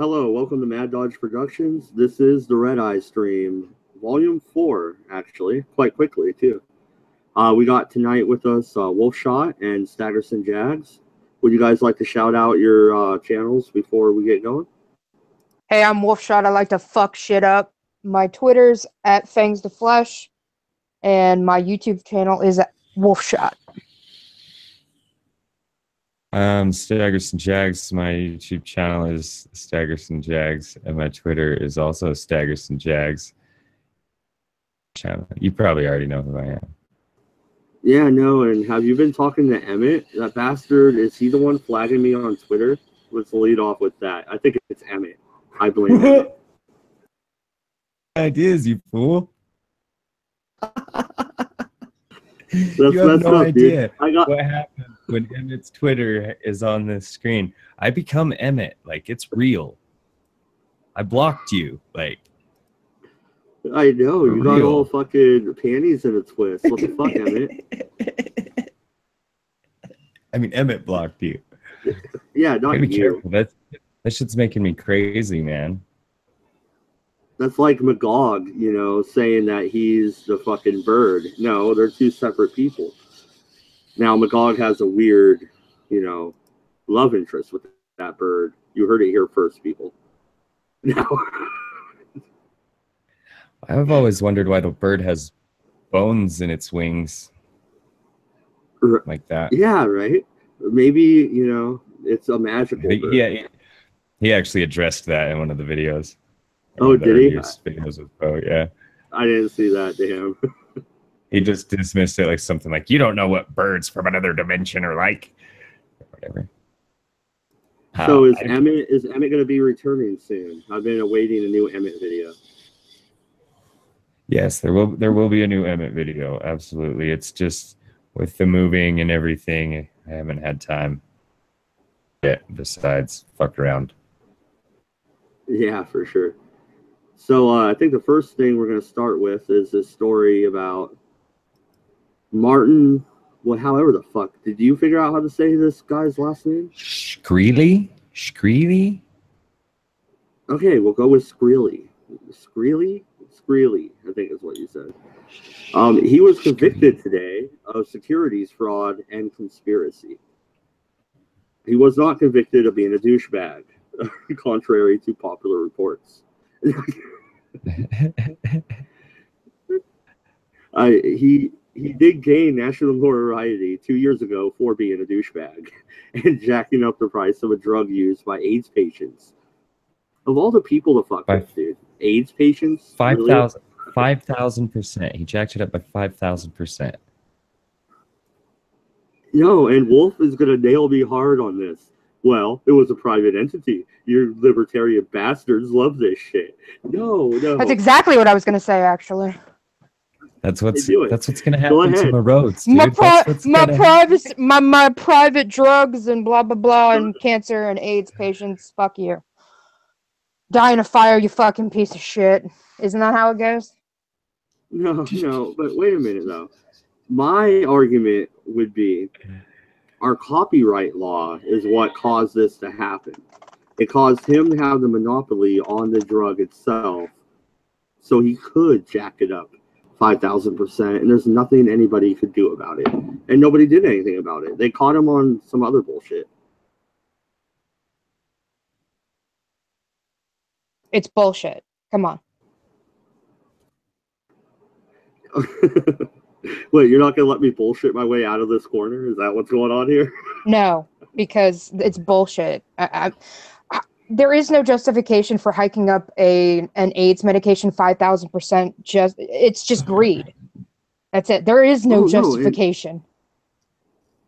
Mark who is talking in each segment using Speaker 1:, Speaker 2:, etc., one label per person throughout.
Speaker 1: Hello, welcome to Mad Dodge Productions. This is the Redeye stream, Volume 4, actually, quite quickly, too. We got tonight with us Wolfshot and Staggerson Jags. Would you guys like to shout out your channels before we get going?
Speaker 2: Hey, I'm Wolfshot. I like to fuck shit up. My Twitter's at Fangs the Flesh, and my YouTube channel is at Wolfshot.
Speaker 3: Staggerson Jags. My YouTube channel is Staggerson Jags, and my Twitter is also Staggerson Jags channel. You probably already know who I am.
Speaker 1: Yeah, no, and have you been talking to Emmett? That bastard, is he the one flagging me on Twitter? Let's lead off with that. I think it's Emmett. I blame Emmett.
Speaker 3: Ideas, you fool.
Speaker 1: You
Speaker 3: have no idea
Speaker 1: what
Speaker 3: happens when Emmett's Twitter is on this screen. I become Emmett. Like, it's real. I blocked you. Like,
Speaker 1: I know. You got all fucking panties in a twist. What the fuck, Emmett?
Speaker 3: I mean, Emmett blocked you.
Speaker 1: Yeah, not you.
Speaker 3: Careful. That shit's making me crazy, man.
Speaker 1: That's like Magog, you know, saying that he's the fucking bird. No, they're two separate people. Now, Magog has a weird, you know, love interest with that bird. You heard it here first, people. Now,
Speaker 3: I've always wondered why the bird has bones in its wings. Like that.
Speaker 1: Yeah, right? Maybe, you know, it's a magical bird.
Speaker 3: Yeah, he actually addressed that in one of the videos.
Speaker 1: Oh, did he?
Speaker 3: Videos with Poe, yeah.
Speaker 1: I didn't see that, damn.
Speaker 3: He just dismissed it like something like, you don't know what birds from another dimension are like. Whatever.
Speaker 1: So is Emmett going to be returning soon? I've been awaiting a new Emmett video.
Speaker 3: Yes, there will be a new Emmett video, absolutely. It's just with the moving and everything, I haven't had time yet, besides fuck around.
Speaker 1: Yeah, for sure. So I think the first thing we're going to start with is this story about Martin. Well, however the fuck. Did you figure out how to say this guy's last name?
Speaker 3: Shkreli?
Speaker 1: Okay, we'll go with Skreely. Skreely, I think is what you said. He was convicted today of securities fraud and conspiracy. He was not convicted of being a douchebag, contrary to popular reports. He did gain national notoriety 2 years ago for being a douchebag and jacking up the price of a drug used by AIDS patients. Of all the people to fuck with, dude, AIDS patients,
Speaker 3: 5,000%. He jacked it up by 5,000%.
Speaker 1: No, and Wolf is gonna nail me hard on this. Well, it was a private entity. You libertarian bastards love this shit. No.
Speaker 2: That's exactly what I was going to say, actually.
Speaker 3: That's what's going to happen to the roads, dude.
Speaker 2: My private drugs and blah, blah, blah, and cancer and AIDS patients. Fuck you. Die in a fire, you fucking piece of shit. Isn't that how it goes?
Speaker 1: No, but wait a minute, though. My argument would be our copyright law is what caused this to happen. It caused him to have the monopoly on the drug itself, so he could jack it up 5,000%, and there's nothing anybody could do about it. And nobody did anything about it. They caught him on some other bullshit.
Speaker 2: It's bullshit. Come on.
Speaker 1: Wait, you're not going to let me bullshit my way out of this corner? Is that what's going on here?
Speaker 2: No, because it's bullshit. There is no justification for hiking up an AIDS medication 5,000%. It's just greed. That's it. There is no justification.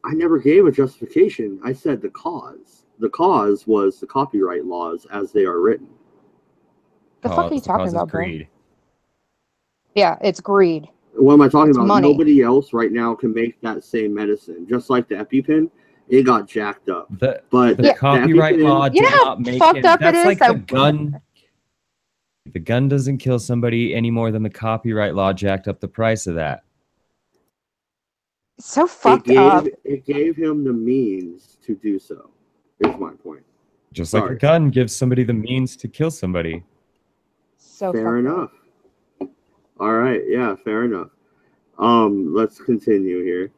Speaker 1: I never gave a justification. I said the cause. The cause was the copyright laws as they are written.
Speaker 2: The fuck are you talking about, greed? Bro? Yeah, it's greed.
Speaker 1: What am I talking about?
Speaker 2: Money.
Speaker 1: Nobody else right now can make that same medicine. Just like the EpiPen, it got jacked up.
Speaker 3: The copyright law did not make it. That's like the gun. The gun doesn't kill somebody any more than the copyright law jacked up the price of that.
Speaker 2: So fucked up.
Speaker 1: It gave him the means to do so, is my point.
Speaker 3: Just like a gun gives somebody the means to kill somebody.
Speaker 2: So
Speaker 1: fair enough. All right, yeah, fair enough. Let's continue here.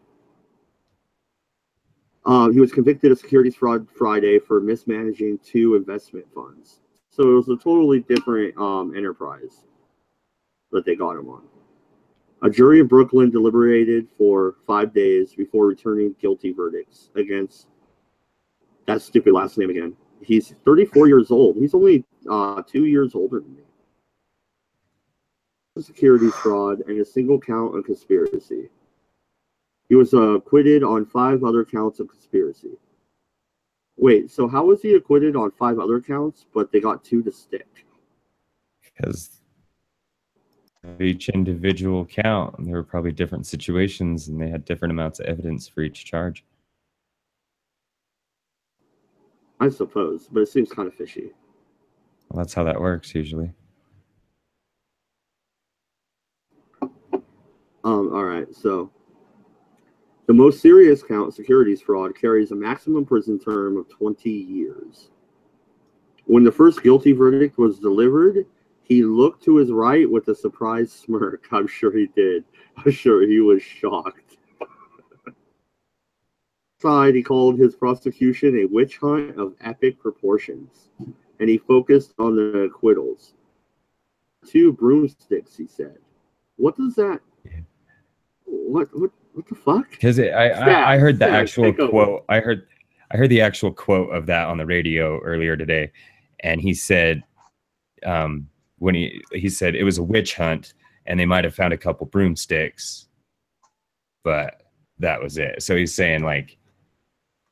Speaker 1: He was convicted of securities fraud Friday for mismanaging 2 investment funds. So it was a totally different enterprise that they got him on. A jury in Brooklyn deliberated for 5 days before returning guilty verdicts against that stupid last name again. He's 34 years old. He's only 2 years older than me. Securities fraud and a single count of conspiracy. He was acquitted on 5 other counts of conspiracy. Wait, so how was he acquitted on 5 other counts, but they got 2 to stick?
Speaker 3: Because each individual count, and there were probably different situations, and they had different amounts of evidence for each charge.
Speaker 1: I suppose, but it seems kind of fishy.
Speaker 3: Well, that's how that works usually.
Speaker 1: All right, so the most serious count, securities fraud, carries a maximum prison term of 20 years. When the first guilty verdict was delivered, he looked to his right with a surprised smirk. I'm sure he did. I'm sure he was shocked. He called his prosecution a witch hunt of epic proportions, and he focused on the acquittals. 2 broomsticks, he said. What does that? What the fuck?
Speaker 3: Because I heard the actual quote. I heard the actual quote of that on the radio earlier today, and he said, when he said it was a witch hunt, and they might have found a couple broomsticks, but that was it. So he's saying like,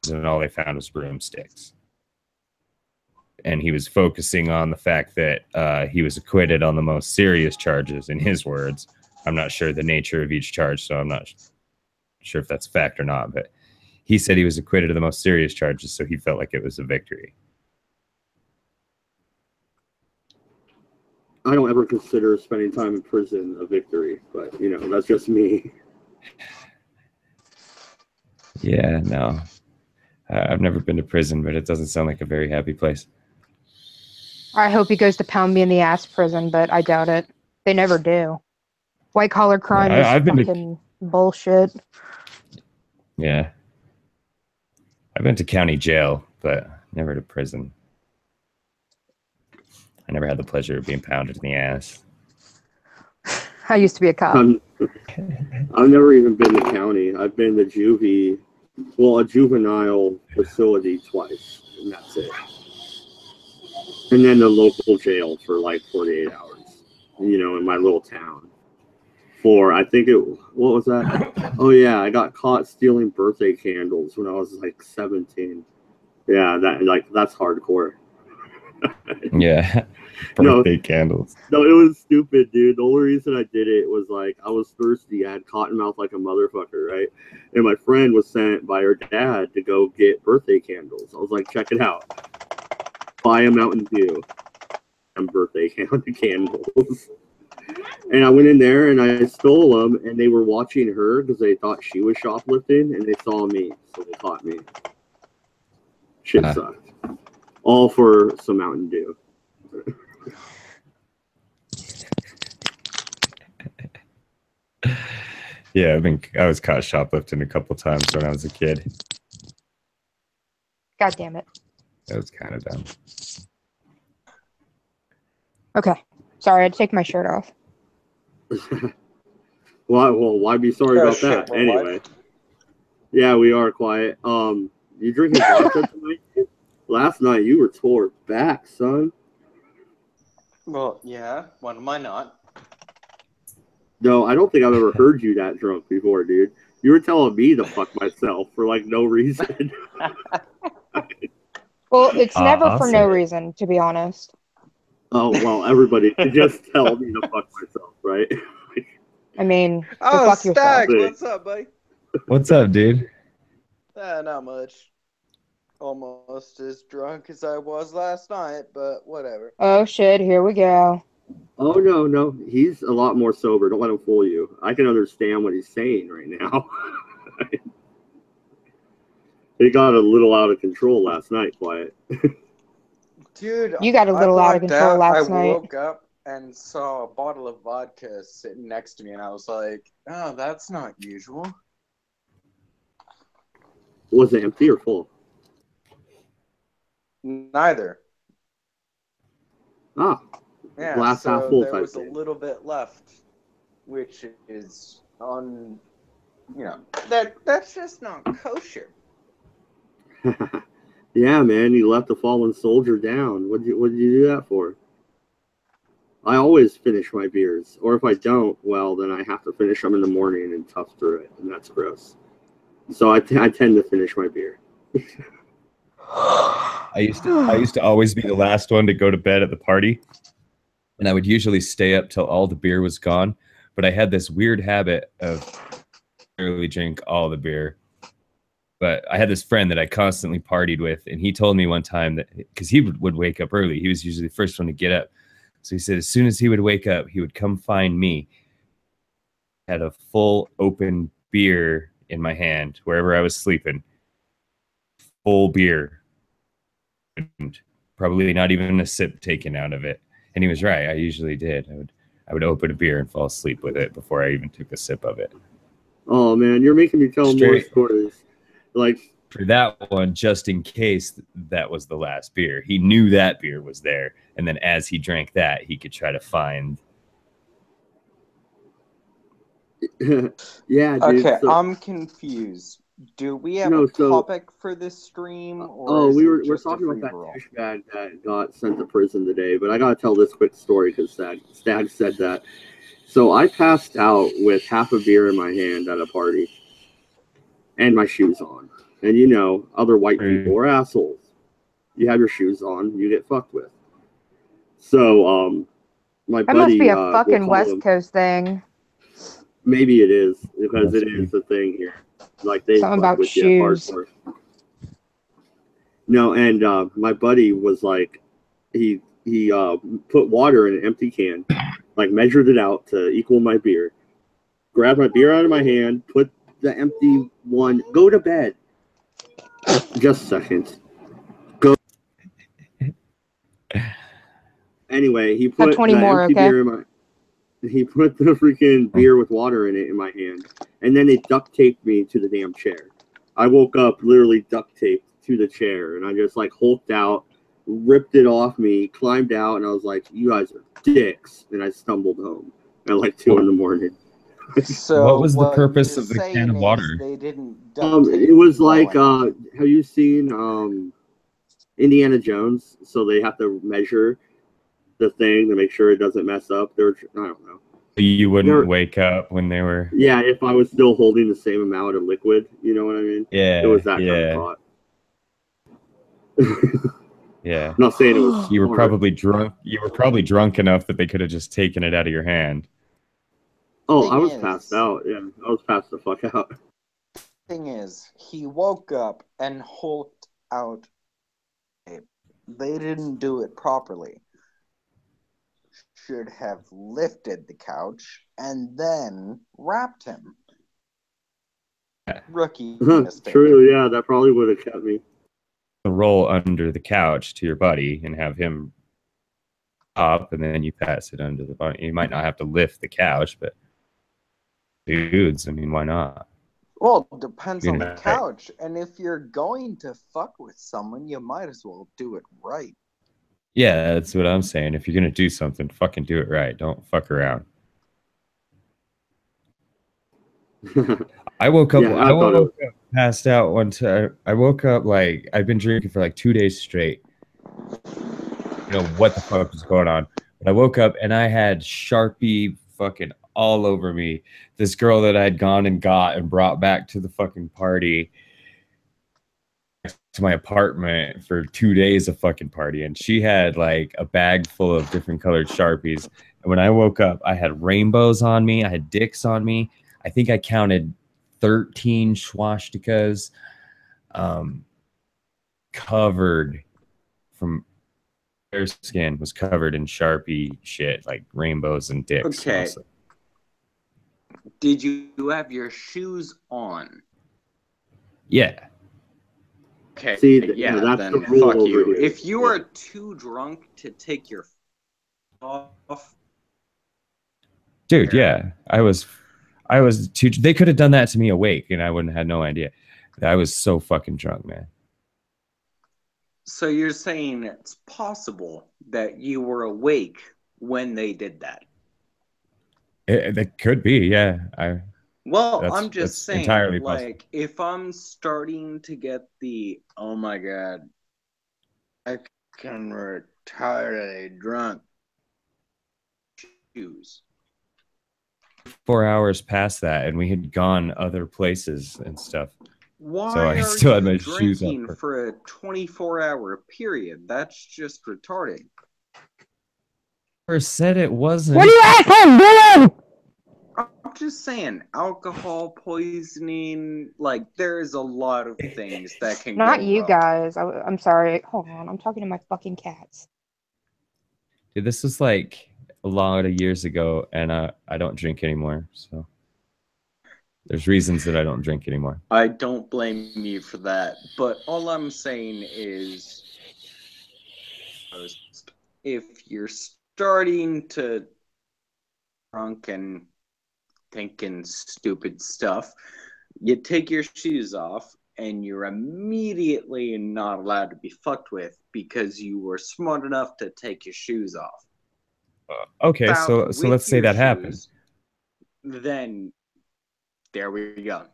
Speaker 3: and all they found was broomsticks, and he was focusing on the fact that he was acquitted on the most serious charges, in his words. I'm not sure the nature of each charge, so I'm not sure if that's fact or not, but he said he was acquitted of the most serious charges, so he felt like it was a victory.
Speaker 1: I don't ever consider spending time in prison a victory, but, you know, that's just me.
Speaker 3: Yeah, no. I've never been to prison, but it doesn't sound like a very happy place.
Speaker 2: I hope he goes to pound me in the ass prison, but I doubt it. They never do. White collar crime is fucking bullshit.
Speaker 3: Yeah. I've been to county jail, but never to prison. I never had the pleasure of being pounded in the ass.
Speaker 2: I used to be a cop.
Speaker 1: I've never even been to county. I've been to juvie, well, a juvenile facility twice, and that's it. And then the local jail for like 48 hours, you know, in my little town. For, I think it, what was that? Oh yeah, I got caught stealing birthday candles when I was like 17. Yeah, that's hardcore.
Speaker 3: Yeah, birthday candles.
Speaker 1: No, it was stupid, dude. The only reason I did it was like I was thirsty. I had cotton mouth like a motherfucker, right? And my friend was sent by her dad to go get birthday candles. I was like, check it out. Buy a Mountain Dew and birthday candles. And I went in there and I stole them, and they were watching her because they thought she was shoplifting, and they saw me, so they caught me. Shit sucked. All for some Mountain Dew.
Speaker 3: Yeah, I was caught shoplifting a couple times when I was a kid.
Speaker 2: God damn it.
Speaker 3: That was kind of dumb.
Speaker 2: Okay. Sorry, I had to take my shirt off.
Speaker 1: Well, why be sorry about that? Anyway. Yeah, we are quiet. You drinking vodka tonight? Last night you were tore back, son.
Speaker 4: Well, yeah. When am I not?
Speaker 1: No, I don't think I've ever heard you that drunk before, dude. You were telling me to fuck myself for like no reason.
Speaker 2: Well, it's never for no reason, to be honest.
Speaker 1: Oh, well, everybody can just tell me to fuck myself, right?
Speaker 2: I mean,
Speaker 4: oh,
Speaker 2: fuck
Speaker 4: Stack,
Speaker 2: yourself.
Speaker 4: what's up, buddy?
Speaker 3: What's up, dude?
Speaker 4: Not much. Almost as drunk as I was last night, but whatever.
Speaker 2: Oh, shit, here we go.
Speaker 1: Oh, no. He's a lot more sober. Don't let him fool you. I can understand what he's saying right now. He got a little out of control last night, Quiet.
Speaker 4: Dude,
Speaker 2: You got a little
Speaker 4: I
Speaker 2: out of
Speaker 4: blacked
Speaker 2: control
Speaker 4: out.
Speaker 2: last
Speaker 4: I
Speaker 2: night.
Speaker 4: woke up and saw a bottle of vodka sitting next to me, and I was like, "Oh, that's not usual."
Speaker 1: Was it empty or full?
Speaker 4: Neither.
Speaker 1: Ah,
Speaker 4: Yeah,
Speaker 1: glass half
Speaker 4: so
Speaker 1: full
Speaker 4: there
Speaker 1: type
Speaker 4: was a
Speaker 1: thing.
Speaker 4: little bit left, which is on. That's just not kosher.
Speaker 1: Yeah, man, you left a fallen soldier down. What did you do that for? I always finish my beers, or if I don't, well, then I have to finish them in the morning and tough through it, and that's gross. So I tend to finish my beer.
Speaker 3: I used to always be the last one to go to bed at the party, and I would usually stay up till all the beer was gone. But I had this weird habit of barely drink all the beer. But I had this friend that I constantly partied with, and he told me one time that because he would wake up early, he was usually the first one to get up. So he said as soon as he would wake up, he would come find me. Had a full open beer in my hand wherever I was sleeping. Full beer. And probably not even a sip taken out of it. And he was right. I usually did. I would open a beer and fall asleep with it before I even took a sip of it.
Speaker 1: Oh man, you're making me tell more stories. Like
Speaker 3: for that one, just in case that was the last beer. He knew that beer was there, and then as he drank that, he could try to find.
Speaker 1: Yeah, dude.
Speaker 4: Okay,
Speaker 1: so,
Speaker 4: I'm confused. Do we have a topic for this stream, or
Speaker 1: we're talking about that douchebag that got sent to prison today. But I gotta tell this quick story because Stag said that. So I passed out with half a beer in my hand at a party, and my shoes on. And you know, other white people are assholes. You have your shoes on, you get fucked with. So, my
Speaker 2: That
Speaker 1: buddy,
Speaker 2: must be a fucking West Coast thing.
Speaker 1: Maybe it is because it is the thing here. Like they
Speaker 2: something
Speaker 1: fuck
Speaker 2: about
Speaker 1: with
Speaker 2: shoes.
Speaker 1: you hardcore. No, and my buddy was like, he put water in an empty can, like measured it out to equal my beer, grabbed my beer out of my hand, put the empty one, go to bed. Just a second. Go. Anyway, he put the empty beer in my. He put the freaking beer with water in it in my hand, and then they duct taped me to the damn chair. I woke up literally duct taped to the chair, and I just like hulked out, ripped it off me, climbed out, and I was like, "You guys are dicks," and I stumbled home at like 2 a.m.
Speaker 4: So
Speaker 3: what was the purpose of the can of water?
Speaker 4: They didn't.
Speaker 1: It was like, have you seen Indiana Jones? So they have to measure the thing to make sure it doesn't mess up. I don't know.
Speaker 3: You wouldn't wake up when they were.
Speaker 1: Yeah, if I was still holding the same amount of liquid, you know what I mean?
Speaker 3: Yeah,
Speaker 1: it was that kind of thought.
Speaker 3: Yeah,
Speaker 1: I'm not saying it was.
Speaker 3: You were probably drunk. You were probably drunk enough that they could have just taken it out of your hand.
Speaker 1: Oh, I was passed out. Yeah, I was passed the fuck out.
Speaker 4: Thing is, he woke up and hulked out. They didn't do it properly. Should have lifted the couch and then wrapped him. Rookie mistake.
Speaker 1: True, yeah, that probably would have kept me.
Speaker 3: Roll under the couch to your buddy and have him up, and then you pass it under the body. You might not have to lift the couch, but dudes, I mean, why not?
Speaker 4: Well, it depends on the couch, and if you're going to fuck with someone, you might as well do it right.
Speaker 3: Yeah, that's what I'm saying. If you're gonna do something, fucking do it right. Don't fuck around. I woke up. I woke up passed out one time. I woke up like I've been drinking for like 2 days straight. You know what the fuck was going on? But I woke up and I had Sharpie fucking all over me. This girl that I'd gone and got and brought back to the fucking party, to my apartment for 2 days of fucking party, and she had like a bag full of different colored Sharpies. And when I woke up, I had rainbows on me. I had dicks on me. I think I counted 13 swastikas, covered from their skin was covered in Sharpie shit, like rainbows and dicks.
Speaker 4: Okay.
Speaker 3: Mostly.
Speaker 4: Did you have your shoes on?
Speaker 3: Yeah.
Speaker 4: Okay,
Speaker 1: See,
Speaker 4: yeah,
Speaker 1: that's
Speaker 4: then
Speaker 1: the rule
Speaker 4: fuck
Speaker 1: over
Speaker 4: you.
Speaker 1: here.
Speaker 4: If you are too drunk to take your off,
Speaker 3: Dude, yeah, I was too. They could have done that to me awake, and I wouldn't have had no idea. I was so fucking drunk, man.
Speaker 4: so you're saying it's possible that you were awake when they did that?
Speaker 3: It could be, yeah.
Speaker 4: Well, I'm just
Speaker 3: that's
Speaker 4: saying,
Speaker 3: entirely
Speaker 4: like,
Speaker 3: possible.
Speaker 4: if I'm starting to get the, oh my god, I can retire drunk shoes.
Speaker 3: 4 hours past that, and we had gone other places and stuff.
Speaker 4: Why
Speaker 3: So I
Speaker 4: are
Speaker 3: still had
Speaker 4: you
Speaker 3: my shoes on.
Speaker 4: drinking for a 24-hour period? That's just retarded.
Speaker 3: Never said it wasn't.
Speaker 2: What are you asking, Dylan?
Speaker 4: I'm just saying, alcohol poisoning, like, there's a lot of things that can
Speaker 2: Not
Speaker 4: go
Speaker 2: you
Speaker 4: wrong.
Speaker 2: guys. I'm sorry. Hold on. I'm talking to my fucking cats.
Speaker 3: Dude, this was like a lot of years ago, and I don't drink anymore. So there's reasons that I don't drink anymore.
Speaker 4: I don't blame you for that, but all I'm saying is, if you're starting to drunk and thinking stupid stuff, you take your shoes off and you're immediately not allowed to be fucked with because you were smart enough to take your shoes off.
Speaker 3: Okay, so
Speaker 4: With
Speaker 3: let's say
Speaker 4: your
Speaker 3: that happened.
Speaker 4: shoes, then there we go.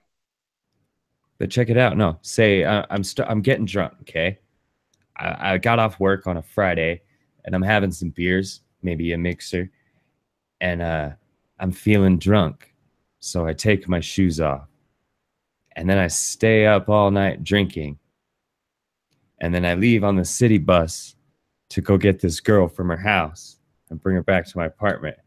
Speaker 3: But check it out. No, say I'm getting drunk. Okay, I got off work on a Friday, and I'm having some beers, maybe a mixer, and I'm feeling drunk, so I take my shoes off, and then I stay up all night drinking, and then I leave on the city bus to go get this girl from her house and bring her back to my apartment.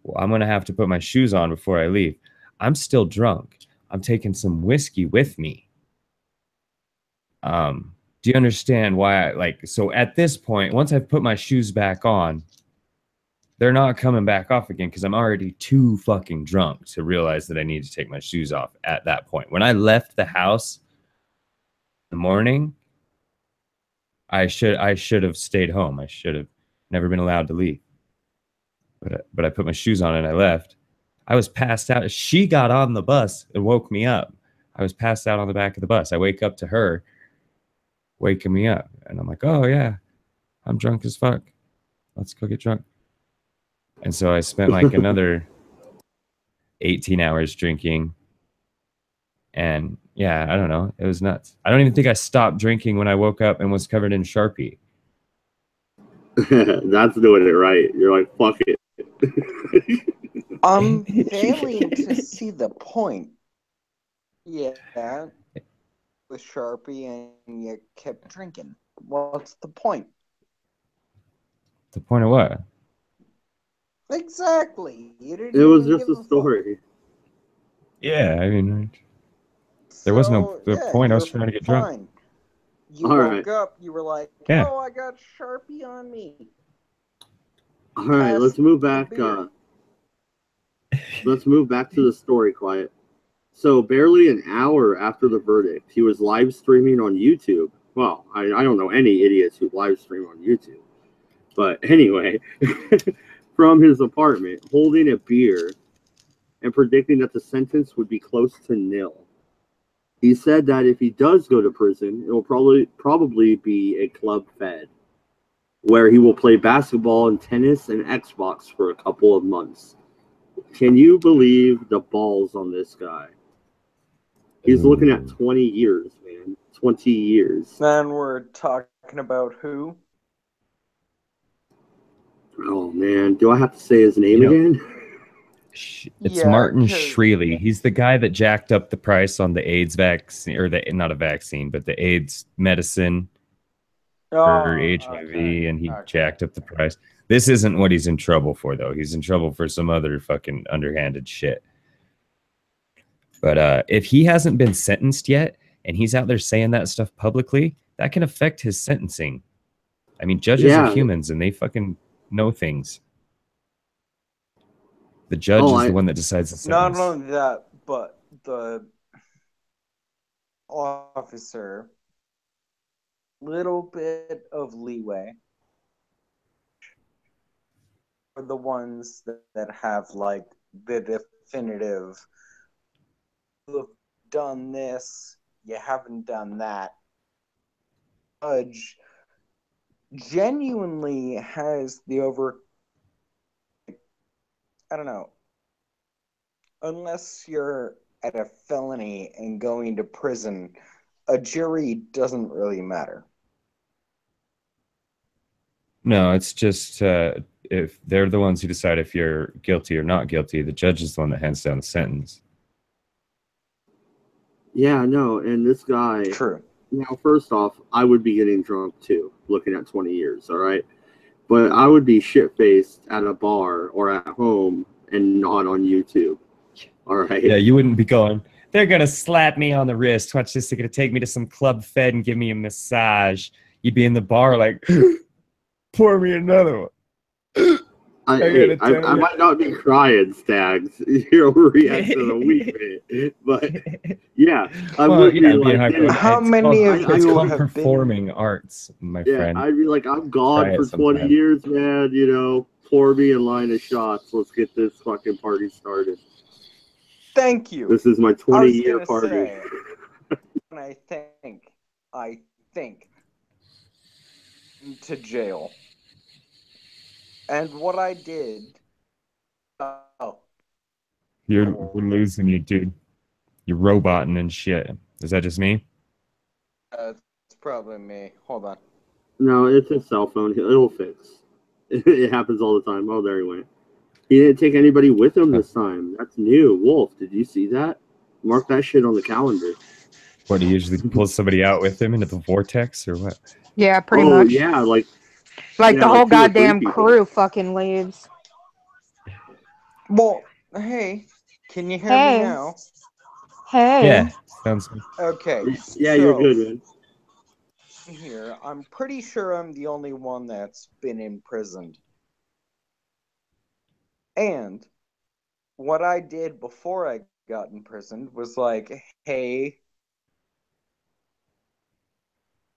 Speaker 3: Well, I'm gonna have to put my shoes on before I leave. I'm still drunk. I'm taking some whiskey with me. Do you understand why so at this point, once I've put my shoes back on, they're not coming back off again because I'm already too fucking drunk to realize that I need to take my shoes off at that point. When I left the house in the morning, I should have stayed home. I should have never been allowed to leave. But I put my shoes on and I left. I was passed out. She got on the bus and woke me up. I was passed out on the back of the bus. I wake up to her waking me up. And I'm like, oh, yeah, I'm drunk as fuck. Let's go get drunk. And so I spent like another 18 hours drinking. And yeah, I don't know. It was nuts. I don't even think I stopped drinking when I woke up and was covered in Sharpie.
Speaker 1: That's doing it right. You're like, fuck it.
Speaker 4: I'm failing to see the point. Yeah, with Sharpie and you kept drinking. What's the point?
Speaker 3: The point of what?
Speaker 4: Exactly. You didn't
Speaker 1: It was
Speaker 4: even
Speaker 1: just
Speaker 4: give
Speaker 1: a
Speaker 4: a
Speaker 1: story.
Speaker 4: fuck.
Speaker 3: Yeah, I mean, there was no point. I was trying to get drunk.
Speaker 4: Fine. You
Speaker 1: All
Speaker 4: woke
Speaker 1: right.
Speaker 4: up, you were like,
Speaker 3: Yeah.
Speaker 4: oh, I got Sharpie on me.
Speaker 1: All right, let's move back. Let's move back to the story, Quiet. So, barely an hour after the verdict, he was live streaming on YouTube. Well, I don't know any idiots who live stream on YouTube. But anyway, from his apartment, holding a beer and predicting that the sentence would be close to nil. He said that if he does go to prison, it will probably be a club fed, where he will play basketball and tennis and Xbox for a couple of months. Can you believe the balls on this guy? He's looking at 20 years, man. 20 years.
Speaker 4: Then we're talking about who?
Speaker 1: Oh, man. Do I have to say his name again?
Speaker 3: It's Martin Shkreli. He's the guy that jacked up the price on the AIDS vaccine, or not a vaccine, but the AIDS medicine for HIV, and he jacked up the price. This isn't what he's in trouble for, though. He's in trouble for some other fucking underhanded shit. But if he hasn't been sentenced yet, and he's out there saying that stuff publicly, that can affect his sentencing. I mean, judges are humans, and they fucking know things. The judge is the one that decides the sentence.
Speaker 4: Not only that, but the officer little bit of leeway for the ones that have like the definitive, you have done this, you haven't done that. Judge genuinely has the I don't know, unless you're at a felony and going to prison, a jury doesn't really matter.
Speaker 3: No, it's just if they're the ones who decide if you're guilty or not guilty, the judge is the one that hands down the sentence.
Speaker 1: Yeah, no, and this guy.
Speaker 4: True.
Speaker 1: Now, first off, I would be getting drunk too, looking at 20 years, all right? But I would be shit-faced at a bar or at home and not on YouTube, all right?
Speaker 3: Yeah, you wouldn't be going, they're going to slap me on the wrist. Watch this, they're going to take me to some Club Fed and give me a massage. You'd be in the bar like, pour me another one.
Speaker 1: I might not be crying, Stags. Your reaction of a week, man. But yeah, I would be like,
Speaker 4: how many of you have
Speaker 3: performing arts, my friend?
Speaker 1: I'd be like, I'm gone for 20 years, man. You know, pour me a line of shots. Let's get this fucking party started.
Speaker 4: Thank you.
Speaker 1: This is my 20-year party.
Speaker 4: Say, and I think to jail. And what I did...
Speaker 3: We're losing you, dude. You're roboting and shit. Is that just me?
Speaker 4: It's probably me. Hold on.
Speaker 1: No, it's his cell phone. It'll fix. It happens all the time. Oh, there he went. He didn't take anybody with him this time. That's new. Wolf, did you see that? Mark that shit on the calendar.
Speaker 3: What, he usually pulls somebody out with him into the vortex or what?
Speaker 2: Yeah, pretty much.
Speaker 1: Yeah, like
Speaker 2: the whole goddamn crew fucking leaves.
Speaker 4: Well, hey, can you hear me now?
Speaker 2: Hey.
Speaker 3: Yeah, sounds good.
Speaker 4: Okay.
Speaker 1: Yeah, so, you're good, man.
Speaker 4: Here, I'm pretty sure I'm the only one that's been imprisoned. And what I did before I got imprisoned was like, hey.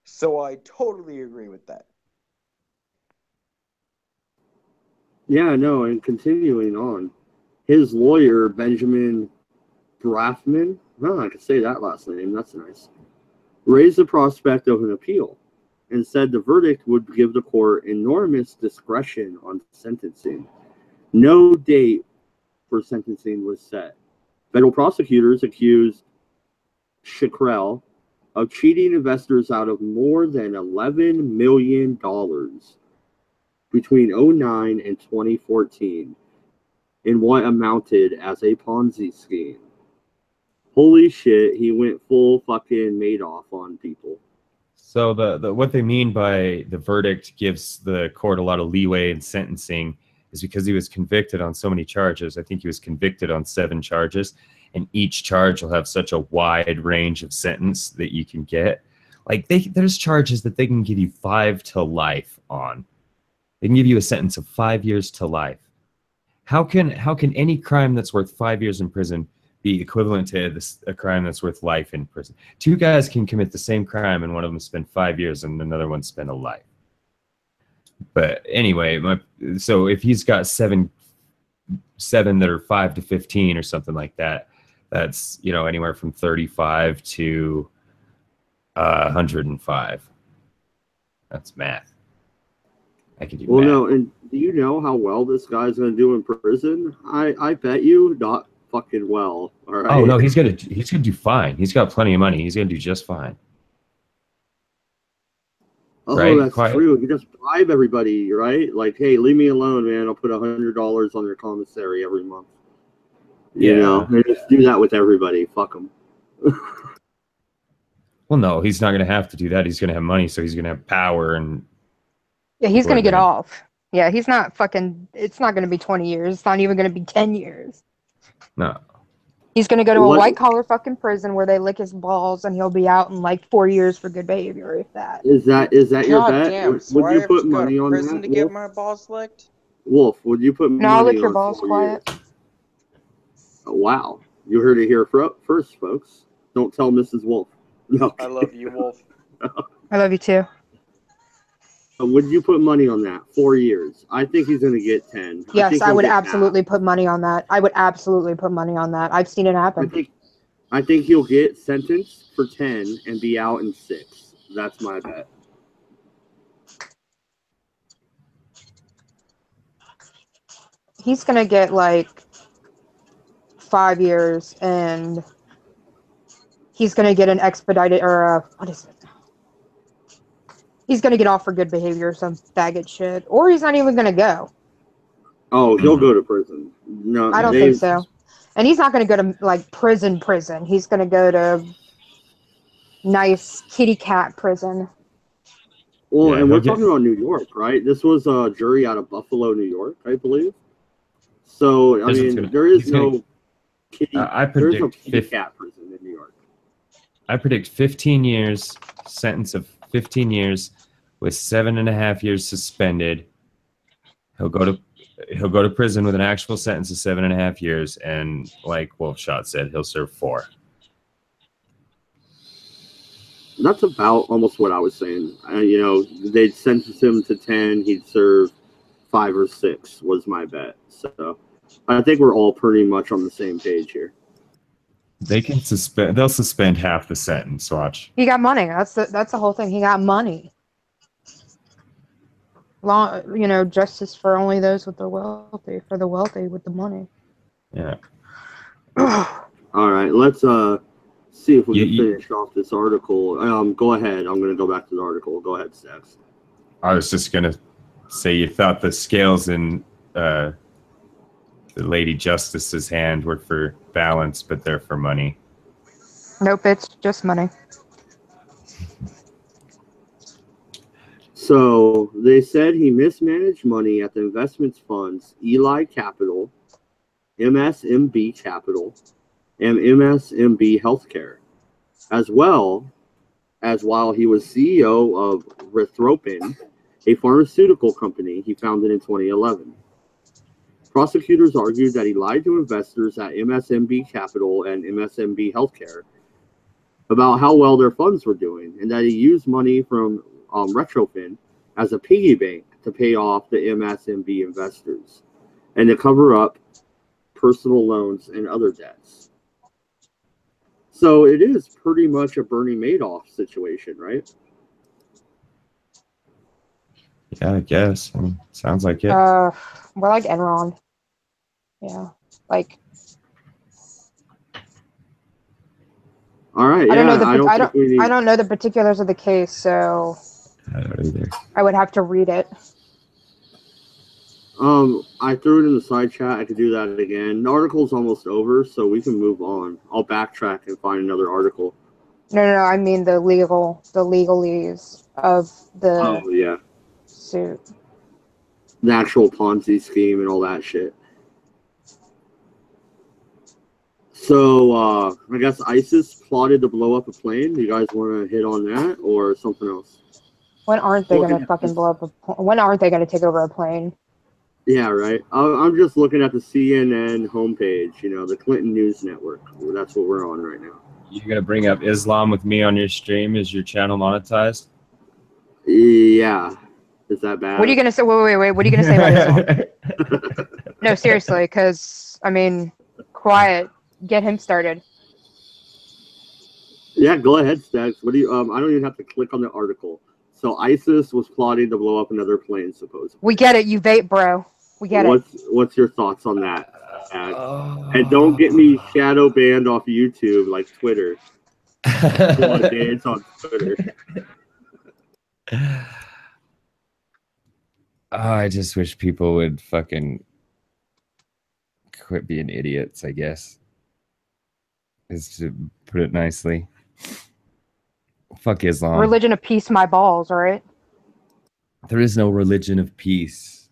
Speaker 4: So I totally agree with that.
Speaker 1: Yeah, no, and continuing on, his lawyer, Benjamin Brafman, I can say that last name, that's nice, raised the prospect of an appeal and said the verdict would give the court enormous discretion on sentencing. No date for sentencing was set. Federal prosecutors accused Shkreli of cheating investors out of more than $11 million between 2009 and 2014 in what amounted as a Ponzi scheme. Holy shit, he went full fucking Madoff on people.
Speaker 3: So the what they mean by the verdict gives the court a lot of leeway in sentencing is because he was convicted on so many charges. I think he was convicted on 7 charges, and each charge will have such a wide range of sentence that you can get. Like there's charges that they can give you 5 to life on. They can give you a sentence of 5 years to life. How can any crime that's worth 5 years in prison be equivalent to a crime that's worth life in prison? 2 guys can commit the same crime and one of them spend 5 years and another one spend a life. But anyway, so if he's got seven that are 5 to 15 or something like that, that's, you know, anywhere from 35 to 105. That's math. I can do math.
Speaker 1: No, and do you know how well this guy's gonna do in prison? I bet you not fucking well. All right.
Speaker 3: Oh no, he's gonna do fine. He's got plenty of money. He's gonna do just fine.
Speaker 1: Oh, right? That's true. You just bribe everybody, right? Like, hey, leave me alone, man. I'll put $100 on your commissary every month. You know, they just do that with everybody. Fuck them.
Speaker 3: Well, no, he's not gonna have to do that. He's gonna have money, so he's gonna have power and.
Speaker 2: Yeah, he's gonna get off. Yeah, he's not fucking. It's not gonna be 20 years. It's not even gonna be 10 years.
Speaker 3: No.
Speaker 2: He's gonna go to a white collar fucking prison where they lick his balls, and he'll be out in like 4 years for good behavior. If that
Speaker 1: is that your bet?
Speaker 4: Damn,
Speaker 1: would you put money on
Speaker 4: prison
Speaker 1: that?
Speaker 4: To get my balls licked?
Speaker 1: Wolf, would you put money on?
Speaker 2: No, I'll lick your balls quiet.
Speaker 1: Oh, wow, you heard it here first, folks. Don't tell Mrs. Wolf. No.
Speaker 4: I love you, Wolf.
Speaker 2: I love you too.
Speaker 1: Would you put money on that? 4 years. I think he's going to get 10.
Speaker 2: Yes, I
Speaker 1: he'll
Speaker 2: would
Speaker 1: get
Speaker 2: absolutely
Speaker 1: half.
Speaker 2: put money on that. I would absolutely put money on that. I've seen it happen.
Speaker 1: I think he'll get sentenced for 10 and be out in 6. That's my bet.
Speaker 2: He's gonna get like 5 years, and he's gonna get an expedited or what is it? He's gonna get off for good behavior or some faggot shit, or he's not even gonna go.
Speaker 1: Oh, he'll go to prison. No,
Speaker 2: I don't think so. And he's not gonna go to like prison. He's gonna go to nice kitty cat prison.
Speaker 1: Well, and we're talking about New York, right? This was a jury out of Buffalo, New York, I believe. So, I mean, there is no kitty cat prison in New York.
Speaker 3: I predict 15 years, sentence of 15 years with 7.5 years suspended. He'll go to prison with an actual sentence of 7.5 years, and like Wolfshot said, he'll serve 4.
Speaker 1: That's about almost what I was saying. You know, they'd sentence him to 10. He'd serve 5 or 6 was my bet. So I think we're all pretty much on the same page here.
Speaker 3: They can suspend. They'll suspend half the sentence. Watch.
Speaker 2: He got money. That's the whole thing. He got money. Justice for only those with the wealthy. For the wealthy with the money.
Speaker 3: Yeah.
Speaker 1: All right. Let's see if we can finish off this article. Go ahead. I'm going to go back to the article. Go ahead, Stax.
Speaker 3: I was just going to say you thought the scales in the Lady Justice's hand were for balance, but they're for money.
Speaker 2: Nope, it's just money.
Speaker 1: So they said he mismanaged money at the investments funds Eli Capital, MSMB Capital, and MSMB Healthcare, as well as while he was CEO of Rithropin, a pharmaceutical company he founded in 2011. Prosecutors argued that he lied to investors at MSMB Capital and MSMB Healthcare about how well their funds were doing, and that he used money from Retropin as a piggy bank to pay off the MSMB investors and to cover up personal loans and other debts. So it is pretty much a Bernie Madoff situation, right?
Speaker 3: Yeah, I guess. I mean, sounds like it.
Speaker 2: We're like Enron. Yeah, like.
Speaker 1: All right.
Speaker 2: I don't know
Speaker 1: I
Speaker 2: don't know the particulars of the case, so.
Speaker 3: I don't either.
Speaker 2: I would have to read it.
Speaker 1: I threw it in the side chat. I could do that again. The article's almost over, so we can move on. I'll backtrack and find another article.
Speaker 2: No. I mean the legalese of the suit.
Speaker 1: The actual Ponzi scheme and all that shit. So, I guess ISIS plotted to blow up a plane. Do you guys want to hit on that or something else?
Speaker 2: When aren't they going to fucking blow up when aren't they going to take over a plane?
Speaker 1: Yeah, right. I'm just looking at the CNN homepage, the Clinton News Network. That's what we're on right now.
Speaker 3: You're going to bring up Islam with me on your stream? Is your channel monetized?
Speaker 1: Yeah. Is that bad?
Speaker 2: What are you going to say? Wait. What are you going to say about Islam? No, seriously, because, quiet. Get him started.
Speaker 1: Yeah, go ahead, Stax. What do you? I don't even have to click on the article. So ISIS was plotting to blow up another plane, supposedly.
Speaker 2: We get it. You vape, bro. We get it.
Speaker 1: What's your thoughts on that? And don't get me shadow banned off YouTube like Twitter. Dance on Twitter.
Speaker 3: I just wish people would fucking quit being idiots, I guess. Is to put it nicely. Fuck Islam.
Speaker 2: Religion of peace, my balls, right?
Speaker 3: There is no religion of peace.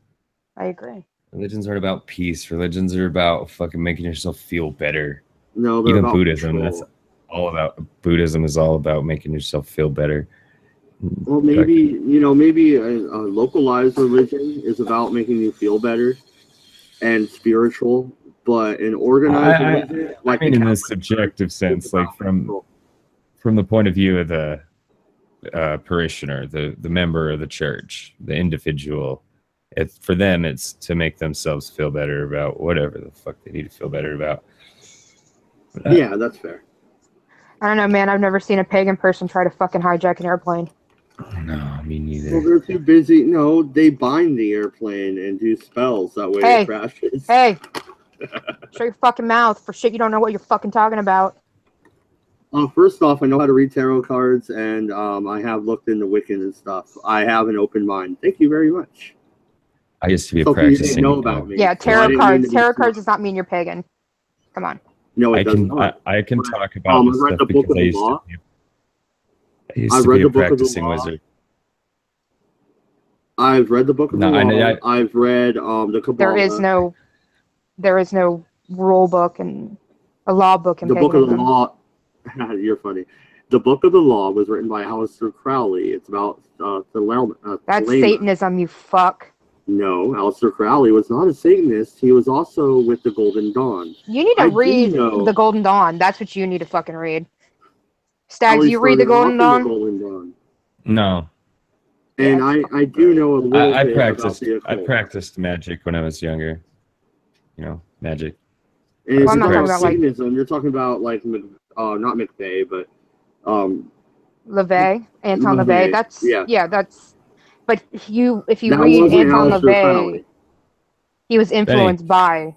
Speaker 2: I agree.
Speaker 3: Religions aren't about peace. Religions are about fucking making yourself feel better.
Speaker 1: No,
Speaker 3: even Buddhism. Control. That's all about. Buddhism is all about making yourself feel better.
Speaker 1: Well, maybe a localized religion is about making you feel better and spiritual. But an organized religion,
Speaker 3: in the subjective sense, like from the point of view of the parishioner, the member of the church, the individual. For them, it's to make themselves feel better about whatever the fuck they need to feel better about.
Speaker 1: Yeah, that's fair.
Speaker 2: I don't know, man. I've never seen a pagan person try to fucking hijack an airplane.
Speaker 3: No, me neither.
Speaker 1: Well, they're too busy. No, they bind the airplane and do spells. That way it crashes.
Speaker 2: Hey! Shut your fucking mouth for shit you don't know what you're fucking talking about.
Speaker 1: First off, I know how to read tarot cards, and I have looked into Wiccan and stuff. I have an open mind. Thank you very much.
Speaker 3: I used to be a
Speaker 1: Something you
Speaker 3: practicing.
Speaker 1: didn't know about me.
Speaker 2: Yeah, tarot cards. Tarot cards does not mean you're pagan. Come on.
Speaker 1: No, it does not.
Speaker 3: I can talk about this stuff because I used to be a practicing wizard.
Speaker 1: I've read the Book of the Law. I've read the Kabbalah.
Speaker 2: There is no rule book and a law book in
Speaker 1: the
Speaker 2: paganism.
Speaker 1: Book of the Law. You're funny. The Book of the Law was written by Aleister Crowley. It's about
Speaker 2: that's Satanism, you fuck.
Speaker 1: No, Aleister Crowley was not a Satanist. He was also with the Golden Dawn.
Speaker 2: You need to read the Golden Dawn. That's what you need to fucking read. Stags, you read the Golden Dawn?
Speaker 3: No.
Speaker 1: And yeah, I do know a little bit about the occult.
Speaker 3: I practiced magic when I was younger. You know, magic.
Speaker 1: And if you're talking about Satanism, you're talking about like not McVeigh, but
Speaker 2: LaVey, Anton LaVey. That's that's. But if you read Anton LaVey, he was influenced by.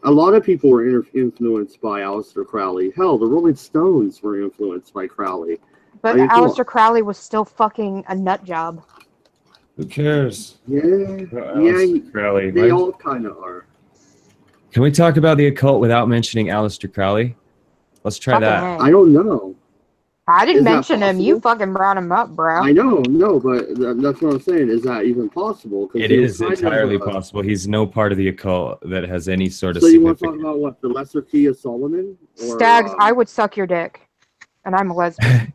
Speaker 1: A lot of people were influenced by Aleister Crowley. Hell, the Rolling Stones were influenced by Crowley.
Speaker 2: But Aleister Crowley was still fucking a nut job.
Speaker 3: Who cares?
Speaker 1: Yeah,
Speaker 3: Crowley.
Speaker 1: They all kind of are.
Speaker 3: Can we talk about the occult without mentioning Aleister Crowley? Let's try that.
Speaker 1: I don't know.
Speaker 2: I didn't mention him. You fucking brought him up, bro.
Speaker 1: I know, but that's what I'm saying. Is that even possible?
Speaker 3: It is entirely possible. He's no part of the occult that has any sort of.
Speaker 1: So you want to talk about what, the Lesser Key of Solomon? Or,
Speaker 2: Stags, I would suck your dick, and I'm a lesbian.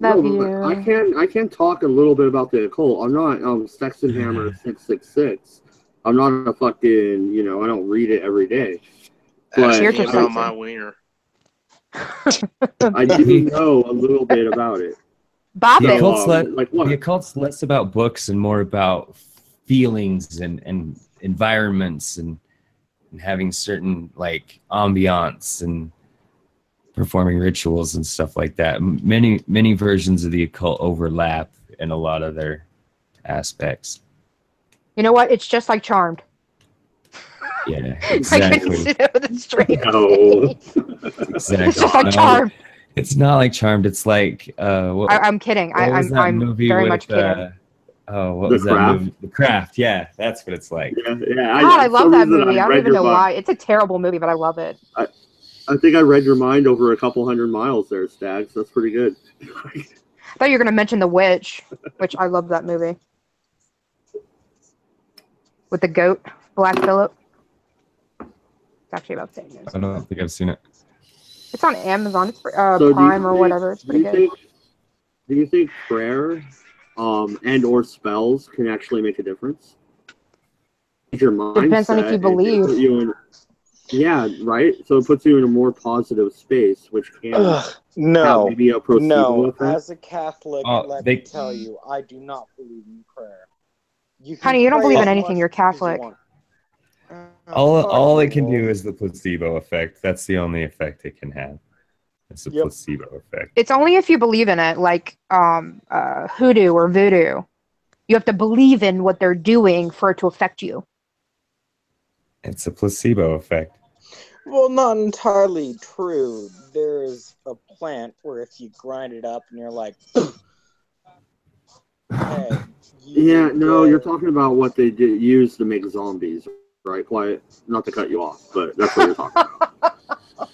Speaker 2: Love you.
Speaker 1: I can talk a little bit about the occult. I'm not Sexton Hammer 666. I'm not a fucking, I don't read it every day. But
Speaker 5: about my wiener.
Speaker 1: I do know a little bit about it.
Speaker 3: The occult's less about books and more about feelings and environments and having certain like ambiance and performing rituals and stuff like that. Many versions of the occult overlap in a lot of their aspects.
Speaker 2: You know what? It's just like Charmed.
Speaker 3: Yeah, exactly.
Speaker 2: I can with a straight
Speaker 3: Exactly.
Speaker 2: It's just like Charmed.
Speaker 3: It's not like Charmed. It's like
Speaker 2: I'm kidding. I'm very much kidding.
Speaker 3: What was that movie? The Craft. Yeah, that's what it's like.
Speaker 1: Yeah.
Speaker 2: I love that movie. I don't even know why. It's a terrible movie, but I love it.
Speaker 1: I think I read your mind over a couple 100 miles there, Stags. That's pretty good.
Speaker 2: I thought you were going to mention The Witch, which I love that movie. With the goat, Black Phillip. It's actually about Satanism.
Speaker 3: I don't think I've seen it.
Speaker 2: It's on Amazon. It's Prime or whatever. It's pretty good.
Speaker 1: Do you think prayer and or spells can actually make a difference? Your mindset,
Speaker 2: depends on if you believe.
Speaker 1: Yeah, right? So it puts you in a more positive space, which can have maybe a placebo effect.
Speaker 4: As a Catholic, let me tell you, I do not believe in prayer.
Speaker 2: Honey, you don't believe in anything. You're Catholic.
Speaker 3: All it can do is the placebo effect. That's the only effect it can have. It's a placebo effect.
Speaker 2: It's only if you believe in it, like hoodoo or voodoo. You have to believe in what they're doing for it to affect you.
Speaker 3: It's a placebo effect.
Speaker 4: Well, not entirely true. There's a plant where if you grind it up and you're like, hey,
Speaker 1: you're talking about what they use to make zombies, right? Quiet, not to cut you off, but that's what you're talking about.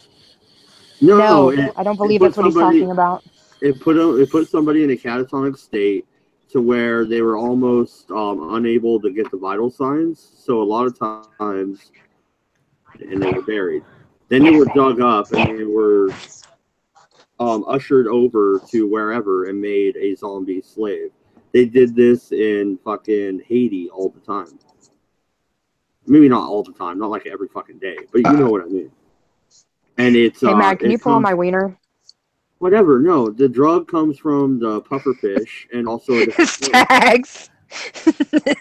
Speaker 1: No,
Speaker 2: I don't believe that's what he's talking about.
Speaker 1: It put somebody in a catatonic state to where they were almost unable to get the vital signs. So a lot of times, and they were buried. Then they were dug up and they were ushered over to wherever and made a zombie slave. They did this in fucking Haiti all the time. Maybe not all the time, not like every fucking day, but you know what I mean. And it's
Speaker 2: hey, Matt, can you pull on my wiener?
Speaker 1: Whatever. No, the drug comes from the pufferfish and also a different
Speaker 2: Stags.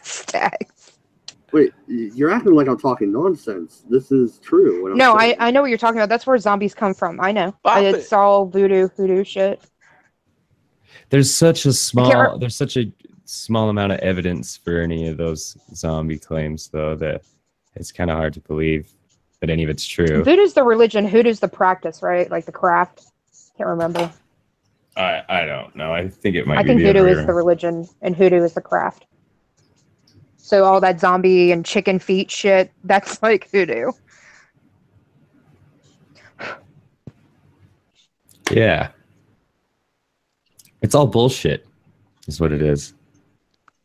Speaker 2: Stags.
Speaker 1: Wait, you're acting like I'm talking nonsense. This is true. What I'm
Speaker 2: No,
Speaker 1: saying.
Speaker 2: I know what you're talking about. That's where zombies come from. I know.
Speaker 4: Stop
Speaker 2: It's
Speaker 4: it.
Speaker 2: all voodoo shit.
Speaker 3: There's such a
Speaker 2: can't
Speaker 3: small amount of evidence for any of those zombie claims, though, that it's kind of hard to believe that any of it's true.
Speaker 2: Voodoo's the religion. Hoodoo's the practice, right? Like the craft. Can't remember.
Speaker 3: I don't know. I think it might
Speaker 2: I
Speaker 3: be
Speaker 2: think
Speaker 3: the
Speaker 2: voodoo
Speaker 3: other way
Speaker 2: is the
Speaker 3: around.
Speaker 2: religion and hoodoo is the craft. So all that zombie and chicken feet shit, that's like hoodoo.
Speaker 3: Yeah. It's all bullshit, is what it is.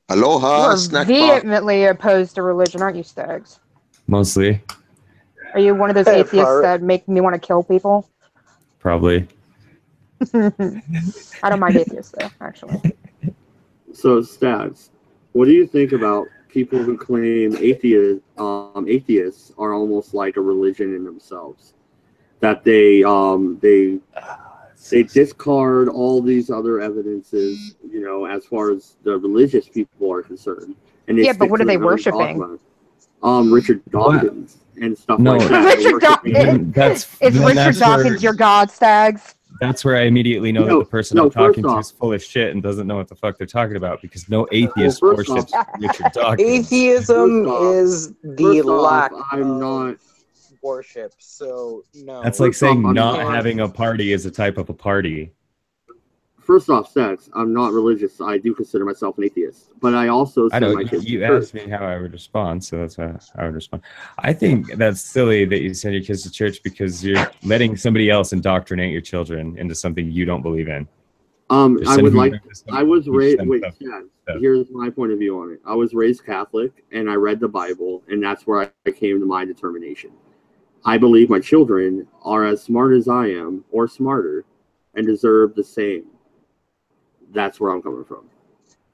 Speaker 5: Aloha,
Speaker 2: You are
Speaker 5: snack box.
Speaker 2: vehemently opposed to religion, aren't you, Stags?
Speaker 3: Mostly,
Speaker 2: Are you one of those atheists that make me want to kill people?
Speaker 3: probably.
Speaker 2: I don't mind atheists, though, actually.
Speaker 1: So, Stats, what do you think about people who claim atheists are almost like a religion in themselves? That they discard all these other evidences, as far as the religious people are concerned, and they
Speaker 2: Yeah, but
Speaker 1: stick
Speaker 2: what
Speaker 1: to
Speaker 2: are they
Speaker 1: their own
Speaker 2: worshiping?
Speaker 1: dogma. Richard Dawkins and stuff
Speaker 3: No.
Speaker 1: like that.
Speaker 2: Richard Dawkins.
Speaker 3: That's
Speaker 2: Is
Speaker 3: then
Speaker 2: Richard
Speaker 3: that's
Speaker 2: Dawkins
Speaker 3: where,
Speaker 2: your god, Stags?
Speaker 3: that's where I immediately know that
Speaker 1: No,
Speaker 3: the person
Speaker 1: no,
Speaker 3: I'm talking
Speaker 1: first
Speaker 3: to
Speaker 1: off-
Speaker 3: is full of shit and doesn't know what the fuck they're talking about, because no atheist
Speaker 1: Well, first
Speaker 3: worships
Speaker 2: off-
Speaker 3: Richard Dawkins.
Speaker 4: Atheism
Speaker 1: First off-
Speaker 4: is the
Speaker 1: first off,
Speaker 4: lack
Speaker 1: I'm
Speaker 4: of
Speaker 1: not-
Speaker 4: worship. So no.
Speaker 3: That's like
Speaker 1: First off,
Speaker 3: saying
Speaker 1: I'm
Speaker 3: not
Speaker 1: not-
Speaker 3: having a party is a type of a party.
Speaker 1: First off, Stats, I'm not religious. I do consider myself an atheist, but I also
Speaker 3: I
Speaker 1: send
Speaker 3: know
Speaker 1: my kids
Speaker 3: you
Speaker 1: to church.
Speaker 3: asked me how I would respond, so that's how I would respond. I think that's silly that you send your kids to church because you're letting somebody else indoctrinate your children into something you don't believe in.
Speaker 1: I
Speaker 3: Send
Speaker 1: would
Speaker 3: them
Speaker 1: like.
Speaker 3: to something
Speaker 1: I was
Speaker 3: you
Speaker 1: raised.
Speaker 3: send
Speaker 1: Wait,
Speaker 3: stuff.
Speaker 1: Stats, here's my point of view on it. I was raised Catholic, and I read the Bible, and that's where I came to my determination. I believe my children are as smart as I am, or smarter, and deserve the same. That's where I'm coming from.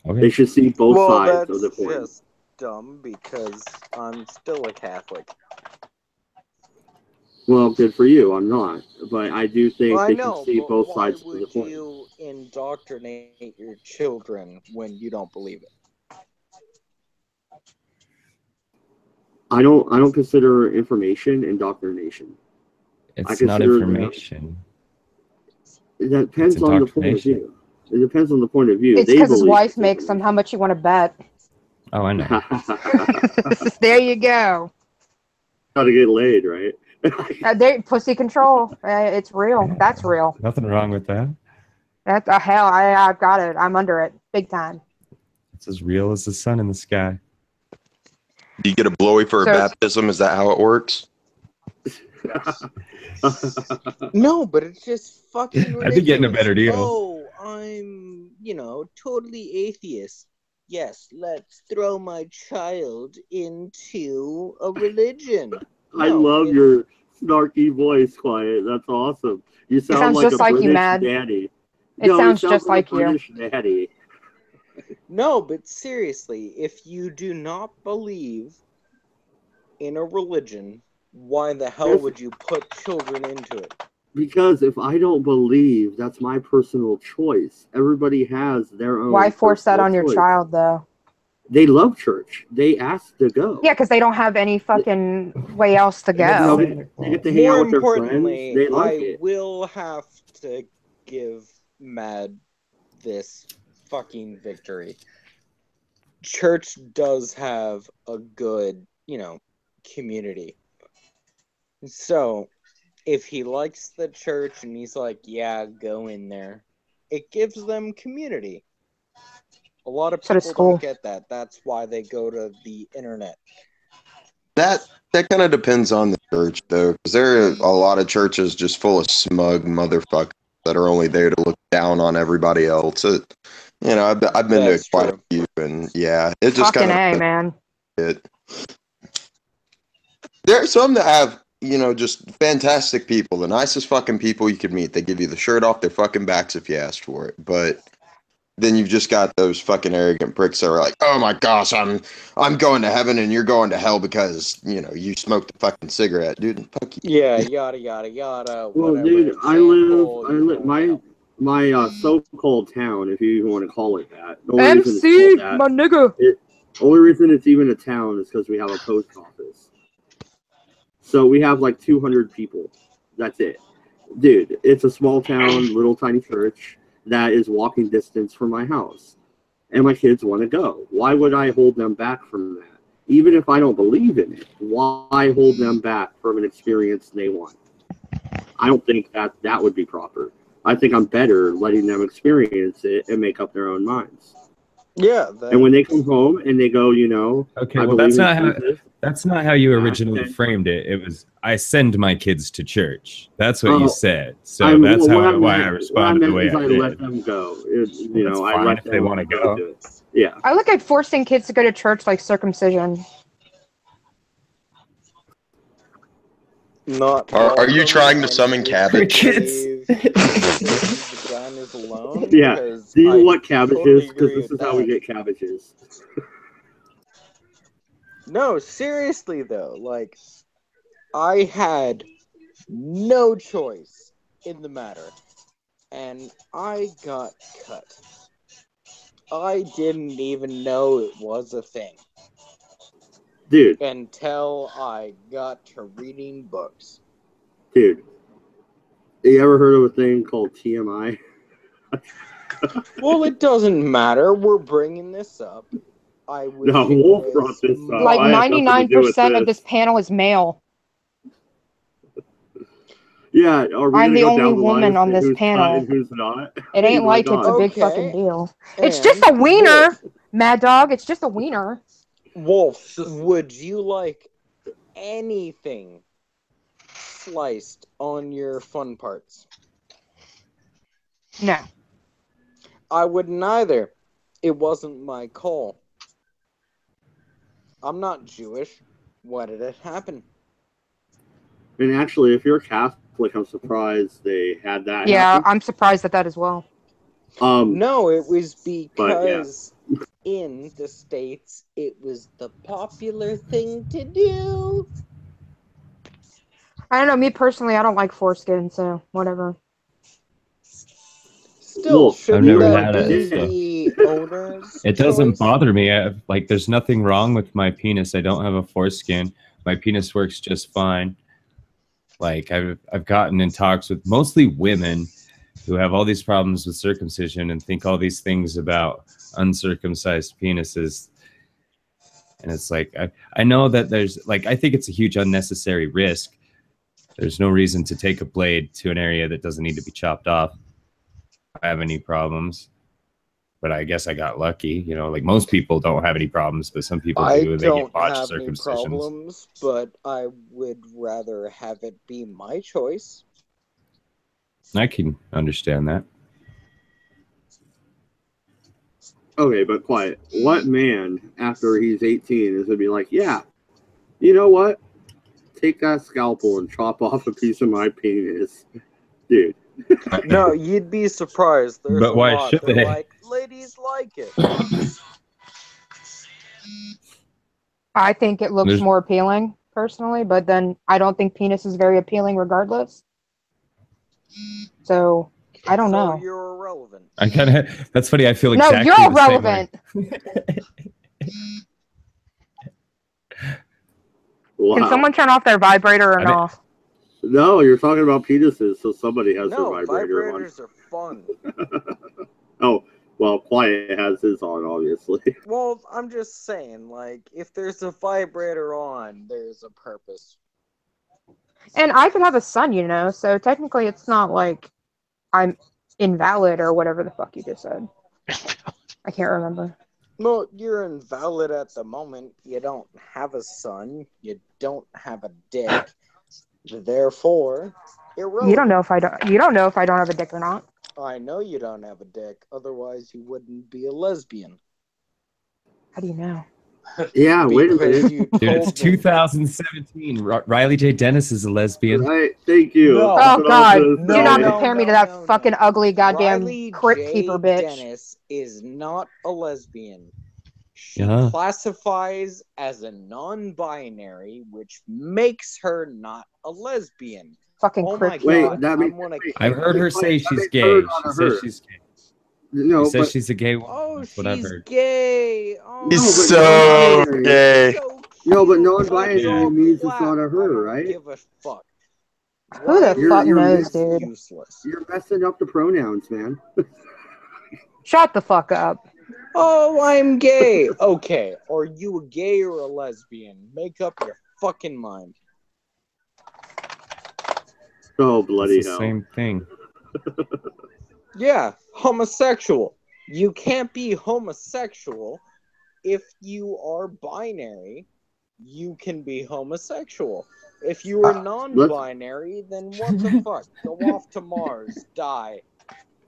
Speaker 3: Okay.
Speaker 1: They should see both
Speaker 4: Well,
Speaker 1: sides
Speaker 4: that's
Speaker 1: of the coin.
Speaker 4: just dumb because I'm still a Catholic.
Speaker 1: Well, good for you. I'm not, but I do think
Speaker 4: Well, I
Speaker 1: they
Speaker 4: know,
Speaker 1: should see
Speaker 4: but
Speaker 1: both
Speaker 4: why
Speaker 1: sides of the
Speaker 4: would
Speaker 1: coin.
Speaker 4: you indoctrinate your children when you don't believe it?
Speaker 1: I don't consider information indoctrination.
Speaker 3: It's
Speaker 1: I
Speaker 3: not
Speaker 1: consider
Speaker 3: information.
Speaker 1: It depends on the point of view. It depends on the point of view.
Speaker 2: It's
Speaker 1: They
Speaker 2: because his
Speaker 1: believe
Speaker 2: wife
Speaker 1: it's
Speaker 2: makes him. How much you want to bet?
Speaker 3: Oh, I know.
Speaker 1: information.
Speaker 2: There you go.
Speaker 1: Gotta get laid, right?
Speaker 2: Pussy control. It's real. That's real.
Speaker 3: Nothing wrong with that.
Speaker 2: That's hell. I've got it. I'm under it, big time.
Speaker 3: It's as real as the sun in the sky.
Speaker 5: Do you get a blowy for
Speaker 2: So-
Speaker 5: a baptism? Is that how it works?
Speaker 4: No, but it's just fucking ridiculous.
Speaker 3: I'd be getting a better deal.
Speaker 4: Oh, I'm, totally atheist. Yes, let's throw my child into a religion.
Speaker 1: I
Speaker 4: No,
Speaker 1: love
Speaker 4: it's-
Speaker 1: your snarky voice, Quiet. That's awesome. You sound
Speaker 2: sounds
Speaker 1: like
Speaker 2: just
Speaker 1: a
Speaker 2: like you,
Speaker 1: British
Speaker 2: Mad.
Speaker 1: daddy.
Speaker 2: It sounds
Speaker 1: you
Speaker 2: just
Speaker 1: sound
Speaker 2: like
Speaker 1: a
Speaker 2: you.
Speaker 1: British daddy.
Speaker 4: No, but seriously, if you do not believe in a religion, why the hell
Speaker 1: Yes.
Speaker 4: would you put children into it?
Speaker 1: Because if I don't believe, that's my personal choice. Everybody has their own.
Speaker 2: Why force that
Speaker 1: personal
Speaker 2: on your
Speaker 1: choice.
Speaker 2: child, though?
Speaker 1: They love church. They ask to go.
Speaker 2: Yeah, because they don't have any fucking way else to
Speaker 1: They get to
Speaker 2: go.
Speaker 1: sit- they get to hang
Speaker 4: More
Speaker 1: out with their friends.
Speaker 4: importantly,
Speaker 1: They like
Speaker 4: I
Speaker 1: it.
Speaker 4: will have to give Mad this fucking victory. Church does have a good, community. So, if he likes the church and he's like, yeah, go in there, it gives them community. A lot of
Speaker 2: So does
Speaker 4: people
Speaker 2: school.
Speaker 4: don't get that. That's why they go to the internet.
Speaker 5: That kind of depends on the church, though, because there are a lot of churches just full of smug motherfuckers that are only there to look down on everybody else. I've been
Speaker 4: That's
Speaker 5: to quite
Speaker 4: true.
Speaker 5: a few, and yeah, it just
Speaker 2: Fucking
Speaker 5: kind
Speaker 2: A,
Speaker 5: of
Speaker 2: man.
Speaker 5: it. There are some that have, just fantastic people, the nicest fucking people you could meet. They give you the shirt off their fucking backs if you asked for it, but then you've just got those fucking arrogant pricks that are like, oh my gosh, I'm going to heaven and you're going to hell because, you smoked a fucking cigarette. Dude, fuck you.
Speaker 4: Yeah, yada, yada, yada.
Speaker 1: Well,
Speaker 4: whatever
Speaker 1: dude,
Speaker 4: example you wanna have.
Speaker 1: my so-called town, if you even want to call it that. The only reason it's
Speaker 2: MC,
Speaker 1: called that,
Speaker 2: my nigga.
Speaker 1: only reason it's even a town is because we have a post office. So we have like 200 people. That's it. Dude, it's a small town, little tiny church that is walking distance from my house. And my kids want to go. Why would I hold them back from that? Even if I don't believe in it, why hold them back from an experience they want? I don't think that would be proper. I think I'm better letting them experience it and make up their own minds.
Speaker 4: Yeah.
Speaker 1: And when they come home and they go,
Speaker 3: Okay,
Speaker 1: I
Speaker 3: well,
Speaker 1: believe
Speaker 3: that's
Speaker 1: in
Speaker 3: not
Speaker 1: Jesus.
Speaker 3: that's not how you originally
Speaker 1: Okay.
Speaker 3: framed it. It was, I send my kids to church. That's what
Speaker 1: Oh,
Speaker 3: you said. So that's why I responded the way I
Speaker 1: I
Speaker 3: did.
Speaker 1: let them go.
Speaker 3: That's
Speaker 1: I
Speaker 3: fine
Speaker 1: let
Speaker 3: if they
Speaker 1: them
Speaker 3: wanna go.
Speaker 1: to it. Yeah.
Speaker 2: I look at forcing kids to go to church like circumcision.
Speaker 4: Not
Speaker 5: Are you
Speaker 4: welcome
Speaker 5: trying to
Speaker 4: and
Speaker 5: summon
Speaker 4: would
Speaker 5: cabbage?
Speaker 4: leave vaginas alone.
Speaker 1: Yeah.
Speaker 4: 'Cause
Speaker 1: Do you know
Speaker 4: I
Speaker 1: what cabbage
Speaker 4: totally
Speaker 1: is? Because
Speaker 4: agree
Speaker 1: this
Speaker 4: with
Speaker 1: is how we
Speaker 4: that.
Speaker 1: get cabbages.
Speaker 4: No, seriously though, like I had no choice in the matter, and I got cut. I didn't even know it was a thing
Speaker 1: Dude,
Speaker 4: until I got to reading books.
Speaker 1: you ever heard of a thing called TMI?
Speaker 4: Well, it doesn't matter. We're bringing this up. I wish
Speaker 1: No,
Speaker 4: it
Speaker 1: Wolf
Speaker 4: was
Speaker 1: brought this up.
Speaker 2: Like
Speaker 1: I had nothing to do with
Speaker 2: 99% of
Speaker 1: this.
Speaker 2: this panel is male.
Speaker 1: Yeah, are we
Speaker 2: I'm
Speaker 1: gonna
Speaker 2: the
Speaker 1: go
Speaker 2: only
Speaker 1: down the line
Speaker 2: woman
Speaker 1: and
Speaker 2: on
Speaker 1: say
Speaker 2: this
Speaker 1: who's cut
Speaker 2: panel.
Speaker 1: and who's not?
Speaker 2: It ain't
Speaker 1: My
Speaker 2: like it's a
Speaker 1: God.
Speaker 2: big
Speaker 4: Okay,
Speaker 2: fucking deal. It's just
Speaker 4: and
Speaker 2: a wiener, Mad Dog. It's just a wiener.
Speaker 4: Wolf, would you like anything sliced on your fun parts?
Speaker 2: No.
Speaker 4: I wouldn't either. It wasn't my call. I'm not Jewish. Why did it happen?
Speaker 1: And actually, if you're Catholic, I'm surprised they had that
Speaker 2: Yeah,
Speaker 1: happen.
Speaker 2: I'm surprised at that as well.
Speaker 4: No, it was
Speaker 1: But yeah.
Speaker 4: because in the States, it was the popular thing to do.
Speaker 2: I don't know. Me personally, I don't like foreskin, so whatever.
Speaker 4: Still,
Speaker 1: Wolf,
Speaker 3: I've
Speaker 4: shouldn't
Speaker 3: never
Speaker 4: that
Speaker 3: had
Speaker 4: be
Speaker 3: it, so
Speaker 4: the owner's
Speaker 3: it doesn't
Speaker 4: choice?
Speaker 3: bother me. Like, there's nothing wrong with my penis. I don't have a foreskin. My penis works just fine. Like, I've gotten in talks with mostly women who have all these problems with circumcision and think all these things about uncircumcised penises. And it's like, I know that there's, like, I think it's a huge unnecessary risk. There's no reason to take a blade to an area that doesn't need to be chopped off. I have any problems, but I guess I got lucky. Like, most people don't have any problems, but some people
Speaker 4: I
Speaker 3: do. They
Speaker 4: don't
Speaker 3: get botched
Speaker 4: have any
Speaker 3: circumcisions.
Speaker 4: problems, but I would rather have it be my choice.
Speaker 3: I can understand that.
Speaker 1: Okay, but quiet. What man, after he's 18, is going to be like, yeah, you know what? Take that scalpel and chop off a piece of my penis. Dude.
Speaker 4: No, you'd be surprised. There's
Speaker 3: But
Speaker 4: a
Speaker 3: why
Speaker 4: lot.
Speaker 3: should
Speaker 4: They're
Speaker 3: they?
Speaker 4: like, ladies like it.
Speaker 2: I think it looks more appealing, personally, but then I don't think penis is very appealing regardless. So, I don't know.
Speaker 4: So you're irrelevant.
Speaker 3: I kind of, that's funny. I feel
Speaker 2: No,
Speaker 3: exactly
Speaker 2: you're
Speaker 3: the same way.
Speaker 2: irrelevant.
Speaker 1: Wow.
Speaker 2: Can someone turn off their vibrator or not?
Speaker 1: No, you're talking about penises, so somebody has their
Speaker 4: No,
Speaker 1: vibrator on.
Speaker 4: vibrators are fun.
Speaker 1: Oh, well, Quiet has his on, obviously.
Speaker 4: Well, I'm just saying, like, if there's a vibrator on, there's a purpose.
Speaker 2: And I could have a son, so technically it's not like I'm invalid or whatever the fuck you just said. I can't remember.
Speaker 4: Well, you're invalid at the moment. You don't have a son. You don't have a dick. Therefore, irrelevant.
Speaker 2: You don't know if I don't have a dick or not.
Speaker 4: I know you don't have a dick. Otherwise, you wouldn't be a lesbian.
Speaker 2: How do you know?
Speaker 1: Yeah, wait a minute.
Speaker 4: You
Speaker 3: Dude, it's
Speaker 4: told me.
Speaker 3: 2017. Riley J. Dennis is a lesbian.
Speaker 1: Right, thank you.
Speaker 4: No.
Speaker 1: That's
Speaker 2: Oh
Speaker 1: what
Speaker 2: God!
Speaker 1: I was
Speaker 2: Do
Speaker 1: gonna
Speaker 2: not
Speaker 1: say.
Speaker 2: compare me to that fucking ugly goddamn
Speaker 4: Riley
Speaker 2: crypt
Speaker 4: J.
Speaker 2: keeper bitch.
Speaker 4: Dennis is not a lesbian. She
Speaker 3: Yeah.
Speaker 4: classifies as a non-binary, which makes her not a lesbian.
Speaker 2: Fucking
Speaker 4: Oh
Speaker 2: crypt.
Speaker 4: my
Speaker 1: Wait,
Speaker 4: God,
Speaker 1: that
Speaker 4: I'm
Speaker 1: makes
Speaker 4: gonna
Speaker 3: I've heard her say she's
Speaker 1: makes
Speaker 3: gay.
Speaker 1: her
Speaker 3: She
Speaker 1: not a
Speaker 3: says
Speaker 1: her.
Speaker 3: she's gay.
Speaker 1: No,
Speaker 3: She says
Speaker 1: but
Speaker 3: she's a gay woman.
Speaker 4: Oh,
Speaker 3: That's what I've
Speaker 4: she's
Speaker 3: heard.
Speaker 4: gay. Oh,
Speaker 5: He's
Speaker 1: No, but
Speaker 5: so
Speaker 1: non-binary.
Speaker 5: gay.
Speaker 4: so
Speaker 1: No, but
Speaker 4: cute.
Speaker 1: non-binary
Speaker 4: Let's all
Speaker 1: means it's
Speaker 4: clap.
Speaker 1: not a
Speaker 4: I
Speaker 1: her,
Speaker 4: don't
Speaker 1: right?
Speaker 4: give a fuck.
Speaker 2: Who the
Speaker 1: You're-
Speaker 2: fuck
Speaker 1: you're
Speaker 2: knows,
Speaker 1: mixing-
Speaker 2: dude?
Speaker 4: Useless.
Speaker 1: You're messing up the pronouns, man.
Speaker 2: Shut the fuck up.
Speaker 4: Oh, I'm gay. Okay, are you a gay or a lesbian? Make up your fucking mind.
Speaker 1: Oh,
Speaker 3: It's
Speaker 1: bloody
Speaker 3: the
Speaker 1: hell.
Speaker 3: same thing.
Speaker 4: Yeah, homosexual. You can't be homosexual if you are binary. You can be homosexual. If you are non-binary, then what the fuck? Go off to Mars. Die.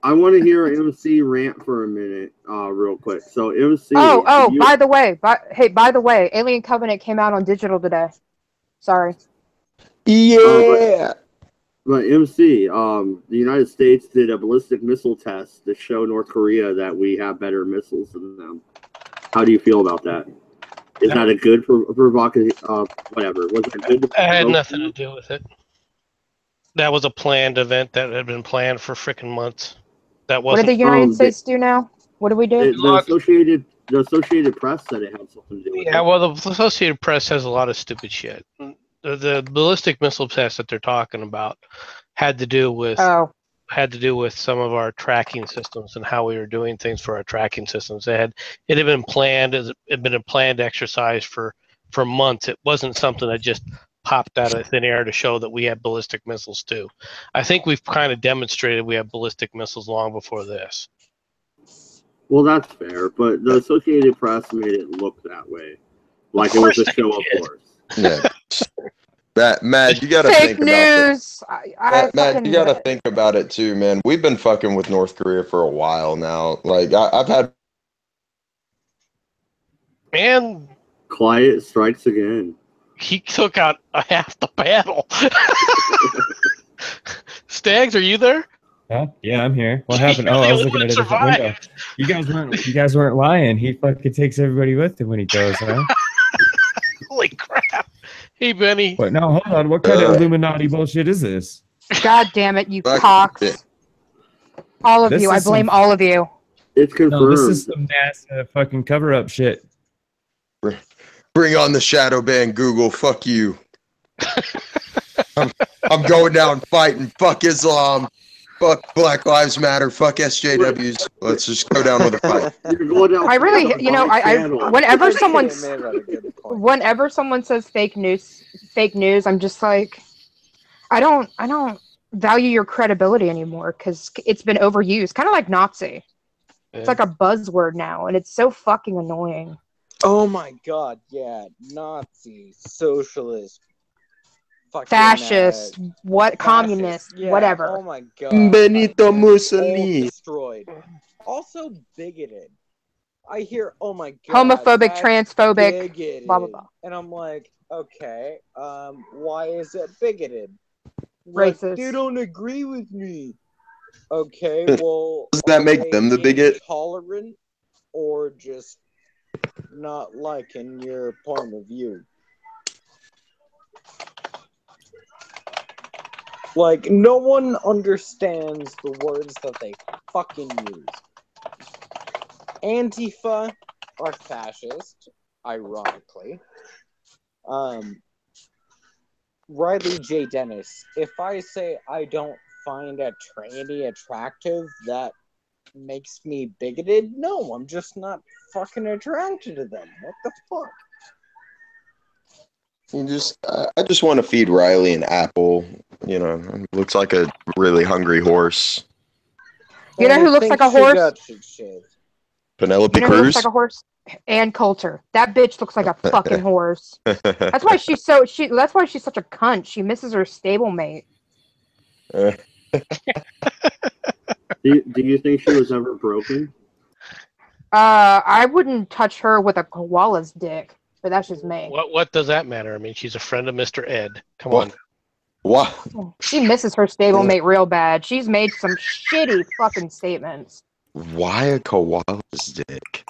Speaker 1: I want to hear MC rant for a minute, real quick. So MC.
Speaker 2: Oh,
Speaker 1: you-
Speaker 2: by the way, Alien Covenant came out on digital today. Sorry.
Speaker 5: Yeah.
Speaker 1: But MC, the United States did a ballistic missile test to show North Korea that we have better missiles than them. How do you feel about that? Is that a good provocative? Whatever. Was it good?
Speaker 6: It had nothing to do with it. That was a planned event that had been planned for freaking months. That
Speaker 2: What did
Speaker 6: wasn't.
Speaker 2: the United States do now? What do we do?
Speaker 1: The Associated Press said it had something to do with
Speaker 6: Yeah,
Speaker 1: it.
Speaker 6: well, the Associated Press has a lot of stupid shit. The ballistic missile test that they're talking about had to do with some of our tracking systems and how we were doing things for our tracking systems. It had been planned. It had been a planned exercise for months. It wasn't something that just popped out of thin air to show that we had ballistic missiles too. I think we've kind of demonstrated we have ballistic missiles long before this.
Speaker 1: Well, that's fair, but the Associated Press made it look that way, like it was a show of force.
Speaker 5: Yeah. Matt, you gotta
Speaker 2: Fake
Speaker 5: think about
Speaker 2: news. I
Speaker 5: Matt, you gotta think about it too, man. We've been fucking with North Korea for a while now. Like I've had
Speaker 6: And
Speaker 1: Quiet strikes again.
Speaker 6: he took out half the battle. Stags, are you there?
Speaker 3: Huh? Yeah, I'm here. What happened?
Speaker 6: You're
Speaker 3: Oh,
Speaker 6: the
Speaker 3: I was
Speaker 6: only
Speaker 3: looking at a
Speaker 6: one
Speaker 3: different window. You guys weren't lying. He fucking takes everybody with him when he goes, huh?
Speaker 6: Holy crap! Hey, Benny.
Speaker 3: But no, hold on. What kind of Illuminati bullshit is this?
Speaker 2: God damn it, you
Speaker 5: Fuck
Speaker 2: cocks.
Speaker 5: it.
Speaker 2: All of
Speaker 3: This
Speaker 2: you. I
Speaker 3: is
Speaker 2: blame
Speaker 3: some-
Speaker 2: all of you.
Speaker 1: It's confirmed.
Speaker 3: No, this is some NASA fucking cover-up shit.
Speaker 5: bring on the shadow ban, Google. Fuck you. I'm going down fighting. Fuck Islam. Fuck Black Lives Matter. Fuck SJWs. Let's just go down with a fight.
Speaker 1: You're going down
Speaker 2: I really,
Speaker 1: on
Speaker 2: you know,
Speaker 1: my
Speaker 2: I
Speaker 1: channel.
Speaker 2: whenever
Speaker 4: Okay,
Speaker 2: someone's
Speaker 4: man, that's a good point.
Speaker 2: whenever someone says fake news, I'm just like, I don't value your credibility anymore because it's been overused, kind of like Nazi. It's like a buzzword now, and it's so fucking annoying.
Speaker 4: Oh my god, yeah. Nazi, socialist, fucking,
Speaker 2: Fascist, what,
Speaker 4: fascist,
Speaker 2: communist,
Speaker 4: yeah,
Speaker 2: whatever.
Speaker 4: Oh my god.
Speaker 5: Benito
Speaker 4: All
Speaker 5: Mussolini.
Speaker 4: destroyed. Also bigoted. I hear, oh my god.
Speaker 2: Homophobic,
Speaker 4: that's
Speaker 2: transphobic,
Speaker 4: bigoted.
Speaker 2: blah blah blah.
Speaker 4: And I'm like, okay, why is it bigoted? Like,
Speaker 2: Racist.
Speaker 4: they don't agree with me. Okay, well,
Speaker 5: Doesn't that
Speaker 4: are
Speaker 5: make
Speaker 4: they
Speaker 5: them the bigot?
Speaker 4: intolerant or just not liking your point of view? Like, no one understands the words that they fucking use. Antifa are fascist, ironically. Riley J. Dennis, if I say I don't find a tranny attractive, that makes me bigoted? No, I'm just not fucking attracted to them. What the fuck?
Speaker 5: I just want to feed Riley an apple. You know, looks like a really hungry horse.
Speaker 2: You know who looks like a horse?
Speaker 5: Penelope
Speaker 2: You know who
Speaker 5: Cruz.
Speaker 2: looks like a horse? Ann Coulter. That bitch looks like a fucking horse. That's why she's such a cunt. She misses her stablemate.
Speaker 1: Do you think she was ever broken?
Speaker 2: I wouldn't touch her with a koala's dick, but that's just me.
Speaker 6: What does that matter? I mean, she's a friend of Mr. Ed. Come
Speaker 5: What?
Speaker 6: on.
Speaker 5: What?
Speaker 2: She misses her stablemate real bad. She's made some shitty fucking statements.
Speaker 5: Why a koala's dick?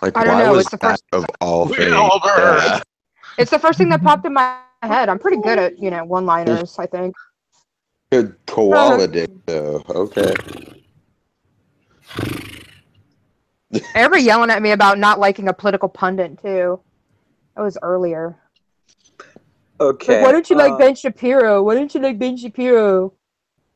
Speaker 5: Like,
Speaker 2: I don't
Speaker 5: why
Speaker 2: know,
Speaker 5: was
Speaker 2: it's the
Speaker 5: that
Speaker 2: first-
Speaker 5: of all
Speaker 6: We
Speaker 5: things?
Speaker 6: all heard.
Speaker 2: It's the first thing that popped in my head. I'm pretty good at, one-liners, I think.
Speaker 5: Good koala dick, though. Okay.
Speaker 2: Everybody yelling at me about not liking a political pundit too. That was earlier.
Speaker 7: Okay.
Speaker 2: Like, why don't you like Ben Shapiro? Why don't you like Ben Shapiro?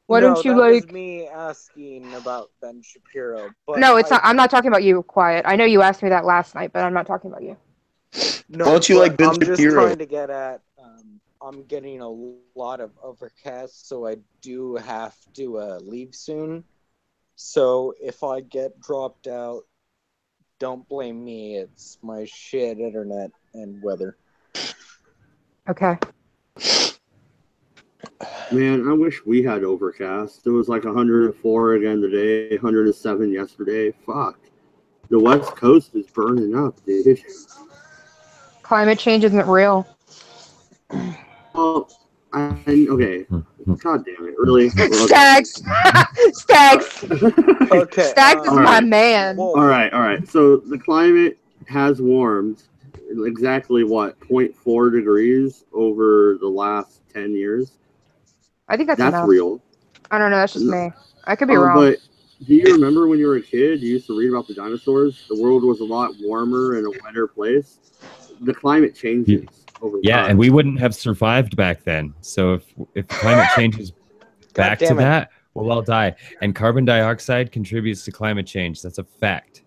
Speaker 2: Why don't you
Speaker 7: that
Speaker 2: like?
Speaker 7: Was me asking about Ben Shapiro. But
Speaker 2: No, it's not. I'm not talking about you. Quiet. I know you asked me that last night, but I'm not talking about you.
Speaker 7: No,
Speaker 5: why don't you like Ben
Speaker 7: I'm just
Speaker 5: Shapiro?
Speaker 7: trying to get at. I'm getting a lot of overcast, so I do have to leave soon. So if I get dropped out, don't blame me. It's my shit internet and weather.
Speaker 2: Okay.
Speaker 1: Man, I wish we had overcast. It was like 104 again today, 107 yesterday. Fuck. The West Coast is burning up, dude.
Speaker 2: Climate change isn't real.
Speaker 1: Well, okay. God damn it, really?
Speaker 2: Stags! Stags!
Speaker 7: Okay.
Speaker 2: Stags is my man.
Speaker 1: All right. So the climate has warmed exactly what, 0.4 degrees over the last 10 years?
Speaker 2: I think that's enough.
Speaker 1: real.
Speaker 2: I don't know. That's just me. I could be wrong.
Speaker 1: But do you remember when you were a kid, you used to read about the dinosaurs? The world was a lot warmer and a wetter place. The climate changes over time.
Speaker 3: And we wouldn't have survived back then. So if climate changes back to that, we'll all die. And carbon dioxide contributes to climate change. That's a fact.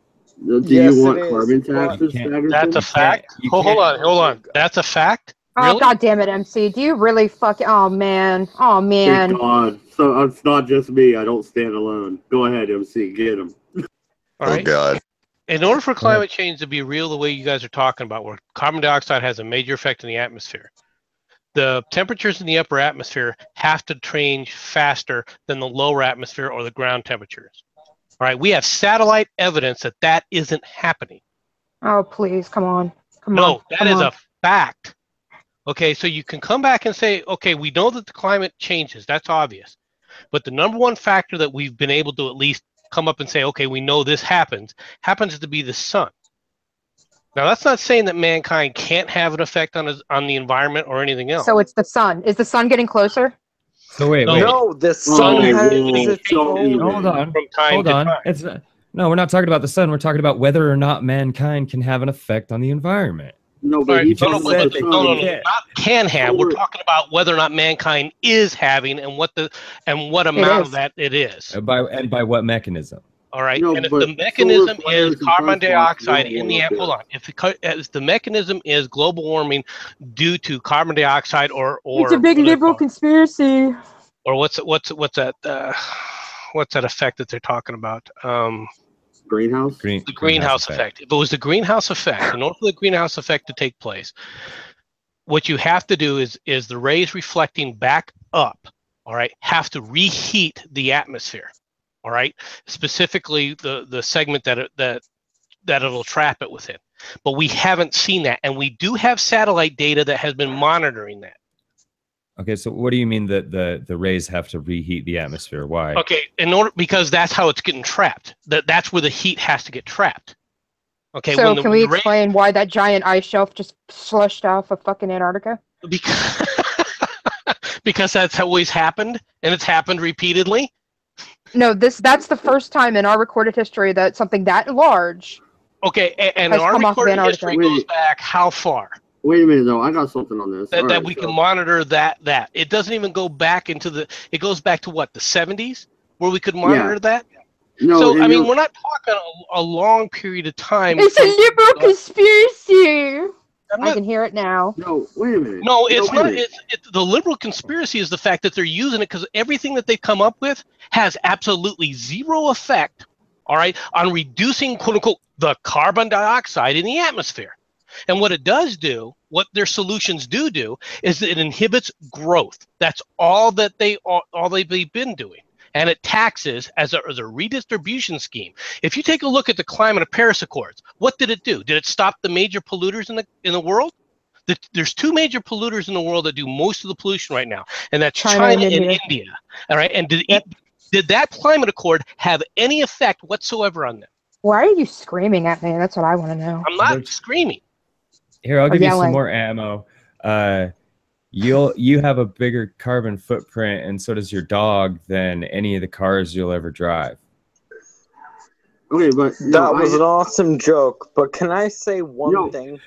Speaker 1: Do you want carbon taxes?
Speaker 6: That's a fact. Hold on. That's a fact.
Speaker 2: Oh,
Speaker 6: really?
Speaker 2: God damn it, MC. Do you really fucking... Oh, man.
Speaker 1: Thank God. So it's not just me. I don't stand alone. Go ahead, MC. Get him.
Speaker 6: All right.
Speaker 5: Oh, God.
Speaker 6: In order for climate change to be real the way you guys are talking about, where carbon dioxide has a major effect in the atmosphere, the temperatures in the upper atmosphere have to change faster than the lower atmosphere or the ground temperatures. All right. We have satellite evidence that that isn't happening.
Speaker 2: Oh, please. Come on.
Speaker 6: No, that is a fact. Okay, so you can come back and say, okay, we know that the climate changes. That's obvious. But the number one factor that we've been able to at least come up and say, okay, we know this happens to be the sun. Now, that's not saying that mankind can't have an effect on the environment or anything else.
Speaker 2: So it's the sun. Is the sun getting closer?
Speaker 3: So wait.
Speaker 7: No, the sun
Speaker 3: Hold on. No, we're not talking about the sun. We're talking about whether or not mankind can have an effect on the environment.
Speaker 1: No, but he
Speaker 6: not can have. We're talking about whether or not mankind is having and what amount of that it is.
Speaker 3: By what mechanism?
Speaker 6: All right. And if the mechanism is carbon dioxide in the air, hold on. If the mechanism is global warming due to carbon dioxide or
Speaker 2: it's a big liberal conspiracy.
Speaker 6: Or what's that effect that they're talking about?
Speaker 1: Greenhouse?
Speaker 6: The greenhouse effect. If it was the greenhouse effect, in order for the greenhouse effect to take place, what you have to do is the rays reflecting back up, all right, have to reheat the atmosphere, all right, specifically the segment that it'll trap it within. But we haven't seen that, and we do have satellite data that has been monitoring that.
Speaker 3: Okay, so what do you mean that the rays have to reheat the atmosphere? Why?
Speaker 6: Okay, because that's how it's getting trapped. That's where the heat has to get trapped. Okay.
Speaker 2: So can we explain why that giant ice shelf just slushed off of fucking Antarctica?
Speaker 6: Because that's always happened, and it's happened repeatedly.
Speaker 2: No, that's the first time in our recorded history that something that large.
Speaker 6: Okay, and our recorded history goes back how far?
Speaker 1: Wait a minute, though. I got something on this.
Speaker 6: That we can monitor that. It doesn't even go back into it goes back to what, the 70s, where we could monitor that?
Speaker 1: No,
Speaker 6: so, I mean, we're not talking a long period of time.
Speaker 2: It's a liberal conspiracy. I can hear it now.
Speaker 1: No, wait a minute.
Speaker 6: No, it's not. The liberal conspiracy is the fact that they're using it because everything that they've come up with has absolutely zero effect, all right, on reducing, quote unquote, the carbon dioxide in the atmosphere. And what it does do, what their solutions do, is that it inhibits growth. That's all that they've been doing. And it taxes as a redistribution scheme. If you take a look at the Climate of Paris Accords, what did it do? Did it stop the major polluters in the world? There's two major polluters in the world that do most of the pollution right now, and that's China and India. All right, and did that Climate Accord have any effect whatsoever on them?
Speaker 2: Why are you screaming at me? That's what I want to know.
Speaker 6: I'm not screaming.
Speaker 3: Here, I'll give you some more ammo. you have a bigger carbon footprint, and so does your dog, than any of the cars you'll ever drive.
Speaker 1: Okay, but
Speaker 7: that was an awesome joke. But can I say one thing?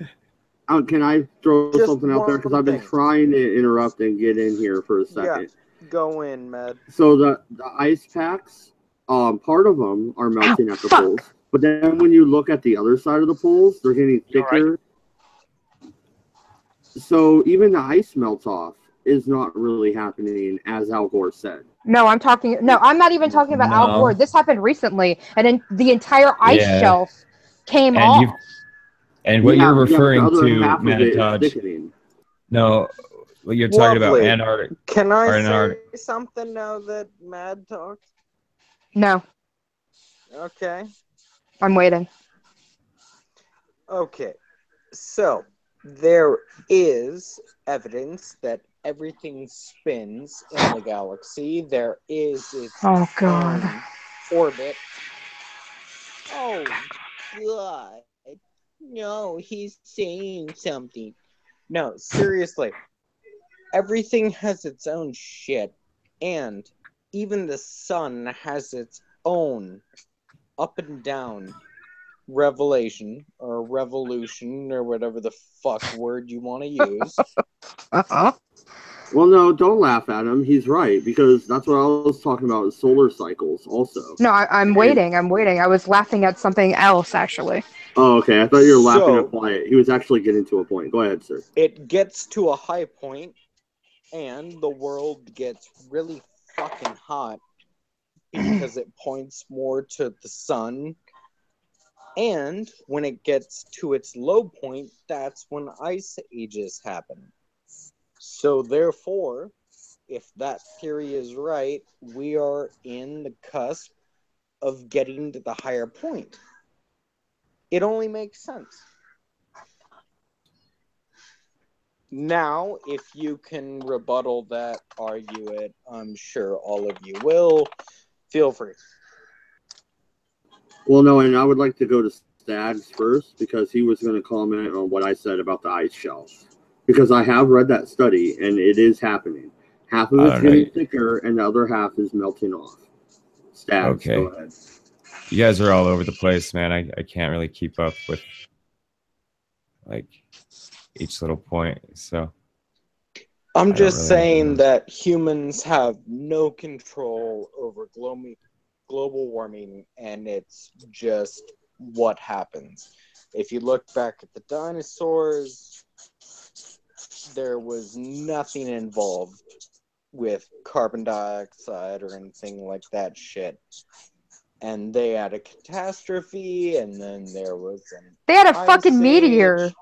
Speaker 1: Can I throw
Speaker 7: Just
Speaker 1: something out there? Because I've been trying to interrupt and get in here for a second.
Speaker 7: Yeah, go in, Med.
Speaker 1: So the ice packs, part of them are melting at the poles. But then when you look at the other side of the poles, they're getting thicker. Right. So even the ice melts off is not really happening, as Al Gore said.
Speaker 2: No, I'm not even talking about Al Gore. This happened recently, and then the entire ice shelf came off.
Speaker 3: And what you're referring to, Mad Dodge, no, what you're talking about Antarctica.
Speaker 7: Can I say something now that Mad talked?
Speaker 2: No.
Speaker 7: Okay.
Speaker 2: I'm waiting.
Speaker 7: Okay. So, there is evidence that everything spins in the galaxy. There is its own orbit. Oh, God. No, he's saying something. No, seriously. Everything has its own shit. And even the sun has its own up and down revelation or revolution or whatever the fuck word you want to use.
Speaker 1: Well, no, don't laugh at him. He's right, because that's what I was talking about with solar cycles also.
Speaker 2: No, I'm waiting. I was laughing at something else, actually.
Speaker 1: Oh, okay. I thought you were laughing at Wyatt. He was actually getting to a point. Go ahead, sir.
Speaker 7: It gets to a high point, and the world gets really fucking hot because it points more to the sun. And when it gets to its low point, that's when ice ages happen. So therefore, if that theory is right, we are in the cusp of getting to the higher point. It only makes sense. Now, if you can rebuttal that, argue it, I'm sure all of you will. Feel free.
Speaker 1: Well, no, and I would like to go to Stags first, because he was going to comment on what I said about the ice shelf. Because I have read that study, and it is happening. Half of it's getting thicker, and the other half is melting off. Stags, go ahead.
Speaker 3: You guys are all over the place, man. I can't really keep up with, like, each little point, so...
Speaker 7: I'm just saying that humans have no control over global warming, and it's just what happens. If you look back at the dinosaurs, there was nothing involved with carbon dioxide or anything like that shit. And they had a catastrophe, and then there was an
Speaker 2: They had a fucking meteor.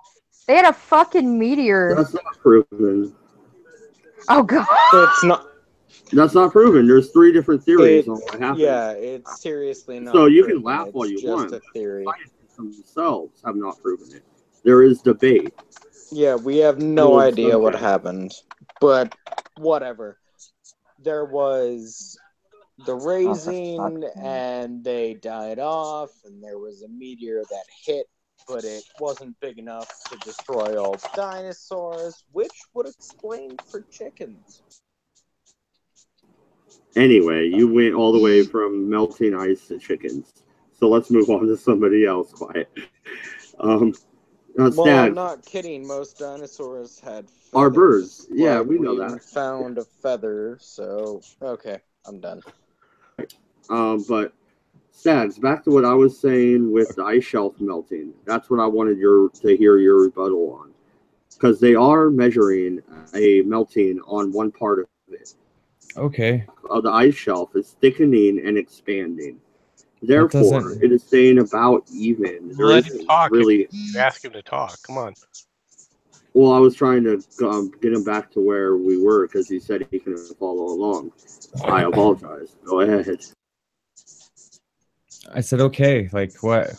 Speaker 2: They had a fucking meteor.
Speaker 1: That's not proven.
Speaker 2: Oh, God.
Speaker 7: It's not.
Speaker 1: That's not proven. There's 3 different theories on what happened.
Speaker 7: Yeah, it's seriously not.
Speaker 1: So you can laugh all you want.
Speaker 7: Just a theory.
Speaker 1: Scientists themselves have not proven it. There is debate.
Speaker 7: Yeah, we have no idea what happened, but whatever. There was the raising, and they died off, and there was a meteor that hit, but it wasn't big enough to destroy all dinosaurs, which would explain for chickens.
Speaker 1: Anyway, you went all the way from melting ice to chickens. So let's move on to somebody else, Quiet.
Speaker 7: Well, I'm not kidding. Most dinosaurs had feathers.
Speaker 1: Are birds. Yeah, we know that.
Speaker 7: Found a feather, so okay, I'm done.
Speaker 1: But Stags, back to what I was saying with the ice shelf melting. That's what I wanted to hear your rebuttal on, because they are measuring a melting on one part of it.
Speaker 3: Okay.
Speaker 1: The ice shelf is thickening and expanding. Therefore, it is staying about even.
Speaker 6: Let him talk. Really, you ask him to talk. Come on.
Speaker 1: Well, I was trying to get him back to where we were, because he said he couldn't follow along. I apologize. Go ahead.
Speaker 3: I said, okay. Like, what?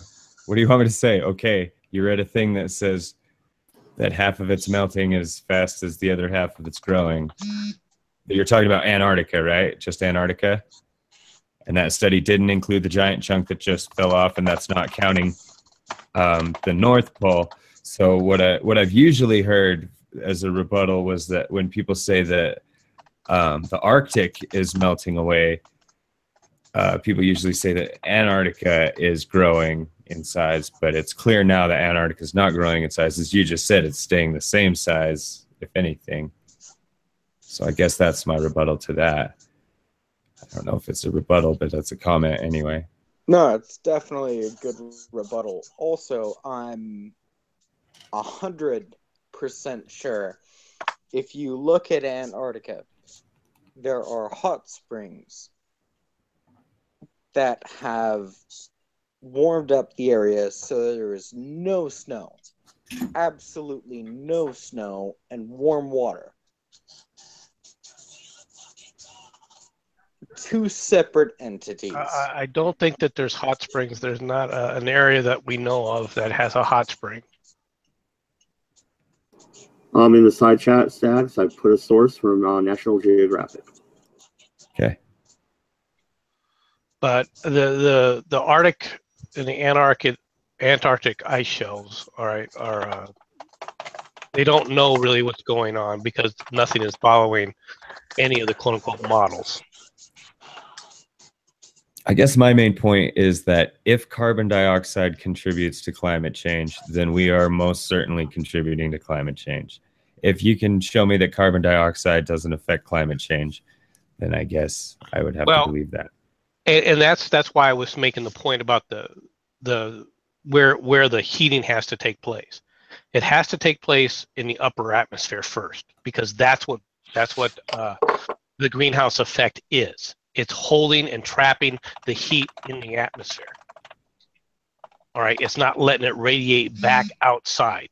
Speaker 3: What do you want me to say? Okay. You read a thing that says that half of it's melting as fast as the other half of it's growing. You're talking about Antarctica, right? Just Antarctica? And that study didn't include the giant chunk that just fell off, and that's not counting the North Pole. So what I've usually heard as a rebuttal was that when people say that the Arctic is melting away, people usually say that Antarctica is growing in size, but it's clear now that Antarctica is not growing in size. As you just said, it's staying the same size, if anything. So I guess that's my rebuttal to that. I don't know if it's a rebuttal, but that's a comment anyway.
Speaker 7: No, it's definitely a good rebuttal. Also, I'm 100% sure if you look at Antarctica, there are hot springs that have warmed up the area so there is no snow, absolutely no snow, and warm water. Two separate entities.
Speaker 6: I don't think that there's hot springs. There's not an area that we know of that has a hot spring.
Speaker 1: In the side chat stacks, I put a source from National Geographic.
Speaker 3: Okay.
Speaker 6: But the Arctic and the Antarctic ice shelves, all right, are they don't know really what's going on because nothing is following any of the quote unquote models.
Speaker 3: I guess my main point is that if carbon dioxide contributes to climate change, then we are most certainly contributing to climate change. If you can show me that carbon dioxide doesn't affect climate change, then I guess I would have to believe that.
Speaker 6: And that's why I was making the point about the where the heating has to take place. It has to take place in the upper atmosphere first, because that's what the greenhouse effect is. It's holding and trapping the heat in the atmosphere. All right, it's not letting it radiate back outside.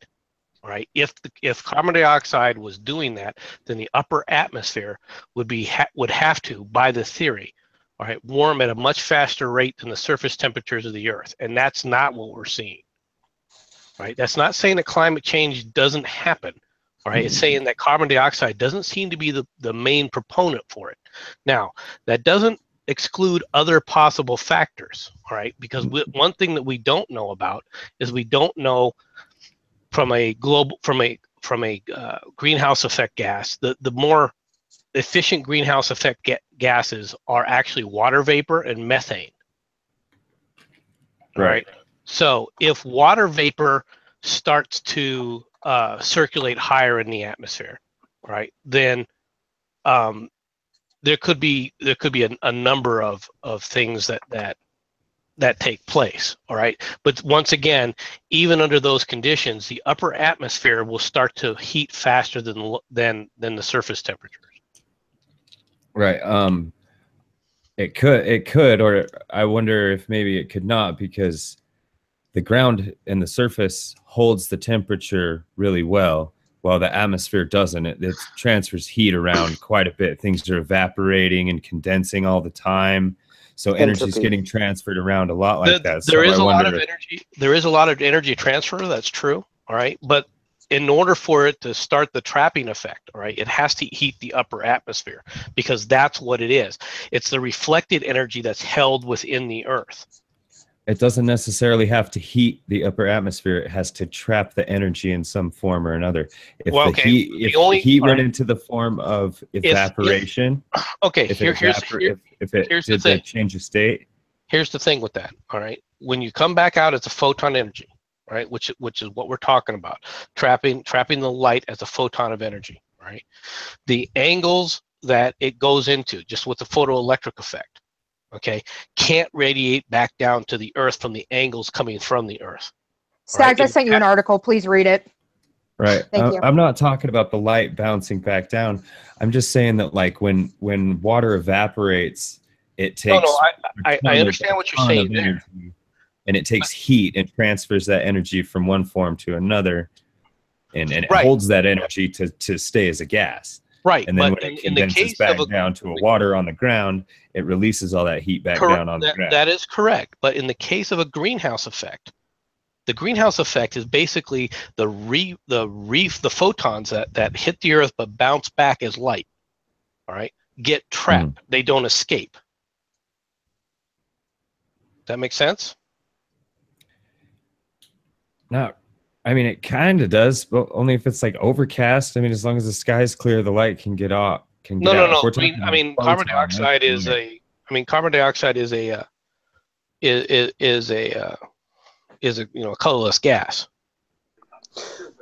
Speaker 6: All right, if carbon dioxide was doing that, then the upper atmosphere would have to, by the theory, all right, warm at a much faster rate than the surface temperatures of the Earth, and that's not what we're seeing. Right, that's not saying that climate change doesn't happen. All right, it's saying that carbon dioxide doesn't seem to be the main proponent for it. Now, that doesn't exclude other possible factors, all right? Because one thing that we don't know about is we don't know from a greenhouse effect gas, the more efficient greenhouse effect gases are actually water vapor and methane.
Speaker 3: Right.
Speaker 6: So if water vapor starts to circulate higher in the atmosphere, right, then there could be a number of things that take place. All right, but once again, even under those conditions, the upper atmosphere will start to heat faster than the surface temperatures.
Speaker 3: Right. It could, or I wonder if maybe it could not, because the ground and the surface holds the temperature really well, while the atmosphere doesn't. It transfers heat around quite a bit. Things are evaporating and condensing all the time, so energy is getting transferred around a lot like that.
Speaker 6: There is a lot of energy. There is a lot of energy transfer. That's true. All right, but in order for it to start the trapping effect, all right, it has to heat the upper atmosphere, because that's what it is. It's the reflected energy that's held within the Earth.
Speaker 3: It doesn't necessarily have to heat the upper atmosphere. It has to trap the energy in some form or another. If the heat went into the form of evaporation, if it change of state.
Speaker 6: Here's the thing with that. All right, when you come back out, it's a photon energy, right? Which is what we're talking about, trapping the light as a photon of energy, right? The angles that it goes into, just with the photoelectric effect, okay, can't radiate back down to the Earth from the angles coming from the Earth.
Speaker 2: Stags, I sent you an article. Please read it.
Speaker 3: Right.
Speaker 2: Thank you.
Speaker 3: I'm not talking about the light bouncing back down. I'm just saying that, like, when water evaporates, it takes.
Speaker 6: No, I understand what you're saying there.
Speaker 3: And it takes heat and transfers that energy from one form to another, and it holds that energy to stay as a gas.
Speaker 6: Right,
Speaker 3: and then when it condenses back down to a water on the ground, it releases all that heat back down on the ground.
Speaker 6: That is correct. But in the case of a greenhouse effect, the greenhouse effect is basically the photons that hit the Earth but bounce back as light, all right, get trapped. They don't escape. Does that make sense?
Speaker 3: Not I mean, it kind of does, but only if it's like overcast. I mean, as long as the sky is clear, the light can get off.
Speaker 6: No. I mean, carbon dioxide is a. I mean, carbon dioxide is a a colorless gas.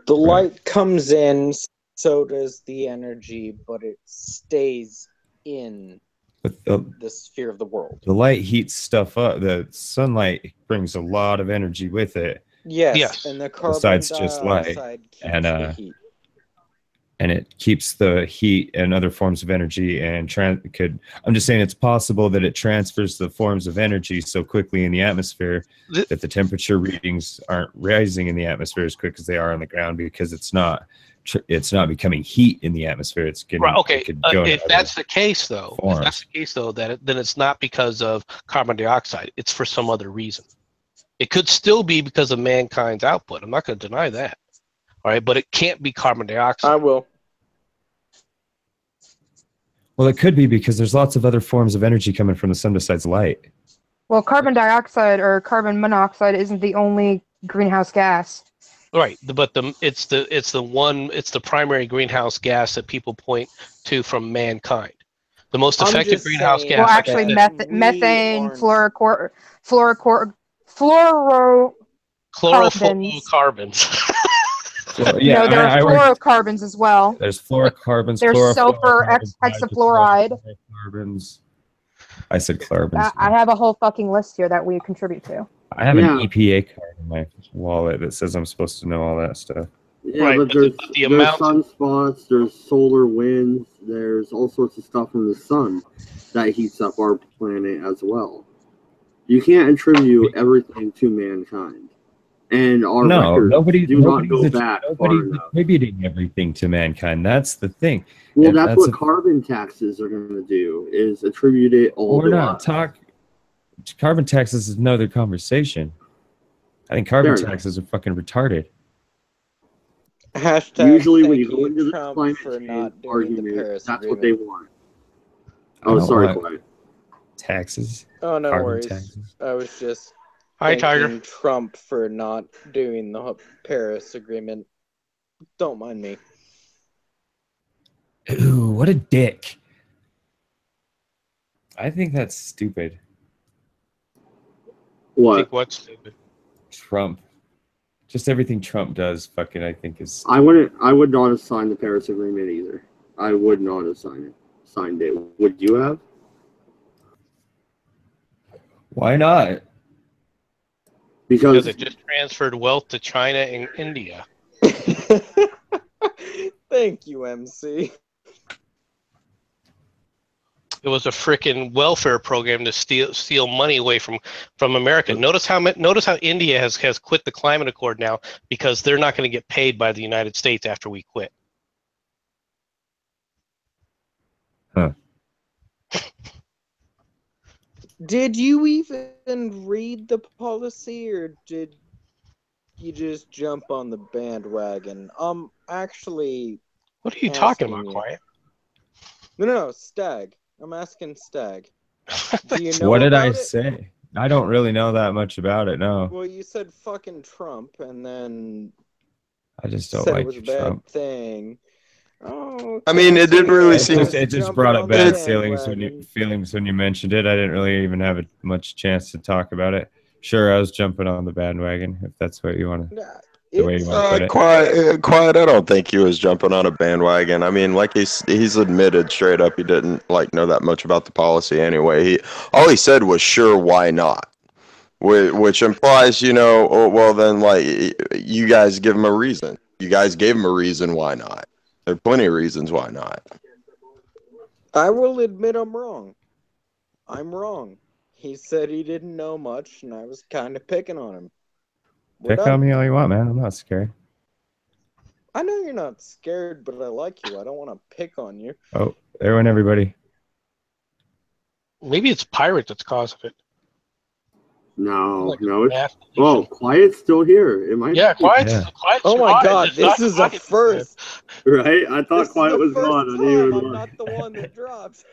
Speaker 7: The light comes in, so does the energy, but it stays in the sphere of the world.
Speaker 3: The light heats stuff up. The sunlight brings a lot of energy with it.
Speaker 7: Yes. And the carbon
Speaker 3: besides
Speaker 7: dioxide
Speaker 3: just light,
Speaker 7: keeps
Speaker 3: and
Speaker 7: the heat.
Speaker 3: And it keeps the heat and other forms of energy. And I'm just saying it's possible that it transfers the forms of energy so quickly in the atmosphere that the temperature readings aren't rising in the atmosphere as quick as they are on the ground, because it's not becoming heat in the atmosphere. It's getting
Speaker 6: right. Okay. If that's the case, though, then it's not because of carbon dioxide. It's for some other reason. It could still be because of mankind's output. I'm not going to deny that. All right, but it can't be carbon dioxide.
Speaker 7: I will.
Speaker 3: Well, it could be because there's lots of other forms of energy coming from the sun besides light.
Speaker 2: Well, carbon dioxide or carbon monoxide isn't the only greenhouse gas.
Speaker 6: Right, but it's the primary greenhouse gas that people point to from mankind. The most effective greenhouse gas.
Speaker 2: Well, actually, methane,
Speaker 6: chlorofluorocarbons.
Speaker 2: Well, yeah, no, there are fluorocarbons as well.
Speaker 3: There's fluorocarbons.
Speaker 2: There's sulfur, hexafluoride.
Speaker 3: I said carbons.
Speaker 2: I have a whole fucking list here that we contribute to.
Speaker 3: I have an EPA card in my wallet that says I'm supposed to know all that stuff.
Speaker 1: Yeah, right, but there's sunspots, there's solar winds, there's all sorts of stuff from the sun that heats up our planet as well. You can't attribute everything to mankind. And our records do not go back far enough.
Speaker 3: Attributing everything to mankind. That's the thing.
Speaker 1: Well, that's what carbon taxes are going to do, is attribute it all to us.
Speaker 3: Carbon taxes is another conversation. I think carbon taxes are fucking retarded.
Speaker 1: Usually when you go into the climate change argument, that's what they want. Oh, sorry, Quiet.
Speaker 3: Taxes?
Speaker 7: Oh, no worries. Taxes. I was just thanking Trump for not doing the Paris Agreement. Don't mind me.
Speaker 3: Ooh, what a dick. I think that's stupid.
Speaker 1: What?
Speaker 6: Think what's stupid?
Speaker 3: Trump. Just everything Trump does, fucking, I think is stupid.
Speaker 1: I would not have signed the Paris Agreement either. I would not have signed it. Would you have?
Speaker 3: Why not?
Speaker 6: Because it just transferred wealth to China and India.
Speaker 7: Thank you, MC.
Speaker 6: It was a freaking welfare program to steal money away from America. Notice how India has quit the climate accord now, because they're not going to get paid by the United States after we quit.
Speaker 3: Huh.
Speaker 7: Did you even read the policy, or did you just jump on the bandwagon? Actually,
Speaker 6: what are you talking about, Quiet?
Speaker 7: No, Stag. I'm asking Stag. Do you know
Speaker 3: what did I say? I don't really know that much about it, no.
Speaker 7: Well, you said fucking Trump, and then
Speaker 3: I just don't like
Speaker 7: it was a bad thing. Oh, okay.
Speaker 5: I mean, it didn't really seem.
Speaker 3: It just brought up bad feelings when you mentioned it. I didn't really even have much chance to talk about it. Sure, I was jumping on the bandwagon, if that's what you want to.
Speaker 5: Quiet. I don't think he was jumping on a bandwagon. I mean, like he's admitted straight up he didn't know that much about the policy anyway. All he said was sure, why not, which implies oh, well then you guys give him a reason. You guys gave him a reason why not. There are plenty of reasons why not.
Speaker 7: I will admit I'm wrong. I'm wrong. He said he didn't know much, and I was kind of picking on him.
Speaker 3: Pick on me all you want, man. I'm not scared.
Speaker 7: I know you're not scared, but I like you. I don't want to pick on you.
Speaker 3: Oh, there went everybody.
Speaker 6: Maybe it's Pirate that's causing it.
Speaker 1: No. It's Quiet's still here. It might.
Speaker 6: Yeah, Quiet's.
Speaker 7: Oh my God, this is a first.
Speaker 1: Right? I thought Quiet was gone.
Speaker 7: I'm not the one that drops.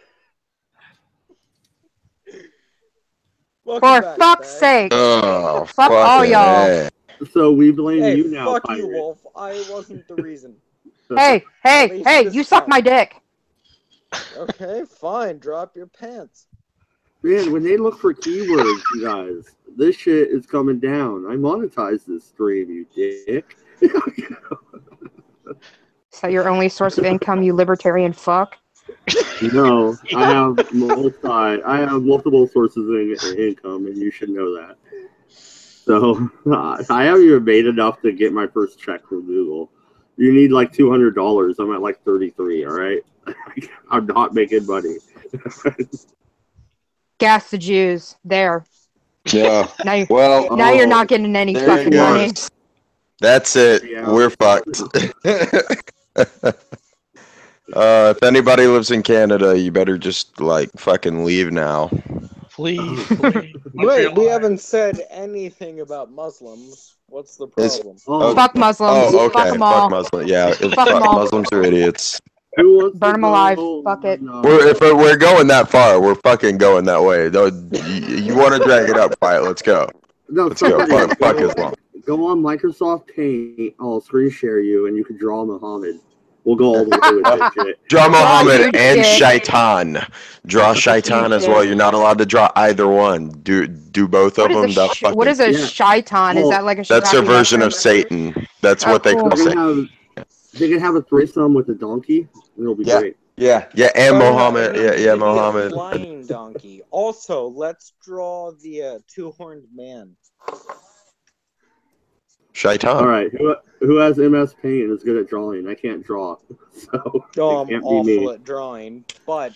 Speaker 2: For fuck's sake.
Speaker 5: Oh,
Speaker 2: fuck all y'all.
Speaker 1: So we blame
Speaker 7: Hey,
Speaker 1: you now,
Speaker 7: fuck
Speaker 1: pirate.
Speaker 7: you, Wolf. I wasn't the reason.
Speaker 2: Hey,
Speaker 7: At least this
Speaker 2: you suck
Speaker 7: time.
Speaker 2: my dick.
Speaker 7: Okay, fine. Drop your pants.
Speaker 1: Man, when they look for keywords, you guys, this shit is coming down. I monetize this stream, you dick.
Speaker 2: So your only source of income, you libertarian fuck?
Speaker 1: No, I have multiple sources of income, and you should know that. So I haven't even made enough to get my first check from Google. You need like $200. I'm at like 33. All right, I'm not making money.
Speaker 2: Gas the Jews. There.
Speaker 5: Yeah.
Speaker 2: Now,
Speaker 5: Well,
Speaker 2: now you're not getting any
Speaker 5: there
Speaker 2: fucking
Speaker 5: you go.
Speaker 2: money.
Speaker 5: That's it.
Speaker 1: Yeah.
Speaker 5: We're fucked. If anybody lives in Canada, you better just like fucking leave now.
Speaker 6: Please.
Speaker 7: Wait, we haven't said anything about Muslims. What's the problem?
Speaker 2: Fuck Muslims.
Speaker 5: Oh, okay.
Speaker 2: Fuck them all.
Speaker 5: Fuck Muslims. Yeah,
Speaker 2: Fuck 'em all.
Speaker 5: Muslims are idiots.
Speaker 1: Who wants
Speaker 2: Burn
Speaker 1: to
Speaker 2: them alive.
Speaker 1: go
Speaker 2: Fuck it.
Speaker 1: on,
Speaker 5: If we're going that far, we're fucking going that way. Though you want to drag it up, fight. Let's go.
Speaker 1: No,
Speaker 5: Let's go.
Speaker 1: somebody
Speaker 5: Fuck Islam.
Speaker 1: go on Microsoft Paint. I'll screen share you, and you can draw Muhammad. We'll go all the way with this shit.
Speaker 5: Draw Muhammad
Speaker 2: huge
Speaker 5: and
Speaker 2: dick.
Speaker 5: Shaitan. Draw Shaitan
Speaker 2: huge
Speaker 5: as well.
Speaker 2: dick.
Speaker 5: You're not allowed to draw either one. Do both of them.
Speaker 2: What is a
Speaker 1: Yeah.
Speaker 2: shaitan? Is
Speaker 1: Oh,
Speaker 2: that like a
Speaker 5: That's their
Speaker 2: shiitake
Speaker 5: version of
Speaker 2: reference?
Speaker 5: Satan. That's
Speaker 2: Oh,
Speaker 5: what they
Speaker 2: cool.
Speaker 5: call Satan.
Speaker 1: They can have a threesome with a donkey. It'll be
Speaker 5: Yeah.
Speaker 1: great.
Speaker 5: Yeah, and
Speaker 7: No,
Speaker 5: Muhammad.
Speaker 7: it needs
Speaker 5: Yeah,
Speaker 7: to be a
Speaker 5: Muhammad.
Speaker 7: flying donkey. Also, let's draw the two-horned man.
Speaker 5: Shaitan.
Speaker 1: All right, who has MS Paint and is good at drawing? I can't draw, so
Speaker 7: Oh,
Speaker 1: it
Speaker 7: I'm
Speaker 1: can't be
Speaker 7: awful
Speaker 1: me.
Speaker 7: at drawing, but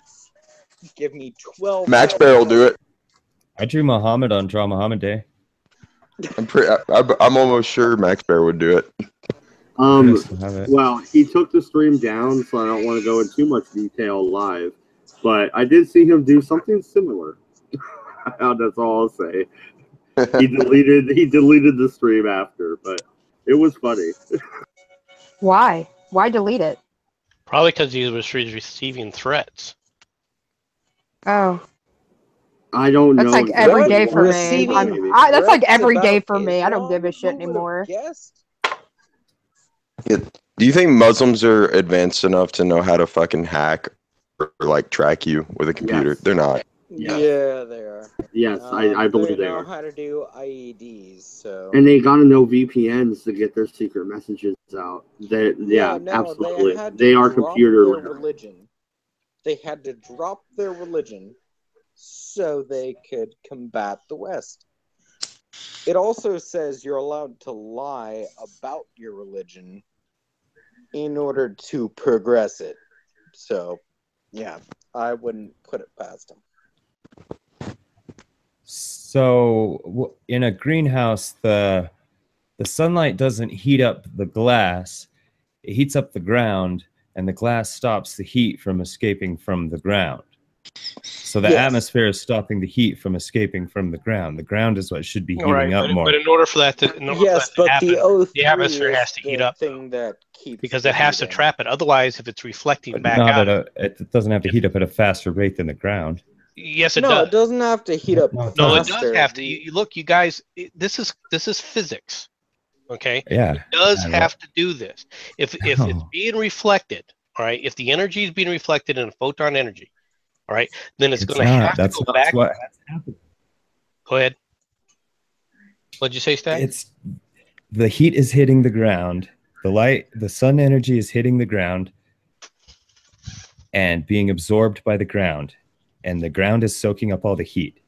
Speaker 7: give me 12.
Speaker 5: Max Bear will do it.
Speaker 3: I drew Muhammad on Draw Muhammad Day.
Speaker 5: I'm almost sure Max Bear would do it.
Speaker 1: Well, he took the stream down, so I don't want to go in too much detail live. But I did see him do something similar. That's all I'll say. He deleted the stream after, but it was funny.
Speaker 2: Why? Why delete it?
Speaker 6: Probably because he was receiving threats.
Speaker 2: Oh.
Speaker 1: I don't know.
Speaker 2: That's like every
Speaker 7: What?
Speaker 2: day for me.
Speaker 7: Receiving
Speaker 2: That's like
Speaker 7: threats
Speaker 2: every day
Speaker 7: about
Speaker 2: for me. I don't
Speaker 7: Islam?
Speaker 2: give a shit
Speaker 7: Who would've
Speaker 2: anymore.
Speaker 7: guessed?
Speaker 5: Do you think Muslims are advanced enough to know how to fucking hack or like track you with a computer?
Speaker 1: Yes.
Speaker 5: They're not.
Speaker 1: Yes.
Speaker 7: Yeah, they are.
Speaker 1: Yes, I believe
Speaker 7: they
Speaker 1: they
Speaker 7: know
Speaker 1: are.
Speaker 7: how to do IEDs, so.
Speaker 1: And they gotta know VPNs to get their secret messages out. Absolutely.
Speaker 7: They, had to
Speaker 1: They are
Speaker 7: drop
Speaker 1: computer
Speaker 7: their
Speaker 1: literate.
Speaker 7: religion. They had to drop their religion so they could combat the West. It also says you're allowed to lie about your religion in order to progress it. So, yeah, I wouldn't put it past them.
Speaker 3: So in a greenhouse, the sunlight doesn't heat up the glass. It heats up the ground, and the glass stops the heat from escaping from the ground. So the atmosphere is stopping the heat from escaping from the ground. The ground is what should be heating up more.
Speaker 6: But in order for that to, happen, the atmosphere has to heat up.
Speaker 7: Thing that keeps
Speaker 6: because it has to trap it. Otherwise, if it's reflecting back
Speaker 3: Not
Speaker 6: out,
Speaker 3: it doesn't have to heat up at a faster rate than the ground.
Speaker 6: Yes, it
Speaker 7: no,
Speaker 6: does.
Speaker 7: it doesn't have to heat up.
Speaker 6: No, it does have to. You look, you guys. This is physics. Okay.
Speaker 3: Yeah.
Speaker 6: It does have to do this. If it's being reflected, all right. If the energy is being reflected in photon energy, all right, then it's going to have to go back.
Speaker 3: What has happened.
Speaker 6: Go ahead. What'd you say, Stan?
Speaker 3: It's the heat is hitting the ground. The sun energy is hitting the ground and being absorbed by the ground. And the ground is soaking up all the heat.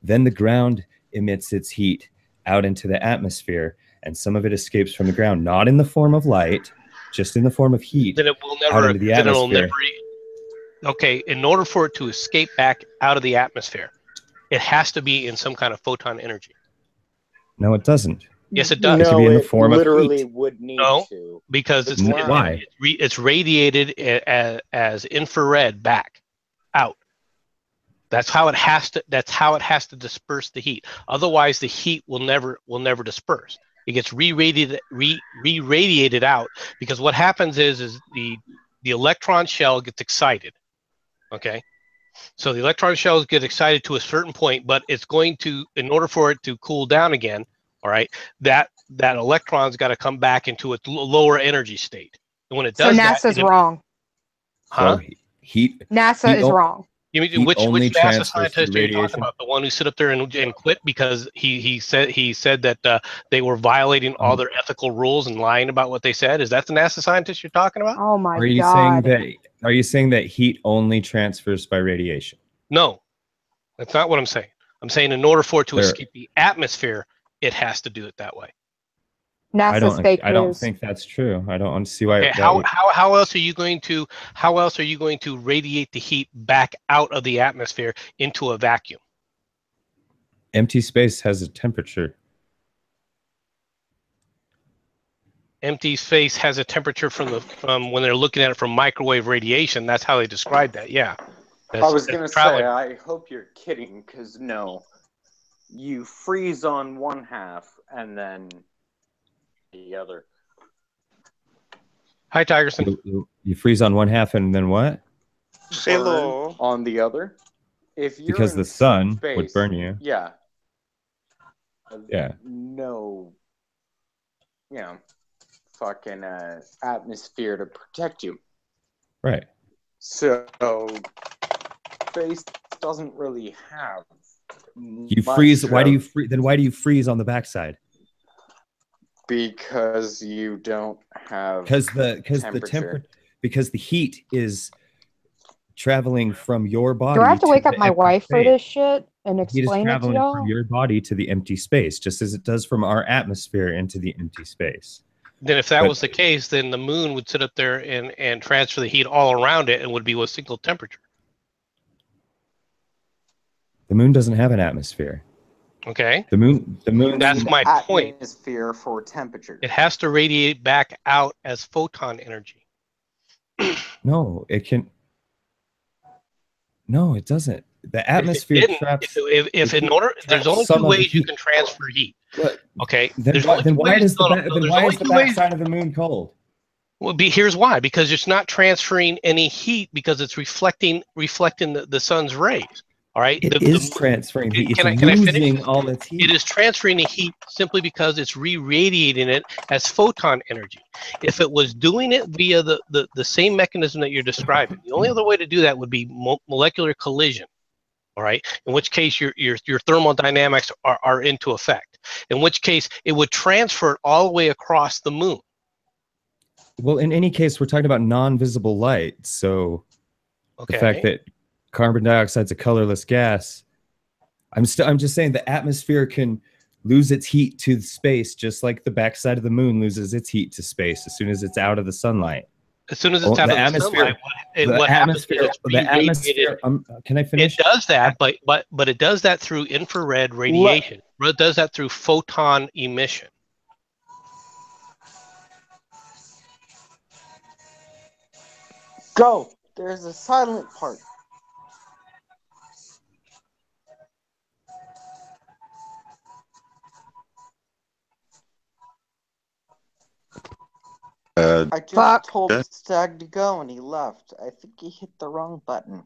Speaker 3: Then the ground emits its heat out into the atmosphere, and some of it escapes from the ground, not in the form of light, just in the form of heat.
Speaker 6: Then it will never.
Speaker 3: Out into the atmosphere.
Speaker 6: Okay, in order for it to escape back out of the atmosphere, it has to be in some kind of photon energy.
Speaker 3: No, it doesn't.
Speaker 6: Yes, it does.
Speaker 3: It should be in the form of heat.
Speaker 7: Would need to.
Speaker 6: Because
Speaker 3: Why?
Speaker 6: It's radiated as infrared back out. That's how it has to. That's how it has to disperse the heat. Otherwise, the heat will never disperse. It gets re-radiated out because what happens is the electron shell gets excited. Okay, so the electron shells get excited to a certain point, but it's going to, in order for it to cool down again, all right, that that electron's got to come back into a lower energy state. And when it
Speaker 2: So
Speaker 6: does
Speaker 2: NASA's
Speaker 6: that,
Speaker 2: wrong.
Speaker 3: So
Speaker 2: NASA is wrong.
Speaker 6: You mean
Speaker 3: heat
Speaker 6: which
Speaker 3: only
Speaker 6: NASA
Speaker 3: transfers
Speaker 6: scientist
Speaker 3: through
Speaker 6: are you talking
Speaker 3: radiation?
Speaker 6: about? The one who stood up there and quit because he said that they were violating all their ethical rules and lying about what they said? Is that the NASA scientist you're talking about?
Speaker 2: Oh my
Speaker 3: Are you
Speaker 2: God.
Speaker 3: saying that heat only transfers by radiation?
Speaker 6: No, that's not what I'm saying. I'm saying in order for it to
Speaker 3: There-
Speaker 6: escape the atmosphere, it has to do it that way.
Speaker 2: NASA's fake
Speaker 3: I don't
Speaker 2: news.
Speaker 3: think that's true. I don't see why.
Speaker 6: Okay, how else are you going to radiate the heat back out of the atmosphere into a vacuum?
Speaker 3: Empty space has a temperature.
Speaker 6: Empty space has a temperature from when they're looking at it from microwave radiation. That's how they describe that. Yeah.
Speaker 7: I was going to say, I hope you're kidding, because no. You freeze on one half and then the other.
Speaker 6: Hi, Tigerson.
Speaker 3: You freeze on one half and then what?
Speaker 7: Hello. On the other. If you're
Speaker 3: because
Speaker 7: in
Speaker 3: the sun
Speaker 7: space,
Speaker 3: would burn you.
Speaker 7: Yeah.
Speaker 3: Yeah.
Speaker 7: No, fucking atmosphere to protect you.
Speaker 3: Right.
Speaker 7: So space doesn't really have.
Speaker 3: You freeze. Why do you freeze? Then why do you freeze on the backside?
Speaker 7: Because you don't have.
Speaker 3: Because the heat is traveling from your body.
Speaker 2: Do I have to wake up my wife for
Speaker 3: space.
Speaker 2: this shit and explain it to
Speaker 3: traveling
Speaker 2: y'all?
Speaker 3: from your body to the empty space, just as it does from our atmosphere into the empty space.
Speaker 6: Then if that was the case, then the moon would sit up there and transfer the heat all around it and would be a single temperature.
Speaker 3: The moon doesn't have an atmosphere.
Speaker 6: Okay.
Speaker 3: The moon.
Speaker 6: That's my point.
Speaker 7: Atmosphere for temperature.
Speaker 6: It has to radiate back out as photon energy.
Speaker 3: No, it can. No, it doesn't. The atmosphere traps.
Speaker 6: There's only two ways you can transfer heat. Okay.
Speaker 3: Then why is the backside of the moon cold?
Speaker 6: Well, here's why. Because it's not transferring any heat because it's reflecting the sun's rays. All right.
Speaker 3: It is transferring heat.
Speaker 6: Can I
Speaker 3: losing
Speaker 6: finish?
Speaker 3: all its heat.
Speaker 6: It is transferring the heat simply because it's re-radiating it as photon energy. If it was doing it via the same mechanism that you're describing, the only other way to do that would be molecular collision. All right. In which case your thermodynamics are into effect. In which case it would transfer it all the way across the moon.
Speaker 3: Well, in any case, we're talking about non-visible light. So the fact that carbon dioxide is a colorless gas, I'm just saying the atmosphere can lose its heat to space, just like the backside of the moon loses its heat to space as soon as it's out of the sunlight.
Speaker 6: As soon as it's out of the sunlight, what happens is
Speaker 3: the atmosphere. Can I finish?
Speaker 6: It does that, but it does that through infrared radiation. It does that through photon emission.
Speaker 7: Go. There's a silent part. I just told Stag to go and he left. I think he hit the wrong button.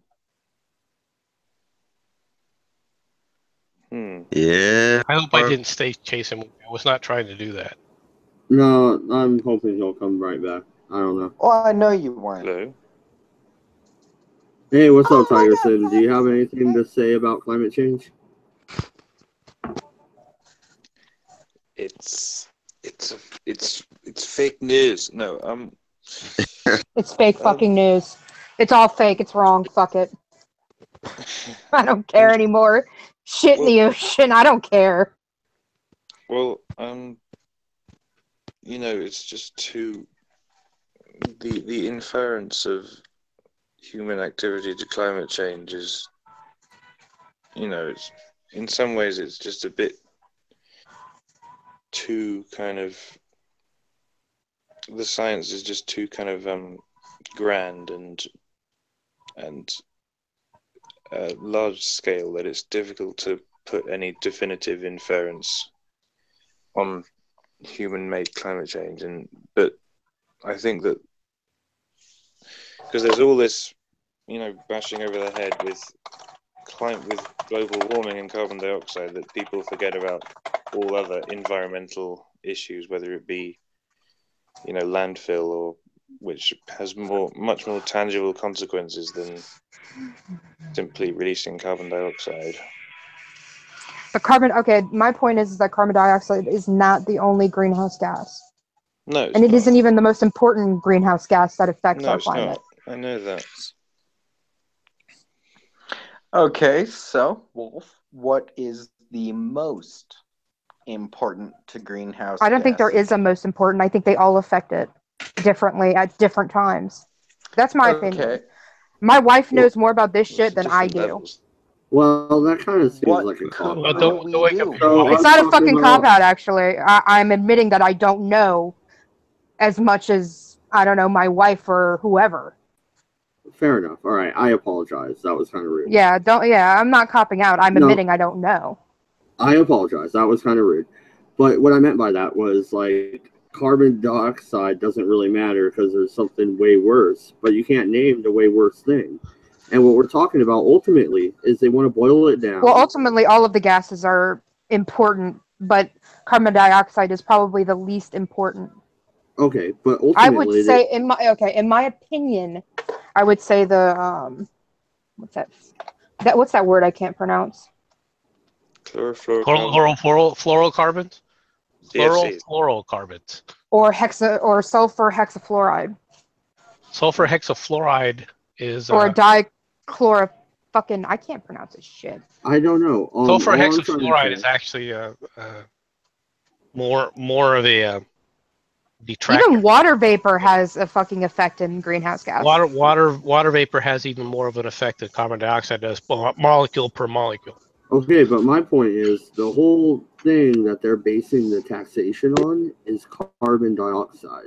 Speaker 5: Yeah.
Speaker 6: I hope I didn't stay chasing him. I was not trying to do that.
Speaker 1: No, I'm hoping he'll come right back. I don't know.
Speaker 7: Oh, I know you weren't.
Speaker 8: Hello.
Speaker 1: Hey, what's up, Tigerson? Do you have anything to say about climate change?
Speaker 8: It's fake news. No,
Speaker 2: It's fake fucking news. It's all fake. It's wrong. Fuck it. I don't care anymore. Shit in the ocean. I don't care.
Speaker 8: Well, it's just the inference of human activity to climate change is, it's in some ways it's just a bit too kind of, the science is just too kind of grand and large scale that it's difficult to put any definitive inference on human-made climate change. But I think that because there's all this, bashing over the head with global warming and carbon dioxide, that people forget about all other environmental issues, whether it be, landfill or which has much more tangible consequences than simply releasing carbon dioxide.
Speaker 2: But my point is that carbon dioxide is not the only greenhouse gas.
Speaker 8: No, it's
Speaker 2: and it
Speaker 8: not.
Speaker 2: isn't even the most important greenhouse gas that affects
Speaker 8: No,
Speaker 2: our
Speaker 8: it's
Speaker 2: climate.
Speaker 8: not. I know that.
Speaker 7: Okay, so Wolf, what is the most important to greenhouse
Speaker 2: I don't think there
Speaker 7: gases?
Speaker 2: is a most important. I think they all affect it differently at different times. That's my opinion. My wife knows more about this shit than I do.
Speaker 8: Levels.
Speaker 1: Well, that kind of seems
Speaker 7: What
Speaker 1: like a cop.
Speaker 6: Well, don't wake up your
Speaker 1: So
Speaker 6: wife.
Speaker 2: It's not a fucking cop-out, actually. I'm admitting that I don't know as much as, I don't know, my wife or whoever.
Speaker 1: Fair enough. All right, I apologize. That was kind of rude.
Speaker 2: Yeah, I'm not copping out. I'm admitting I don't know.
Speaker 1: I apologize. That was kind of rude. But what I meant by that was, like, carbon dioxide doesn't really matter because there's something way worse. But you can't name the way worse thing. And what we're talking about ultimately is they want to boil it down.
Speaker 2: Well, ultimately, all of the gases are important, but carbon dioxide is probably the least important.
Speaker 1: Okay, but ultimately,
Speaker 2: I would say, in my opinion, I would say the what's that word I can't pronounce?
Speaker 6: Fluorocarbons. Fluorocarbons.
Speaker 2: Or sulfur hexafluoride.
Speaker 6: Sulfur hexafluoride is
Speaker 2: or dichloro. Fucking, I can't pronounce this shit.
Speaker 1: I don't know.
Speaker 6: Sulfur hexafluoride is actually more of a detractor.
Speaker 2: Even water vapor has a fucking effect in greenhouse gas.
Speaker 6: Water vapor has even more of an effect than carbon dioxide does, molecule per molecule.
Speaker 1: Okay, but my point is the whole thing that they're basing the taxation on is carbon dioxide.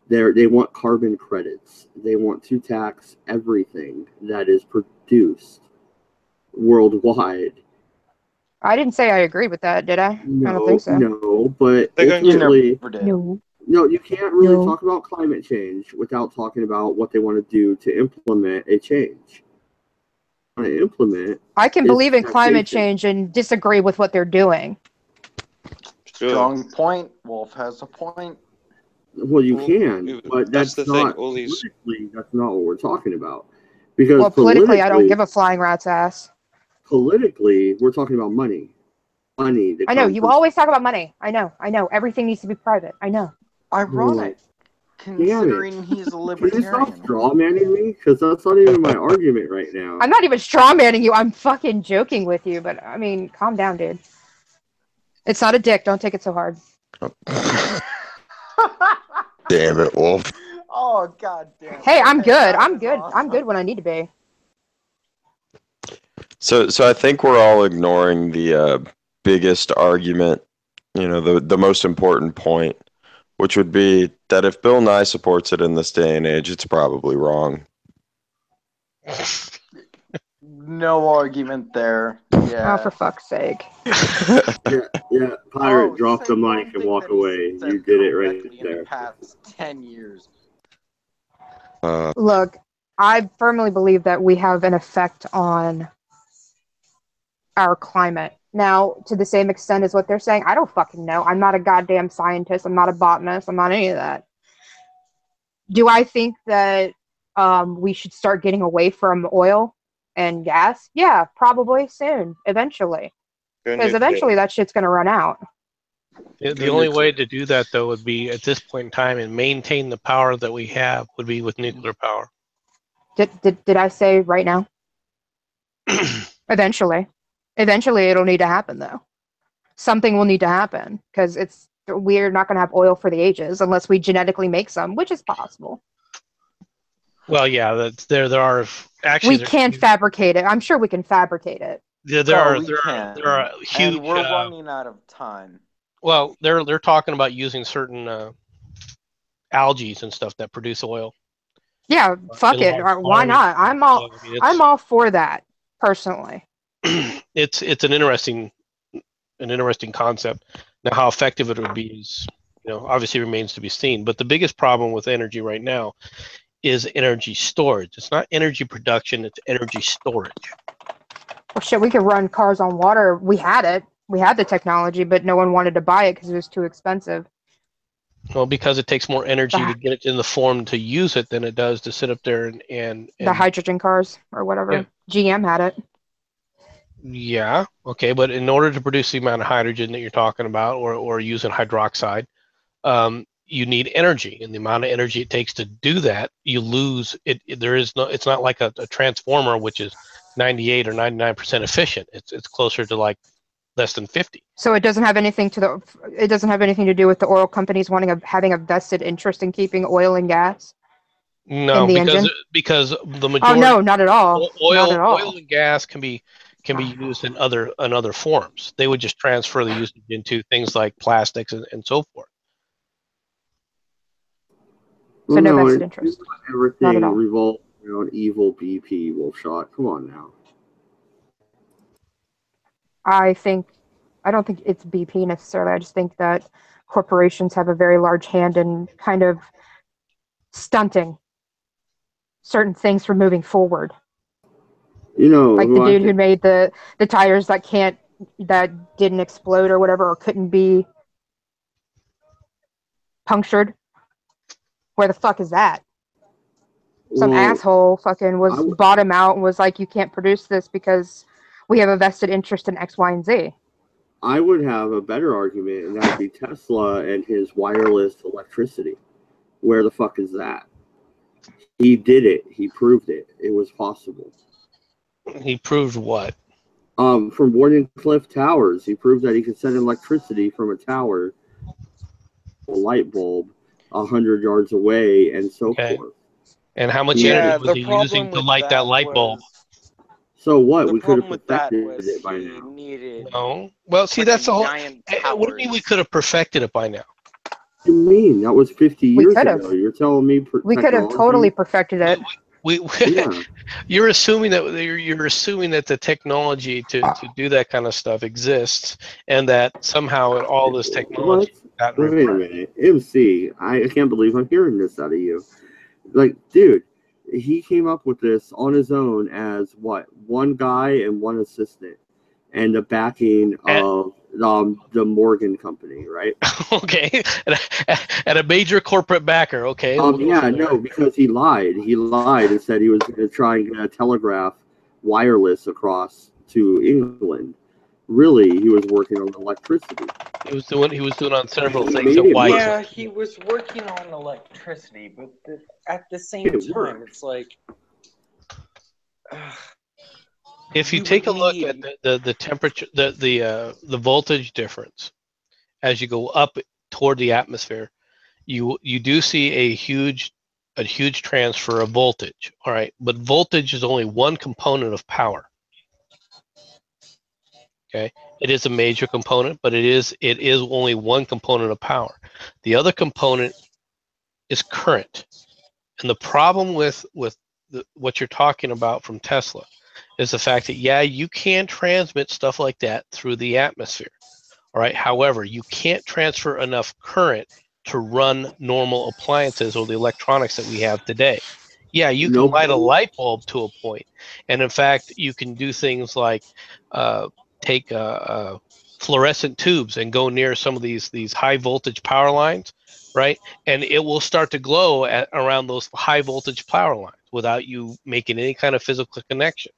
Speaker 1: They want carbon credits. They want to tax everything that is produced worldwide.
Speaker 2: I didn't say I agree with that, did I?
Speaker 1: No,
Speaker 2: I don't think so.
Speaker 1: No, but ultimately,
Speaker 2: no,
Speaker 1: you can't really talk about climate change without talking about what they want to do to implement a change.
Speaker 2: I can believe in climate change and disagree with what they're doing.
Speaker 7: Strong point. Wolf has a point.
Speaker 1: Well, you can, but that's not politically. That's not what we're talking about. Because
Speaker 2: politically, I don't give a flying rat's ass.
Speaker 1: Politically, we're talking about money. Money.
Speaker 2: I know you always talk about money. I know. Everything needs to be private. I know.
Speaker 7: Ironic, considering he's a libertarian.
Speaker 1: Can you stop straw manning me? Because that's not even my argument right now.
Speaker 2: I'm not even straw manning you. I'm fucking joking with you. But I mean, calm down, dude. It's not a dick. Don't take it so hard.
Speaker 5: Damn it, Wolf.
Speaker 7: Oh, god damn.
Speaker 2: Hey, I'm good. I'm good. Awesome. I'm good when I need to be.
Speaker 5: So I think we're all ignoring the biggest argument, the most important point, which would be that if Bill Nye supports it in this day and age, it's probably wrong.
Speaker 7: No argument there. Yeah.
Speaker 2: Oh, for fuck's sake.
Speaker 1: yeah. Pirate, drop the mic and walk away. You did it right there.
Speaker 7: In the past 10 years.
Speaker 2: Look, I firmly believe that we have an effect on our climate. Now, to the same extent as what they're saying, I don't fucking know. I'm not a goddamn scientist. I'm not a botanist. I'm not any of that. Do I think that we should start getting away from oil and gas? Yeah, probably soon, eventually. Because eventually that shit's going to run out.
Speaker 6: The only way to do that, though, would be at this point in time and maintain the power that we have would be with nuclear power.
Speaker 2: Did I say right now? Eventually. Eventually it'll need to happen, though. Something will need to happen because we're not going to have oil for the ages unless we genetically make some, which is possible.
Speaker 6: Well, yeah, there are actually
Speaker 2: we can't fabricate it. I'm sure we can fabricate it.
Speaker 6: Yeah, there are huge.
Speaker 7: And we're running out of time.
Speaker 6: Well, they're talking about using certain algae and stuff that produce oil.
Speaker 2: Yeah, fuck it. Why not? I'm all for that personally.
Speaker 6: It's an interesting concept. Now, how effective it would be is, obviously remains to be seen. But the biggest problem with energy right now is energy storage. It's not energy production; it's energy storage.
Speaker 2: Well, shit, we could run cars on water. We had it. We had the technology, but no one wanted to buy it because it was too expensive.
Speaker 6: Well, because it takes more energy to get it in the form to use it than it does to sit up there and
Speaker 2: the hydrogen cars or whatever. Yeah. GM had it.
Speaker 6: Yeah, okay, but in order to produce the amount of hydrogen that you're talking about, or using hydroxide, you need energy, and the amount of energy it takes to do that, you lose it. There is no. It's not like a transformer, which is 98 or 99% efficient. It's closer to like less than 50.
Speaker 2: So it doesn't have anything to It doesn't have anything to do with the oil companies having a vested interest in keeping oil and gas.
Speaker 6: No, because the majority.
Speaker 2: Oh no, not at all. Not at all.
Speaker 6: Oil and gas can be used in other forms. They would just transfer the usage into things like plastics and so forth.
Speaker 2: So well, no vested interest.
Speaker 1: Everything revolves around evil BP, Wolfshot. Come on now.
Speaker 2: I don't think it's BP necessarily. I just think that corporations have a very large hand in kind of stunting certain things from moving forward.
Speaker 1: You know,
Speaker 2: like the dude who made the tires that didn't explode or whatever, or couldn't be punctured. Where the fuck is that? Some asshole fucking bought him out and was like, you can't produce this because we have a vested interest in X, Y, and Z.
Speaker 1: I would have a better argument, and that would be Tesla and his wireless electricity. Where the fuck is that? He did it. He proved it. It was possible.
Speaker 6: He proved what?
Speaker 1: From Wardenclyffe Towers. He proved that he could send electricity from a tower, a light bulb, 100 yards away, and so forth.
Speaker 6: And how much energy was he using to light that light bulb?
Speaker 1: So what? We could have perfected it by now.
Speaker 6: No. Well, see, that's the whole. What do you mean we could have perfected it by now?
Speaker 1: What do you mean? That was 50 years ago. You're telling me
Speaker 2: we could have totally perfected it.
Speaker 6: Yeah. You're assuming that the technology to do that kind of stuff exists, and that somehow all this technology.
Speaker 1: Wait a minute, MC. I can't believe I'm hearing this out of you. Like, dude, he came up with this on his own as what? One guy and one assistant, and the backing of the Morgan Company, right?
Speaker 6: Okay, and a major corporate backer. Okay.
Speaker 1: Because he lied. He lied and said he was going to try and get a telegraph wireless across to England. Really, he was working on electricity.
Speaker 6: He was doing on several things.
Speaker 7: Yeah, he was working on electricity, but at the same time, it's like.
Speaker 6: If you take a look at the temperature, the voltage difference as you go up toward the atmosphere, you do see a huge transfer of voltage. All right, but voltage is only one component of power. Okay, it is a major component, but it is only one component of power. The other component is current, and the problem with what you're talking about from Tesla is the fact that, you can transmit stuff like that through the atmosphere. All right. However, you can't transfer enough current to run normal appliances or the electronics that we have today. Yeah, you can light a light bulb to a point. And in fact, you can do things like take fluorescent tubes and go near some of these high voltage power lines, right? And it will start to glow around those high voltage power lines without you making any kind of physical connection.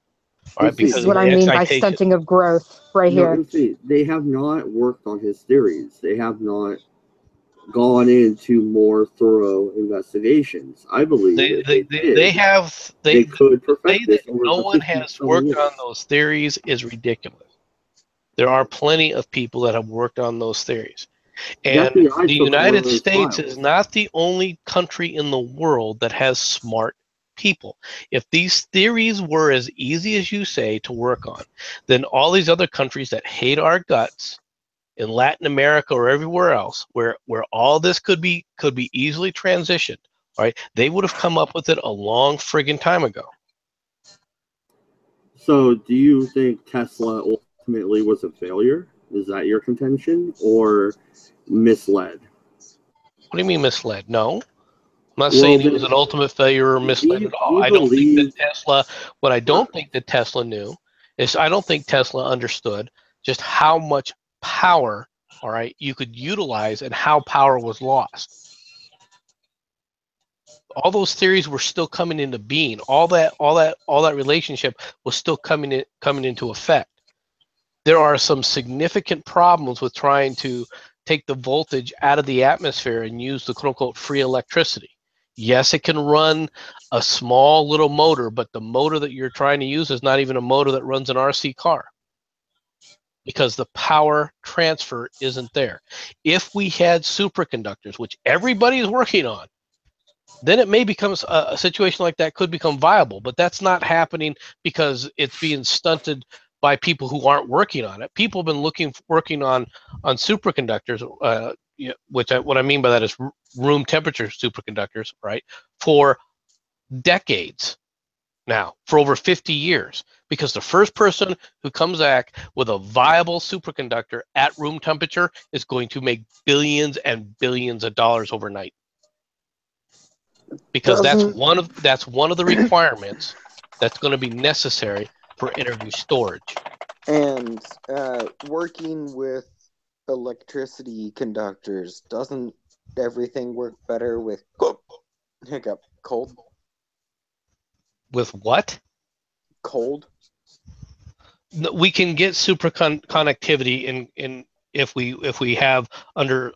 Speaker 6: Right,
Speaker 2: this is what I mean by stunting of growth here.
Speaker 1: They have not worked on his theories. They have not gone into more thorough investigations. I believe
Speaker 6: they could perfect this. No one has worked on those theories is ridiculous. There are plenty of people that have worked on those theories. And the United States is not the only country in the world that has smart people. If these theories were as easy as you say to work on, then all these other countries that hate our guts in Latin America or everywhere else where all this could be easily transitioned, right? They would have come up with it a long friggin' time ago.
Speaker 1: So do you think Tesla ultimately was a failure? Is that your contention, or misled?
Speaker 6: What do you mean misled? No. I'm not saying he was an ultimate failure or misled at all. I don't think that Tesla, what I don't think that Tesla knew is I don't think Tesla understood just how much power, all right, you could utilize and how power was lost. All those theories were still coming into being. All that relationship was still coming into effect. There are some significant problems with trying to take the voltage out of the atmosphere and use the quote-unquote free electricity. Yes, it can run a small little motor, but the motor that you're trying to use is not even a motor that runs an RC car because the power transfer isn't there. If we had superconductors, which everybody is working on, then it may become a situation like that could become viable, but that's not happening because it's being stunted by people who aren't working on it. People have been working on superconductors, what I mean by that is room temperature superconductors, right, for decades now, for over 50 years, because the first person who comes back with a viable superconductor at room temperature is going to make billions and billions of dollars overnight. Because that's one of the requirements that's going to be necessary for energy storage.
Speaker 7: And working with electricity conductors, doesn't everything work better with cold?
Speaker 6: With what?
Speaker 7: Cold.
Speaker 6: We can get superconductivity in if we have under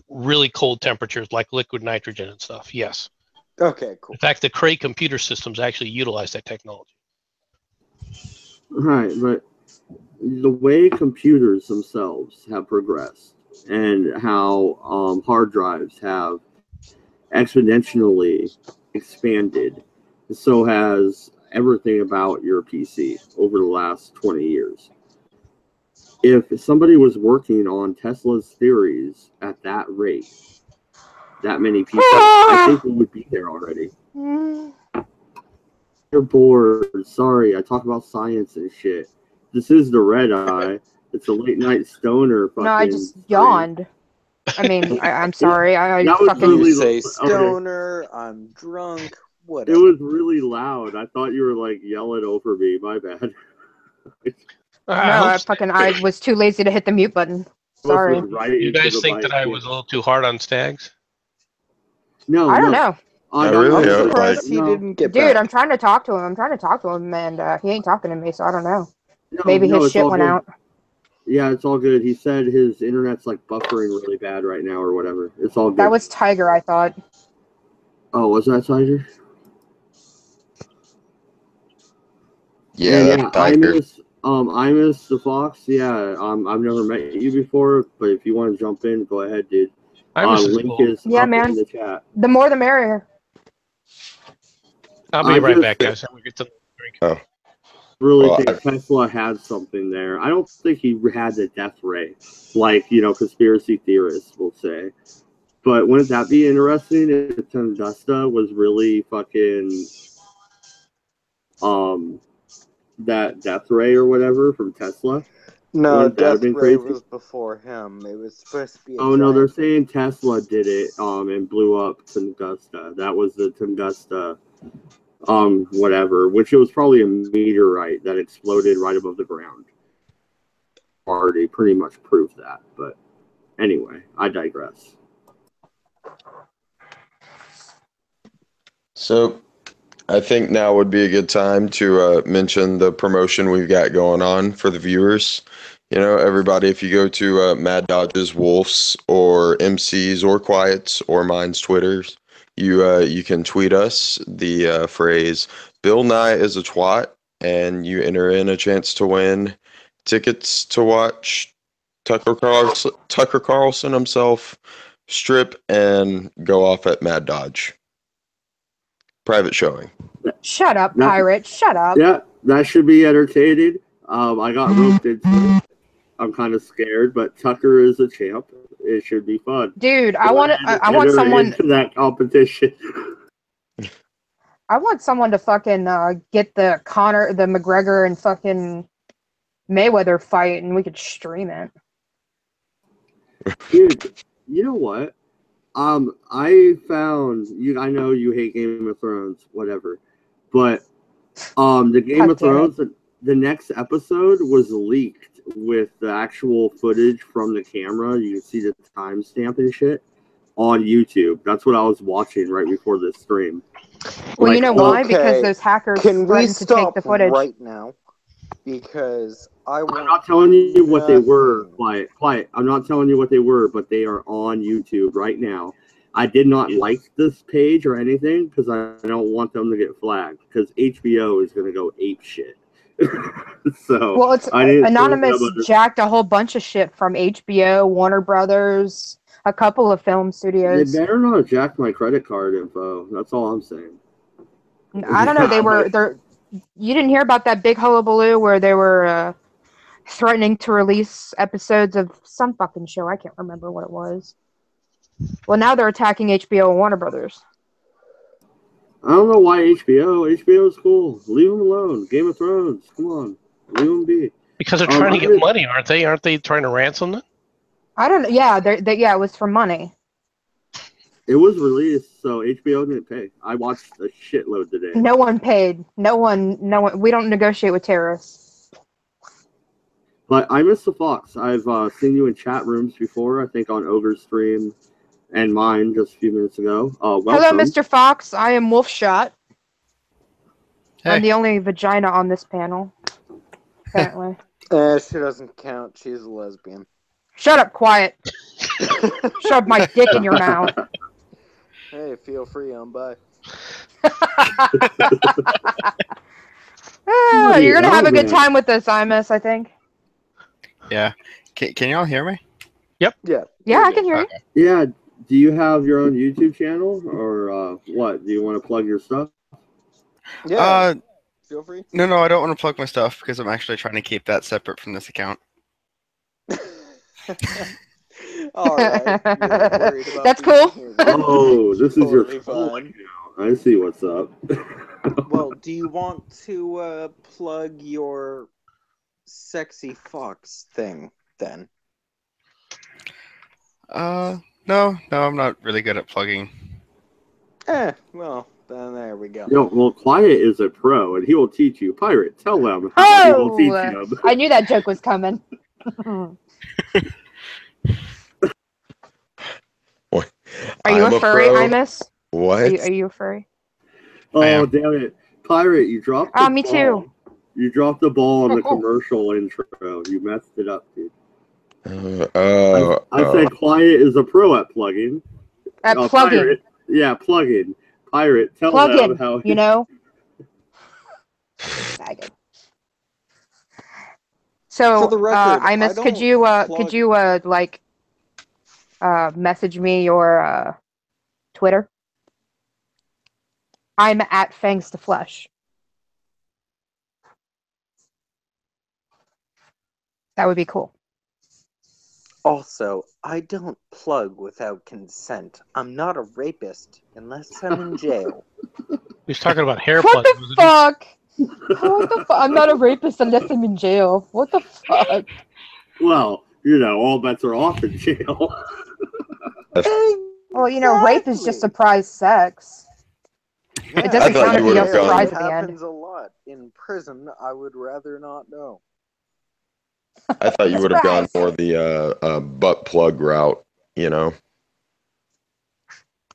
Speaker 6: really cold temperatures like liquid nitrogen and stuff. Yes.
Speaker 7: Okay, cool.
Speaker 6: In fact, the Cray computer systems actually utilize that technology.
Speaker 1: Right, but the way computers themselves have progressed and how hard drives have exponentially expanded, so has everything about your PC over the last 20 years. If somebody was working on Tesla's theories at that rate, that many people, I think we would be there already. You're bored. Sorry, I talk about science and shit. This is the Redeye. It's a late night stoner.
Speaker 2: No, I just yawned. I mean, I'm sorry. I
Speaker 7: fucking
Speaker 2: really
Speaker 7: say stoner. Okay. I'm drunk. Whatever.
Speaker 1: It was really loud. I thought you were like yelling over me. My bad.
Speaker 2: I was too lazy to hit the mute button. Sorry.
Speaker 6: You guys think that I was a little too hard on Stags?
Speaker 1: No,
Speaker 2: I don't know.
Speaker 5: I really hope
Speaker 7: he didn't get
Speaker 2: Dude,
Speaker 7: back.
Speaker 2: I'm trying to talk to him. And he ain't talking to me, so I don't know. Maybe his shit went out.
Speaker 1: Yeah, it's all good. He said his internet's like buffering really bad right now or whatever. It's all good.
Speaker 2: That was Tiger, I thought.
Speaker 1: Oh, was that Tiger?
Speaker 5: Yeah, Tiger.
Speaker 1: I miss the Fox. Yeah, I've never met you before, but if you want to jump in, go ahead, dude. Link is up
Speaker 2: man.
Speaker 1: in the chat.
Speaker 2: The more the merrier.
Speaker 6: I'll be right back, guys. I'm get some drink.
Speaker 5: Oh.
Speaker 1: Really think Tesla had something there. I don't think he had the death ray, like, conspiracy theorists will say. But wouldn't that be interesting if Tunguska was really fucking that death ray or whatever from Tesla?
Speaker 7: No, Death Ray was before him. It was supposed to be
Speaker 1: no, they're saying Tesla did it and blew up Tunguska. That was the Tunguska whatever, which it was probably a meteorite that exploded right above the ground. Already pretty much proved that, but anyway, I digress.
Speaker 5: So I think now would be a good time to mention the promotion we've got going on for the viewers. Everybody, if you go to Mad Dodge's, Wolf's, or MC's, or Quiet's, or mine's Twitters, you can tweet us the phrase "Bill Nye is a twat," and you enter in a chance to win tickets to watch Tucker Carlson himself strip and go off at Mad Dodge. Private showing.
Speaker 2: Shut up, pirate. Shut up.
Speaker 1: Yeah, that should be entertaining. I got roped into it. I'm kind of scared, but Tucker is a champ. It should be fun.
Speaker 2: Dude, I want someone
Speaker 1: into that competition.
Speaker 2: I want someone to fucking get the McGregor and fucking Mayweather fight, and we could stream it.
Speaker 1: Dude, you know what? I found you. I know you hate Game of Thrones, whatever, but the Game of Thrones the next episode was leaked with the actual footage from the camera. You can see the timestamp and shit on YouTube. That's what I was watching right before this stream.
Speaker 2: Well,
Speaker 1: Like,
Speaker 2: you know why? Because those hackers
Speaker 7: Can we
Speaker 2: threatened to take
Speaker 7: stop
Speaker 2: the footage.
Speaker 7: right now? Because
Speaker 1: I'm not telling you what they were. Quiet. I'm not telling you what they were, but they are on YouTube right now. I did not like this page or anything because I don't want them to get flagged because HBO is going to go ape shit. So
Speaker 2: well, it's Anonymous jacked a whole bunch of shit from HBO, Warner Brothers, a couple of film studios.
Speaker 1: They better not jack my credit card info. That's all I'm saying.
Speaker 2: I don't know. You didn't hear about that big hullabaloo where they were threatening to release episodes of some fucking show. I can't remember what it was. Well, now they're attacking HBO and Warner Brothers.
Speaker 1: I don't know why HBO. HBO is cool. Leave them alone. Game of Thrones. Come on. Leave them be.
Speaker 6: Because they're trying to get money, aren't they? Aren't they trying to ransom them?
Speaker 2: I don't know. Yeah, yeah, it was for money.
Speaker 1: It was released, so HBO didn't pay. I watched a shitload today.
Speaker 2: No one paid. No one. We don't negotiate with terrorists.
Speaker 1: But I miss the Fox. I've seen you in chat rooms before, I think on Ogre's stream and mine just a few minutes ago. Welcome.
Speaker 2: Hello, Mr. Fox. I am Wolfshot.
Speaker 9: Hey.
Speaker 2: I'm the only vagina on this panel, apparently.
Speaker 7: She doesn't count. She's a lesbian.
Speaker 2: Shut up, quiet. Shove my dick in your mouth.
Speaker 7: Hey, feel free on by.
Speaker 2: You're going to have a good time with this, Imus, I think.
Speaker 9: Yeah. Can y'all hear me?
Speaker 6: Yep.
Speaker 2: Yeah, I can hear you.
Speaker 1: Yeah. Do you have your own YouTube channel or what? Do you want to plug your stuff?
Speaker 7: Yeah. Feel free.
Speaker 9: No, I don't want to plug my stuff because I'm actually trying to keep that separate from this account.
Speaker 7: All right.
Speaker 2: That's cool.
Speaker 1: Oh, this is your
Speaker 7: fun.
Speaker 1: I see what's up.
Speaker 7: Well, do you want to plug your sexy fox thing then?
Speaker 9: No, I'm not really good at plugging.
Speaker 7: Well, then there we go.
Speaker 1: Yo, well, Quiet is a pro, and he will teach you. Pirate, tell them how he will teach you.
Speaker 2: I knew that joke was coming.
Speaker 5: What?
Speaker 2: Are you a furry, Imus?
Speaker 5: What?
Speaker 2: Are you a furry?
Speaker 1: Oh, damn it. Pirate, you dropped the ball.
Speaker 2: Me too.
Speaker 1: You dropped the ball on the commercial intro. You messed it up, dude. I said Quiet is a pro at plugging.
Speaker 2: At plugging.
Speaker 1: Pirate, yeah, plugging. Pirate, tell them how.
Speaker 2: You know? Faggot. So,
Speaker 7: for the record,
Speaker 2: Imus, could you message me your Twitter? I'm at Fangs to Flesh. That would be cool.
Speaker 7: Also, I don't plug without consent. I'm not a rapist unless I'm in jail.
Speaker 6: He's talking about hair
Speaker 2: What
Speaker 6: plugs.
Speaker 2: the fuck? What the fuck? I'm not a rapist unless I'm in jail. What the fuck?
Speaker 1: Well, you know, all bets are off in jail.
Speaker 2: Well, you know, rape is just surprise sex.
Speaker 7: Yeah,
Speaker 2: It doesn't count if you don't surprise
Speaker 7: it
Speaker 2: at the end.
Speaker 7: happens a lot. In prison, I would rather not know.
Speaker 5: I thought you would have gone for the butt plug route, you know?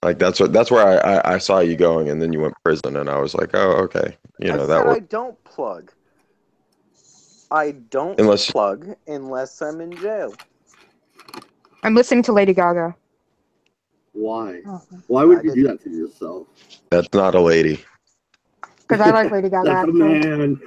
Speaker 5: Like that's where I saw you going, and then you went prison, and I was like, oh, okay,
Speaker 7: I don't plug. I don't plug unless I'm in jail.
Speaker 2: I'm listening to Lady Gaga.
Speaker 1: Why? Why would you do that to yourself?
Speaker 5: That's not a lady.
Speaker 2: Because I like Lady Gaga.
Speaker 1: That's a man.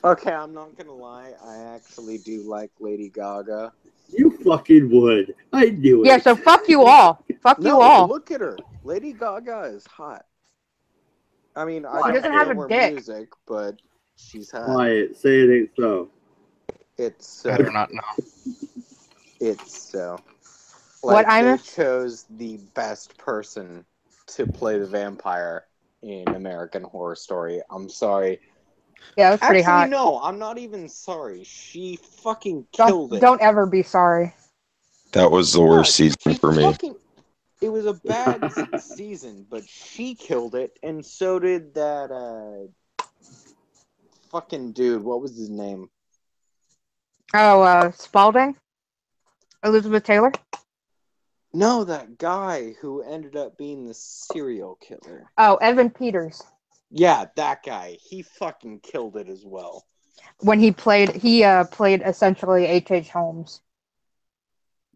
Speaker 7: Okay, I'm not gonna lie. I actually do like Lady Gaga.
Speaker 1: You fucking would. I knew it.
Speaker 2: Yeah, so fuck you all. Fuck you all.
Speaker 7: Look at her. Lady Gaga is hot. I mean,
Speaker 2: She
Speaker 7: I
Speaker 2: doesn't
Speaker 7: don't
Speaker 2: have
Speaker 7: know
Speaker 2: a
Speaker 7: her
Speaker 2: dick.
Speaker 7: music, but she's hot.
Speaker 1: Quiet. Say it ain't so.
Speaker 7: It's
Speaker 9: I do not know.
Speaker 7: It's so.
Speaker 2: What,
Speaker 7: Like, they
Speaker 2: Imus?
Speaker 7: chose the best person to play the vampire in American Horror Story. I'm sorry.
Speaker 2: Yeah, that's pretty hot.
Speaker 7: Actually, no, I'm not even sorry. She fucking killed it.
Speaker 2: Don't ever be sorry.
Speaker 5: That was the worst season for me.
Speaker 7: It was a bad season, but she killed it, and so did that fucking dude. What was his name?
Speaker 2: Oh, Spalding? Elizabeth Taylor?
Speaker 7: No, that guy who ended up being the serial killer.
Speaker 2: Oh, Evan Peters.
Speaker 7: Yeah, that guy. He fucking killed it as well.
Speaker 2: When he played essentially H.H. Holmes.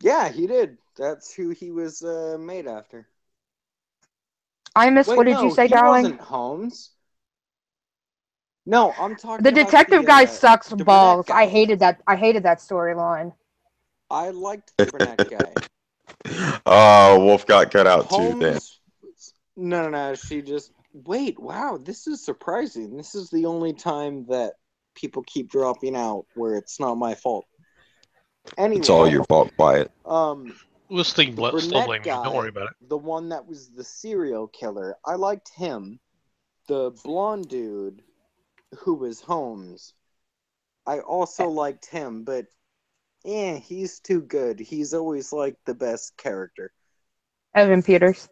Speaker 7: Yeah, he did. That's who he was made after.
Speaker 2: What did you say, darling?
Speaker 7: He wasn't Holmes. No, I'm talking
Speaker 2: The
Speaker 7: about
Speaker 2: detective guy sucks
Speaker 7: the
Speaker 2: balls.
Speaker 7: brunette guy.
Speaker 2: I hated that storyline.
Speaker 7: I liked the brunette guy.
Speaker 5: Oh, Wolf got cut out
Speaker 7: Holmes,
Speaker 5: too then.
Speaker 7: No. She just... Wait, wow, this is surprising. This is the only time that people keep dropping out where it's not my fault. Anyway,
Speaker 5: It's all your fault, Quiet.
Speaker 6: We'll still blame you. Don't worry about it.
Speaker 7: The one that was the serial killer, I liked him. The blonde dude who was Holmes, I also liked him, but he's too good. He's always like the best character.
Speaker 2: Evan Peters.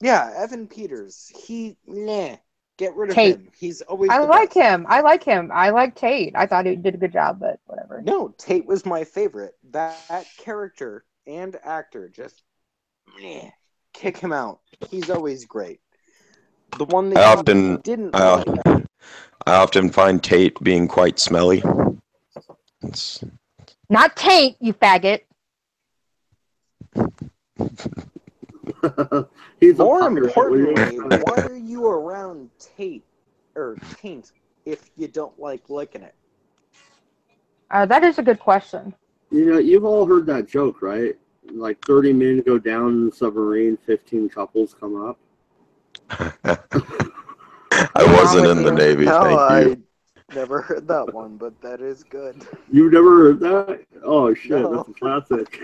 Speaker 7: Yeah, Evan Peters. Get rid of
Speaker 2: Tate.
Speaker 7: him. He's always
Speaker 2: I
Speaker 7: the
Speaker 2: like
Speaker 7: best.
Speaker 2: him. I like Tate. I thought he did a good job, but whatever.
Speaker 7: No, Tate was my favorite. That character and actor just kick him out. He's always great. The one that I
Speaker 5: often find Tate being quite smelly.
Speaker 2: Not Tate, you faggot.
Speaker 7: More importantly, why are you around Tate or Taint if you don't like licking it?
Speaker 2: That is a good question.
Speaker 1: You know, you've all heard that joke, right? Like 30 men go down in the submarine, 15 couples come up.
Speaker 5: I wasn't in the Navy, thank you.
Speaker 7: I never heard that one, but that is good.
Speaker 1: You've never heard that? Oh, shit,
Speaker 7: No.
Speaker 1: That's a classic.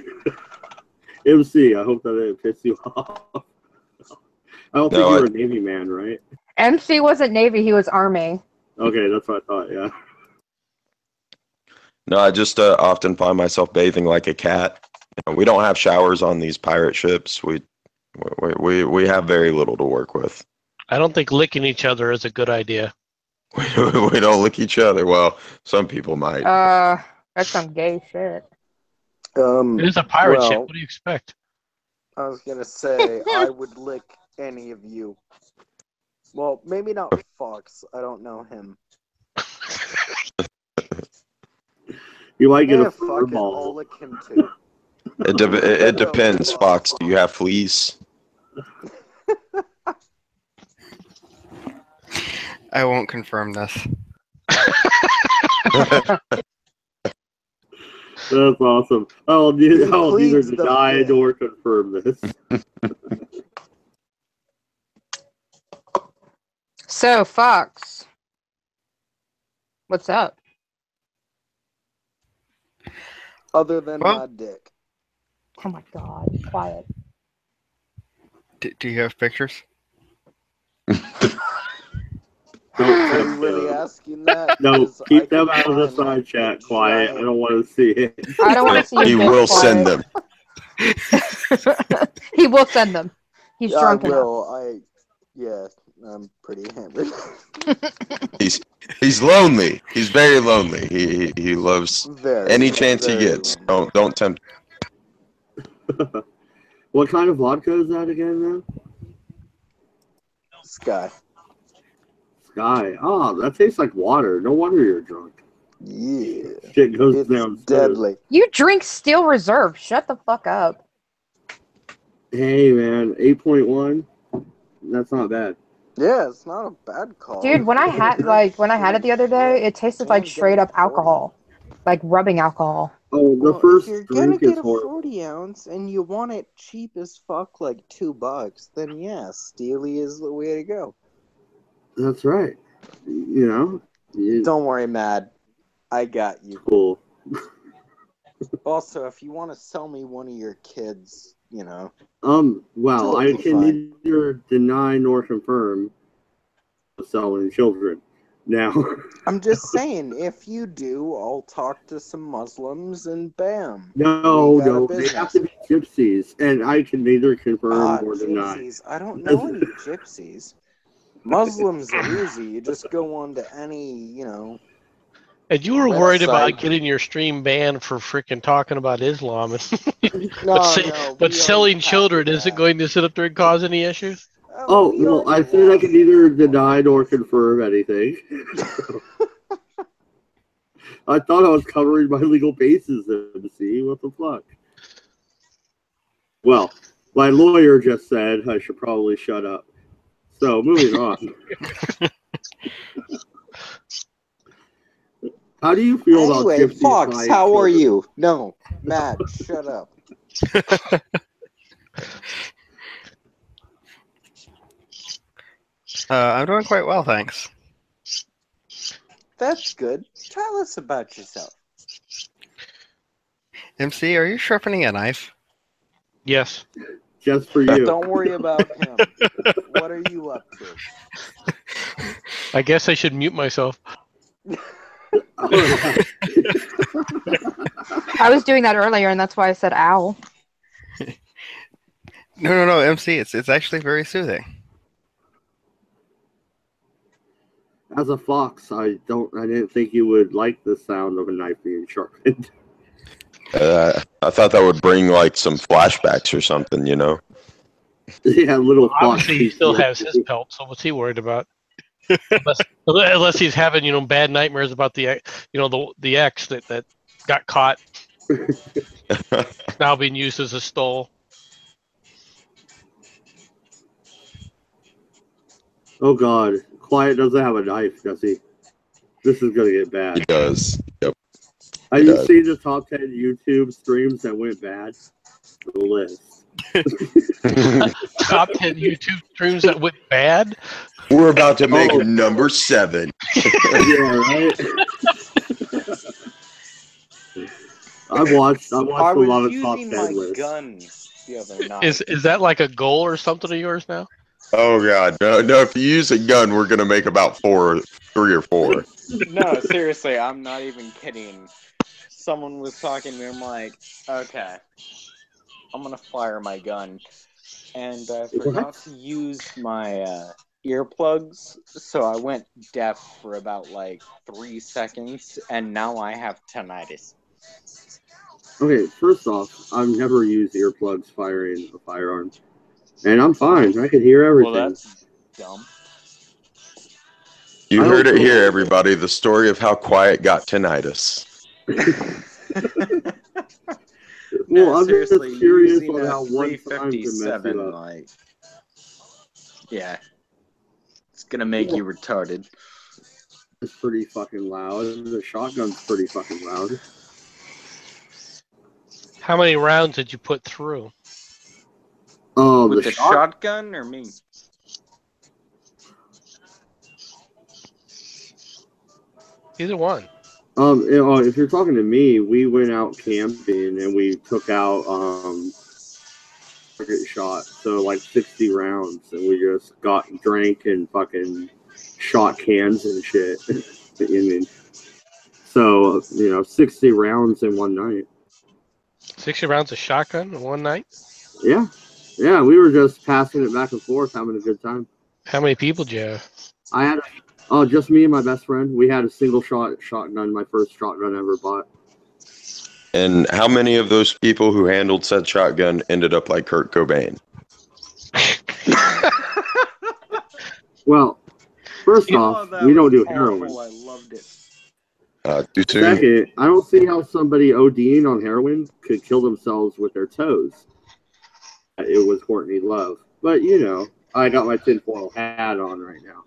Speaker 1: MC, I hope that didn't piss you off. I don't think you were a Navy man, right?
Speaker 2: MC wasn't Navy, he was Army.
Speaker 1: Okay, that's what I thought, yeah.
Speaker 5: No, I just often find myself bathing like a cat. You know, we don't have showers on these pirate ships. We have very little to work with.
Speaker 6: I don't think licking each other is a good idea.
Speaker 5: We don't lick each other. Well, some people might.
Speaker 2: That's some gay shit.
Speaker 6: It is a pirate ship. What do you expect?
Speaker 7: I was gonna say I would lick any of you. Well, maybe not Fox. I don't know him.
Speaker 1: You might get a
Speaker 7: fuck
Speaker 1: fur
Speaker 7: it,
Speaker 1: ball.
Speaker 7: I'll lick him too.
Speaker 5: It depends, Fox. Do you have fleas?
Speaker 9: I won't confirm this.
Speaker 1: That's awesome. I'll neither deny nor confirm this.
Speaker 2: So, Fox. What's up?
Speaker 7: Other than my dick.
Speaker 2: Oh my god, quiet.
Speaker 9: Do you have pictures?
Speaker 7: Are you really asking that?
Speaker 1: No, keep them out of the side chat, Quiet. I don't want to see it.
Speaker 2: I don't want to see it.
Speaker 5: He will send them.
Speaker 2: He will send them. He's drunk
Speaker 7: enough. I'm pretty hammered.
Speaker 5: He's lonely. He's very lonely. He loves any chance he gets.
Speaker 7: Lonely.
Speaker 5: Don't tempt.
Speaker 1: What kind of vodka is that again, man?
Speaker 7: Sky.
Speaker 1: Oh, that tastes like water. No wonder you're drunk.
Speaker 7: Yeah.
Speaker 1: Shit goes down.
Speaker 7: Deadly.
Speaker 2: You drink Steel Reserve. Shut the fuck up.
Speaker 1: Hey, man, 8.1. That's not bad.
Speaker 7: Yeah, it's not a bad call.
Speaker 2: Dude, when I had it the other day, it tasted like straight up alcohol, like rubbing alcohol.
Speaker 1: Oh, the first
Speaker 7: if you're
Speaker 1: drink
Speaker 7: gonna
Speaker 1: is
Speaker 7: get a
Speaker 1: horrible.
Speaker 7: 40 ounce and you want it cheap as fuck, like $2, then yeah, Steely is the way to go.
Speaker 1: That's right. You know.
Speaker 7: Don't worry, Mad. I got you.
Speaker 1: Cool.
Speaker 7: Also, if you want to sell me one of your kids, you know.
Speaker 1: Well, I can neither deny nor confirm selling children. Now,
Speaker 7: I'm just saying, if you do, I'll talk to some Muslims and bam.
Speaker 1: No, they have to be gypsies, and I can neither confirm nor deny.
Speaker 7: Gypsies. I don't know any gypsies. Muslims are easy. You just go on to any,
Speaker 6: And you were worried about
Speaker 7: website.
Speaker 6: getting your stream banned for freaking talking about Islam.
Speaker 7: No,
Speaker 6: but selling children isn't going to sit up there and cause any issues?
Speaker 1: Oh, well, I said I could neither deny nor confirm anything. I thought I was covering my legal bases, MC. What the fuck? Well, my lawyer just said I should probably shut up. So, moving on. How do you feel about Gypsy
Speaker 7: Fox, how are you? No, Matt, shut up.
Speaker 9: I'm doing quite well, thanks.
Speaker 7: That's good. Tell us about yourself.
Speaker 9: MC, are you sharpening a knife?
Speaker 6: Yes.
Speaker 1: Just for you.
Speaker 7: Don't worry about him. What are you up to?
Speaker 6: I guess I should mute myself.
Speaker 2: I was doing that earlier, and that's why I said ow.
Speaker 9: No, MC, it's actually very soothing.
Speaker 1: As a fox, I didn't think you would like the sound of a knife being sharpened.
Speaker 5: I thought that would bring like some flashbacks or something, you know.
Speaker 1: Yeah, little.
Speaker 6: Well, obviously, he still has his pelt, so what's he worried about? unless he's having bad nightmares about the the ex that got caught, now being used as a stole.
Speaker 1: Oh God, Quiet doesn't have a knife, does he? This is gonna get bad.
Speaker 5: He does. Yep.
Speaker 1: Have you seen the top 10 YouTube streams that went bad? The list.
Speaker 6: Top 10 YouTube streams that went bad?
Speaker 5: We're about to make number 7.
Speaker 1: Yeah, right? I've watched a lot of top 10 lists.
Speaker 7: Guns the other night.
Speaker 6: Is that like a goal or something of yours now?
Speaker 5: Oh God, no! If you use a gun, we're gonna make about 3 or 4.
Speaker 7: No, seriously, I'm not even kidding. Someone was talking to me. I'm like, okay, I'm gonna fire my gun, and I forgot to use my earplugs, so I went deaf for about 3 seconds, and now I have tinnitus.
Speaker 1: Okay, first off, I've never used earplugs firing a firearm. And I'm fine. I can hear everything.
Speaker 7: Well, that's dumb.
Speaker 5: You heard it here, everybody. The story of how Quiet got tinnitus.
Speaker 1: Well, I'm just
Speaker 7: seriously,
Speaker 1: curious
Speaker 7: using
Speaker 1: on
Speaker 7: a
Speaker 1: how one time can mess you
Speaker 7: 357,
Speaker 1: up.
Speaker 7: Yeah, it's gonna make you retarded.
Speaker 1: It's pretty fucking loud. The shotgun's pretty fucking loud.
Speaker 6: How many rounds did you put through?
Speaker 1: Oh,
Speaker 7: with the shotgun or me?
Speaker 6: Either one.
Speaker 1: If you're talking to me, we went out camping and we took out target shot, so 60 rounds, and we just drank and fucking shot cans and shit. I mean, so 60 rounds in one night.
Speaker 6: 60 rounds of shotgun in one night?
Speaker 1: Yeah, we were just passing it back and forth, having a good time.
Speaker 6: How many people did you have?
Speaker 1: I had just me and my best friend. We had a single shotgun, my first shotgun I ever bought.
Speaker 5: And how many of those people who handled said shotgun ended up like Kurt Cobain?
Speaker 1: Well, first off, we don't do heroin.
Speaker 7: I loved it.
Speaker 5: Too soon.
Speaker 1: Second, I don't see how somebody ODing on heroin could kill themselves with their toes. It was Courtney Love, but I got my tinfoil hat on right now.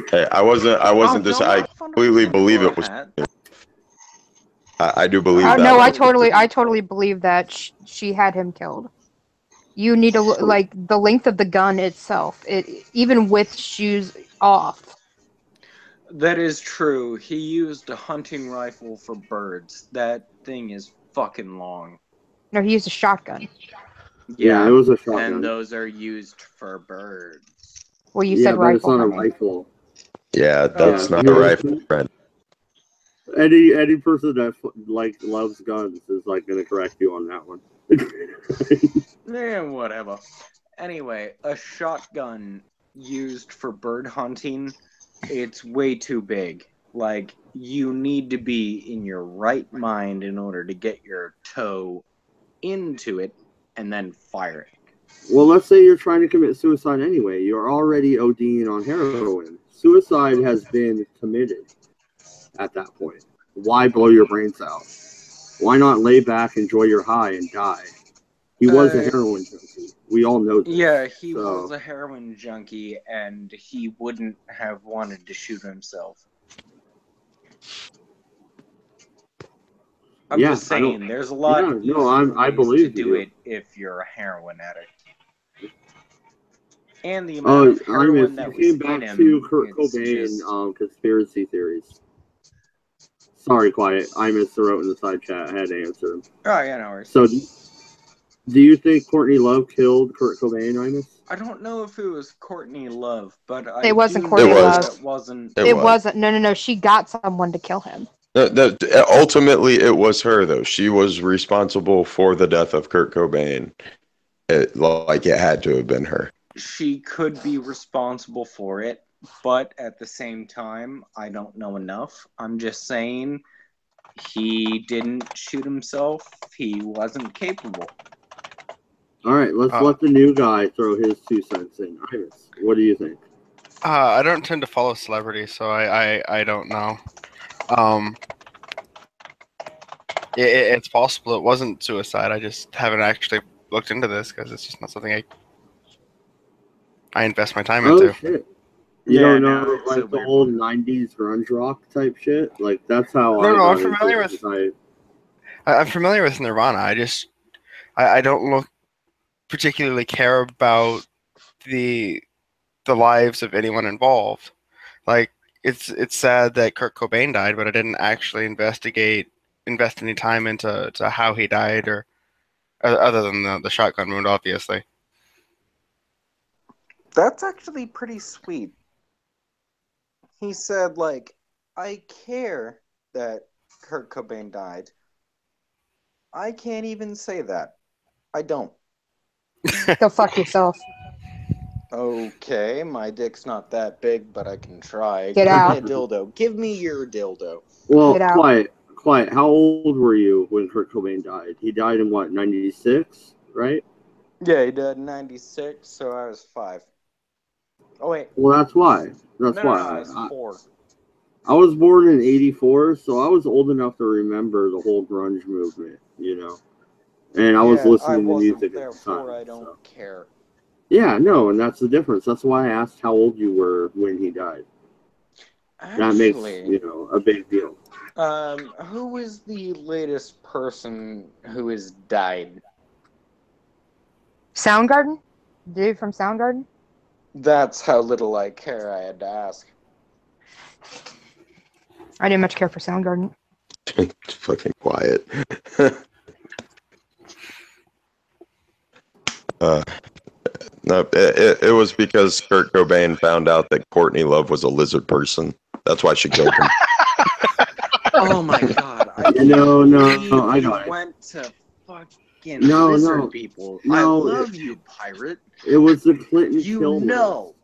Speaker 5: Hey, I wasn't. I completely believe it was. I do believe that.
Speaker 2: No, I totally believe that she had him killed. You need to the length of the gun itself. Even with shoes off.
Speaker 7: That is true. He used a hunting rifle for birds. That thing is fucking long.
Speaker 2: No, he used a shotgun.
Speaker 1: Yeah, it was a shotgun.
Speaker 7: And those are used for birds.
Speaker 2: Well, you said rifle.
Speaker 1: It's not a rifle.
Speaker 5: Yeah, that's not a rifle, friend.
Speaker 1: Any person that loves guns is going to correct you on that one.
Speaker 7: Yeah, whatever. Anyway, a shotgun
Speaker 4: used for bird hunting, it's way too big. Like, you need to be in your right mind in order to get your toe into it and then fire it.
Speaker 1: Well, let's say you're trying to commit suicide anyway. You're already ODing on heroin. Suicide has been committed at that point. Why blow your brains out? Why not lay back, enjoy your high, and die? He was a heroin junkie. We all know this.
Speaker 4: Yeah, he was a heroin junkie, and he wouldn't have wanted to shoot himself. I'm just saying, there's a lot of ways to do it if you're a heroin addict. And the amount of heroin that was in him,
Speaker 1: to Kurt Cobain conspiracy theories. Sorry, quiet. Imus wrote in the side chat. I had to answer him.
Speaker 4: Oh, yeah, no worries.
Speaker 1: So, do you think Courtney Love killed Kurt Cobain, Imus?
Speaker 4: I don't know if it was Courtney Love, but
Speaker 2: it wasn't Courtney Love.
Speaker 4: It wasn't.
Speaker 2: It wasn't. No. She got someone to kill him.
Speaker 5: Ultimately, it was her, though. She was responsible for the death of Kurt Cobain. It had to have been her.
Speaker 4: She could be responsible for it, but at the same time, I don't know enough. I'm just saying he didn't shoot himself. He wasn't capable.
Speaker 1: All right, let's let the new guy throw his 2 cents in. Iris, what do you think?
Speaker 9: I don't tend to follow celebrities, so I don't know. It's possible it wasn't suicide. I just haven't actually looked into this because it's just not something I invest my time into.
Speaker 1: Shit. You don't know the old 90s grunge rock type shit? Like, that's how
Speaker 9: I'm familiar with I'm familiar with Nirvana. I don't particularly care about the lives of anyone involved. Like, it's sad that Kurt Cobain died, but I didn't actually invest any time into how he died, or other than the shotgun wound, obviously.
Speaker 7: That's actually pretty sweet. He said, like, I care that Kurt Cobain died. I can't even say that. I don't.
Speaker 2: Go fuck yourself.
Speaker 7: Okay, my dick's not that big, but I can try.
Speaker 2: Get out.
Speaker 7: Give me a dildo. Give me your dildo.
Speaker 1: Well, quiet. How old were you when Kurt Cobain died? He died in what, 96, right?
Speaker 7: Yeah, he died in 96, so I was 5. Oh, wait.
Speaker 1: Well, that's why.
Speaker 7: No, I was 4.
Speaker 1: I was born in 84, so I was old enough to remember the whole grunge movement, you know? And I was listening to music at the time.
Speaker 7: I don't care.
Speaker 1: Yeah, no, and that's the difference. That's why I asked how old you were when he died.
Speaker 7: Actually,
Speaker 1: that makes, a big deal.
Speaker 7: Who is the latest person who has died?
Speaker 2: Soundgarden? Dude from Soundgarden?
Speaker 7: That's how little I care. I had to ask.
Speaker 2: I didn't much care for Soundgarden.
Speaker 5: Fucking quiet. No, it was because Kurt Cobain found out that Courtney Love was a lizard person. That's why she killed him.
Speaker 7: Oh my god!
Speaker 1: I
Speaker 7: went to fucking lizard people. I love you, pirate.
Speaker 1: It was the Clinton kill.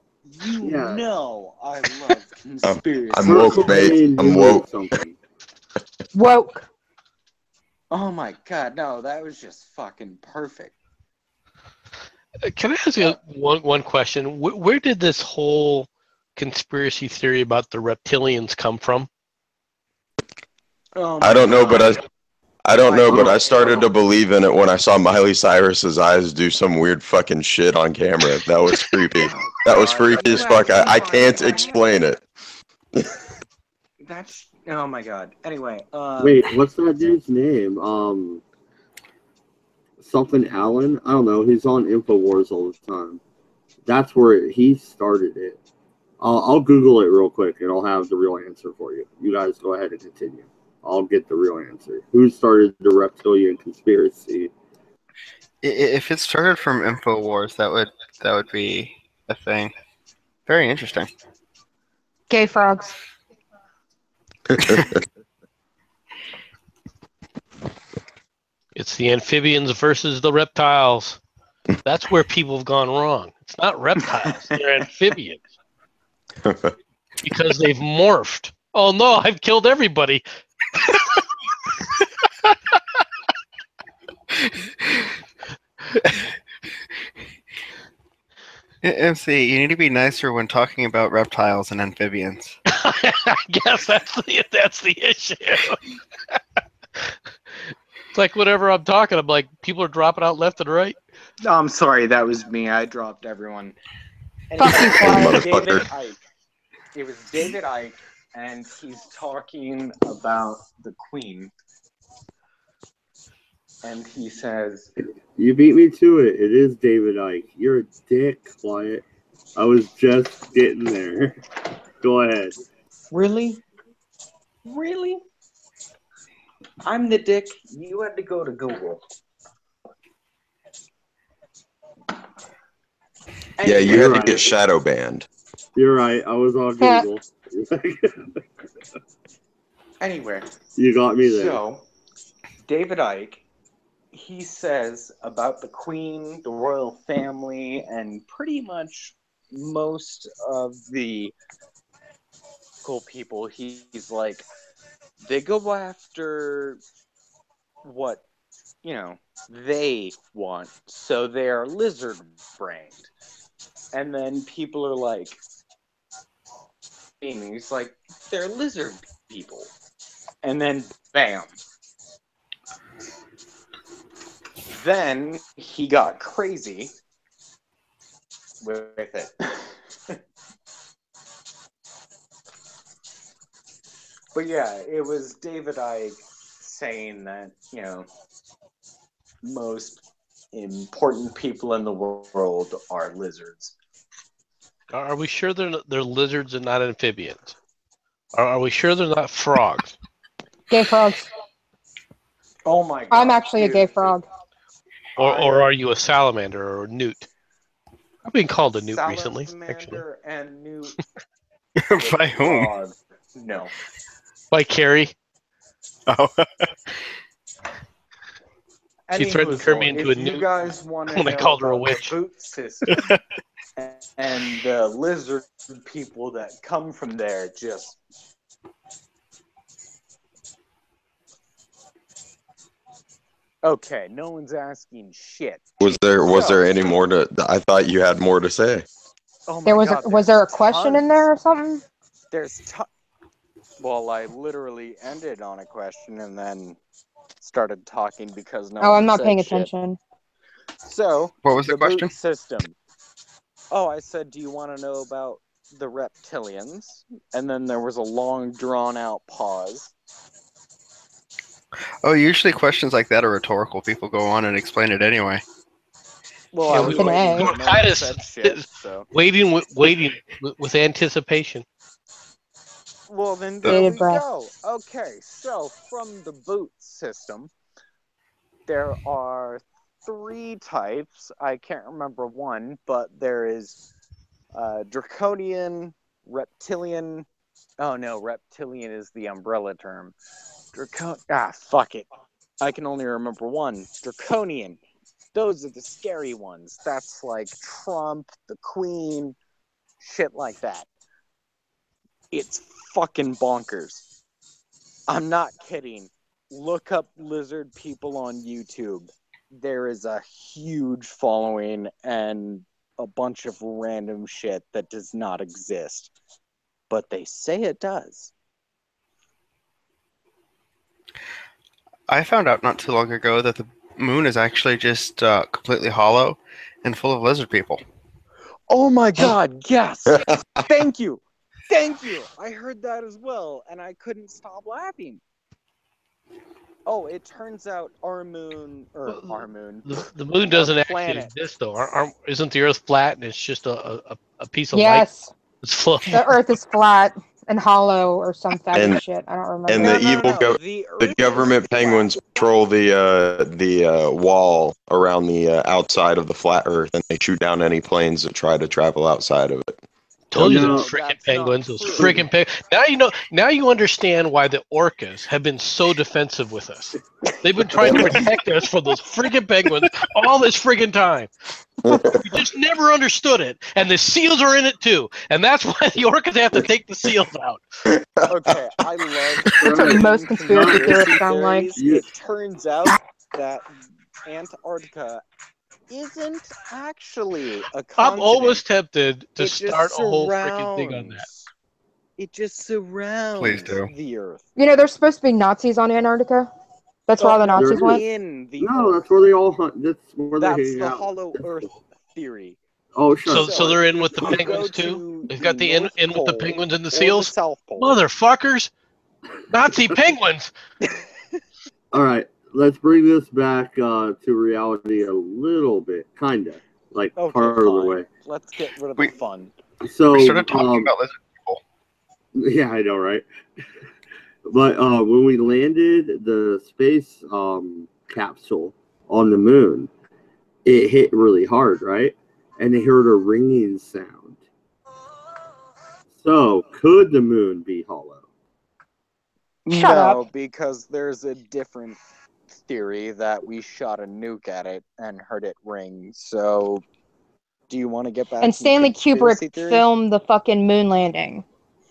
Speaker 7: You know, I love conspiracy.
Speaker 5: I'm woke, babe. I'm woke.
Speaker 2: Woke.
Speaker 7: Oh my god! No, that was just fucking perfect.
Speaker 6: Can I ask you one question? Where did this whole conspiracy theory about the reptilians come from?
Speaker 5: I don't know, but I started to believe in it when I saw Miley Cyrus's eyes do some weird fucking shit on camera. That was creepy. That was freaky as fuck. I can't explain it.
Speaker 7: That's oh my god. Anyway,
Speaker 1: wait, what's that dude's name? Something Allen? I don't know. He's on InfoWars all the time. That's where he started it. I'll Google it real quick, and I'll have the real answer for you. You guys go ahead and continue. I'll get the real answer. Who started the reptilian conspiracy?
Speaker 9: If it started from InfoWars, that would be a thing. Very interesting.
Speaker 2: Gay frogs.
Speaker 6: It's the amphibians versus the reptiles. That's where people have gone wrong. It's not reptiles. They're amphibians. Because they've morphed. Oh no, I've killed everybody.
Speaker 9: MC, you need to be nicer when talking about reptiles and amphibians.
Speaker 6: I guess that's the issue. It's like whenever I'm talking, I'm like, people are dropping out left and right.
Speaker 7: No, I'm sorry, that was me. I dropped everyone.
Speaker 2: Fuck you, Quiet.
Speaker 7: David Icke. It was David Icke, and he's talking about the Queen. And he says,
Speaker 1: "You beat me to it. It is David Icke. You're a dick, Quiet. I was just getting there. Go ahead."
Speaker 7: Really? Really? I'm the dick. You had to go to Google.
Speaker 5: Yeah, you had to get shadow banned.
Speaker 1: You're right. I was on Google.
Speaker 7: Anyway.
Speaker 1: You got me there.
Speaker 7: So, David Icke, he says about the Queen, the royal family, and pretty much most of the cool people, he's like, they go after what, they want. So they're lizard-brained. And then people are like, he's like, they're lizard people. And then, bam. Then he got crazy with it. But yeah, it was David Icke saying that, most important people in the world are lizards.
Speaker 6: Are we sure they're lizards and not amphibians? Are we sure they're not frogs?
Speaker 2: Gay frogs.
Speaker 7: Oh my god.
Speaker 2: I'm actually a gay frog.
Speaker 6: Or are you a salamander or a newt? I've been called a newt recently, actually.
Speaker 7: Salamander and newt.
Speaker 9: By whom?
Speaker 7: No.
Speaker 6: By Carrie.
Speaker 9: Oh.
Speaker 6: She threatened to turn me into a newt.
Speaker 7: You guys want to
Speaker 6: when I called her a witch.
Speaker 7: Boot system and the lizard people that come from there just. Okay, no one's asking shit.
Speaker 5: Was there any more to? I thought you had more to say.
Speaker 7: Oh
Speaker 2: my
Speaker 7: God,
Speaker 2: was there a question in there or something?
Speaker 7: Well, I literally ended on a question and then started talking because no.
Speaker 2: I'm not paying attention.
Speaker 7: So,
Speaker 9: what was the question?
Speaker 7: Boot system. Oh, I said, do you want to know about the reptilians? And then there was a long, drawn-out pause.
Speaker 9: Oh, usually questions like that are rhetorical. People go on and explain it anyway.
Speaker 7: Well,
Speaker 6: yeah, we were kind of waiting with anticipation.
Speaker 7: Well, then there we go. Okay, so from the boot system, there are 3 types. I can't remember one, but there is draconian, reptilian. Oh no, reptilian is the umbrella term. Fuck it. I can only remember one. Draconian. Those are the scary ones. That's like Trump, the Queen, shit like that. It's fucking bonkers. I'm not kidding. Look up lizard people on YouTube. There is a huge following and a bunch of random shit that does not exist. But they say it does.
Speaker 9: I found out not too long ago that the moon is actually just completely hollow and full of lizard people.
Speaker 7: Oh my god, yes! Thank you! Thank you! I heard that as well, and I couldn't stop laughing. Oh, it turns out our moon...
Speaker 6: The moon doesn't actually exist, though. Isn't the Earth flat and it's just a piece of light?
Speaker 2: Yes.
Speaker 6: It's full.
Speaker 2: The Earth is flat and hollow or some fatty shit. I don't remember.
Speaker 5: And the government penguins patrol the wall around the outside of the flat Earth, and they shoot down any planes that try to travel outside of it.
Speaker 6: Told you
Speaker 1: no,
Speaker 6: those freaking penguins. Those freaking penguins. Now you know. Now you understand why the orcas have been so defensive with us. They've been trying to protect us from those freaking penguins all this freaking time. We just never understood it, and the seals are in it too, and that's why the orcas have to take the seals out.
Speaker 7: Okay, I love.
Speaker 2: That's what most conspiracy theorists sound like.
Speaker 7: It turns out that Antarctica isn't actually a continent.
Speaker 6: I'm almost tempted to
Speaker 7: It
Speaker 6: start
Speaker 7: just
Speaker 6: a whole freaking thing on that.
Speaker 7: It just surrounds
Speaker 9: Please do.
Speaker 7: the Earth.
Speaker 2: You know, there's supposed to be Nazis on Antarctica. That's where all the Nazis went.
Speaker 7: In the
Speaker 1: No,
Speaker 7: Earth.
Speaker 1: that's where they all hunt. That's where they
Speaker 7: That's
Speaker 1: hang
Speaker 7: the
Speaker 1: out.
Speaker 7: hollow Earth theory.
Speaker 1: Oh, sure.
Speaker 6: So they're in with the
Speaker 7: you
Speaker 6: penguins
Speaker 7: go
Speaker 6: too.
Speaker 7: to
Speaker 6: They've got the
Speaker 7: North
Speaker 6: in with the
Speaker 7: Pole
Speaker 6: penguins and the
Speaker 7: or
Speaker 6: seals.
Speaker 7: the South Pole.
Speaker 6: Motherfuckers, Nazi penguins.
Speaker 1: All right, let's bring this back to reality a little bit, kind of, like
Speaker 7: Okay,
Speaker 1: part of the
Speaker 7: fine.
Speaker 1: way.
Speaker 7: Let's get rid of the fun.
Speaker 1: So
Speaker 9: We started talking about lizard people.
Speaker 1: Yeah, I know, right? But when we landed the space capsule on the moon, it hit really hard, right? And they heard a ringing sound. So, could the moon be hollow?
Speaker 2: Shut up.
Speaker 7: Because there's a different theory that we shot a nuke at it and heard it ring. So, do you want to get back?
Speaker 2: And Stanley
Speaker 7: conspiracy
Speaker 2: Kubrick
Speaker 7: theories?
Speaker 2: filmed the fucking moon landing.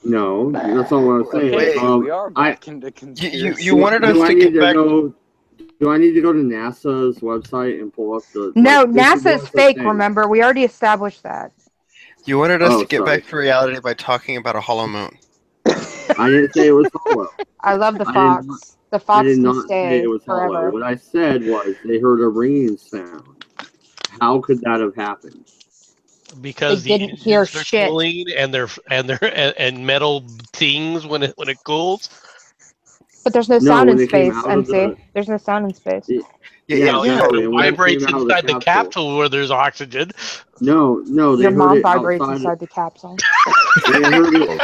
Speaker 1: No, that's not what I'm saying.
Speaker 7: Okay, we are back into conspiracy.
Speaker 9: You wanted us to get back.
Speaker 1: Do I need to go to NASA's website and pull up the?
Speaker 2: No,
Speaker 1: like, this
Speaker 2: NASA is
Speaker 1: what
Speaker 2: fake.
Speaker 1: they're saying.
Speaker 2: Remember, we already established that.
Speaker 9: You wanted us
Speaker 1: Oh,
Speaker 9: to get
Speaker 1: sorry.
Speaker 9: back to reality by talking about a hollow moon.
Speaker 1: I didn't say it was hollow.
Speaker 2: I love the
Speaker 1: I
Speaker 2: fox.
Speaker 1: did not-
Speaker 2: The
Speaker 1: I
Speaker 2: fox
Speaker 1: did
Speaker 2: can
Speaker 1: not say
Speaker 2: stay
Speaker 1: it was
Speaker 2: forever.
Speaker 1: hollow. What I said was they heard a ringing sound. How could that have happened?
Speaker 6: Because
Speaker 2: They
Speaker 6: the
Speaker 2: didn't hear
Speaker 6: engines are
Speaker 2: shit.
Speaker 6: cooling and metal things when it cools.
Speaker 2: But there's no
Speaker 1: No,
Speaker 2: sound in
Speaker 1: when it came
Speaker 2: space,
Speaker 1: out of
Speaker 2: MC.
Speaker 1: the-
Speaker 2: There's no sound in space.
Speaker 6: Yeah,
Speaker 1: exactly.
Speaker 6: it
Speaker 1: And when it
Speaker 6: vibrates
Speaker 1: came out of
Speaker 6: inside the capsule where there's oxygen.
Speaker 1: No, they
Speaker 2: Your
Speaker 1: heard
Speaker 2: mom
Speaker 1: it
Speaker 2: vibrates
Speaker 1: outside.
Speaker 2: inside the capsule.
Speaker 1: They heard it.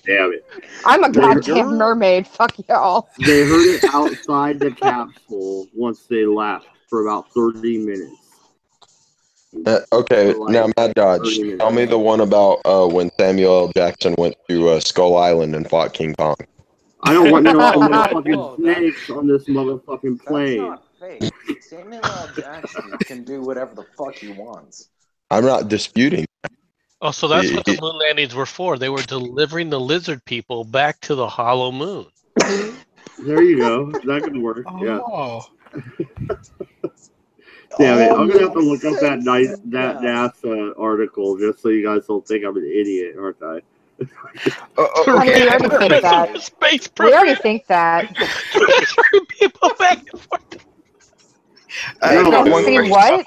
Speaker 1: Damn it.
Speaker 2: I'm a
Speaker 1: They-
Speaker 2: goddamn mermaid. Fuck y'all.
Speaker 1: They heard it outside the capsule once they left for about 30 minutes.
Speaker 5: Okay,
Speaker 1: For like
Speaker 5: now Mad
Speaker 1: 30
Speaker 5: Dodge,
Speaker 1: minutes.
Speaker 5: tell me the one about when Samuel L. Jackson went to Skull Island and fought King Kong.
Speaker 1: I don't want no
Speaker 7: Whoa,
Speaker 1: motherfucking snakes on this motherfucking plane.
Speaker 7: That's not fake. Samuel L. Jackson can do whatever the fuck he wants.
Speaker 5: I'm not disputing.
Speaker 6: Oh, so that's what the moon landings were for. They were delivering the lizard people back to the hollow moon.
Speaker 1: There you go. That could work. Yeah.
Speaker 9: Oh.
Speaker 1: Damn it.
Speaker 7: Oh,
Speaker 1: I'm gonna have to
Speaker 7: makes
Speaker 1: look up that
Speaker 7: sense.
Speaker 1: NASA article just so you guys don't think I'm an idiot, aren't I?
Speaker 2: I mean, we already think that.
Speaker 6: Space
Speaker 2: We already think that.
Speaker 6: delivering people back and forth.
Speaker 9: I've
Speaker 1: No,
Speaker 9: got one
Speaker 2: MC,
Speaker 9: question.
Speaker 2: what?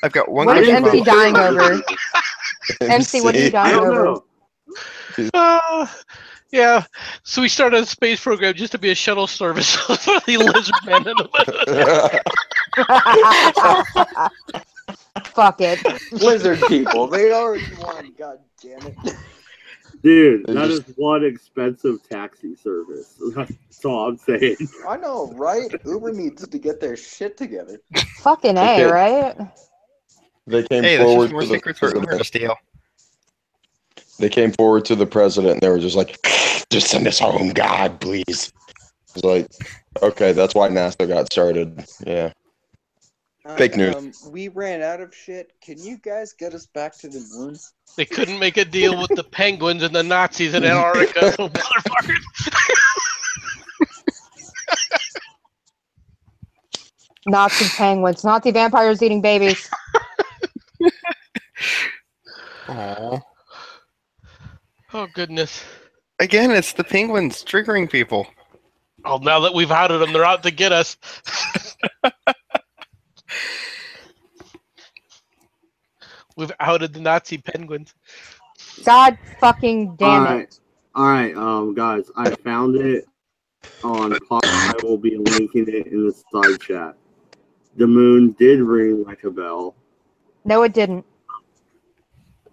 Speaker 9: I've got one
Speaker 2: What is
Speaker 9: question.
Speaker 2: MC
Speaker 9: about-
Speaker 2: dying over? MC, what are you
Speaker 1: I
Speaker 2: dying
Speaker 1: don't
Speaker 2: over?
Speaker 1: know.
Speaker 6: Yeah, so we started a space program just to be a shuttle service for the lizard men in the
Speaker 2: Fuck it.
Speaker 7: Lizard people, they already won. God damn it.
Speaker 1: Dude,
Speaker 5: They
Speaker 1: that
Speaker 5: just-
Speaker 1: is one expensive taxi service. That's all I'm saying.
Speaker 7: I know, right? Uber needs to get their shit together.
Speaker 2: Fucking A,
Speaker 5: Okay.
Speaker 2: right?
Speaker 5: They came
Speaker 9: Hey, that's
Speaker 5: forward
Speaker 9: just more
Speaker 5: to the
Speaker 9: secrets for Uber to
Speaker 5: president.
Speaker 9: steal.
Speaker 5: They came forward to the president and they were just like, just send us home, God, please. It's like, okay, that's why NASA got started. Yeah. Fake news.
Speaker 7: We ran out of shit. Can you guys get us back to the moon?
Speaker 6: They couldn't make a deal with the penguins and the Nazis in Antarctica, so motherfuckers.
Speaker 2: Nazi penguins. Nazi vampires eating babies.
Speaker 9: Aww.
Speaker 6: Oh, goodness.
Speaker 9: Again, it's the penguins triggering people.
Speaker 6: Oh, now that we've outed them, they're out to get us. We've outed the Nazi penguins.
Speaker 2: God fucking damn it.
Speaker 1: All right, guys, I found it on Pop. I will be linking it in the side chat. The moon did ring like a bell.
Speaker 2: No, it didn't.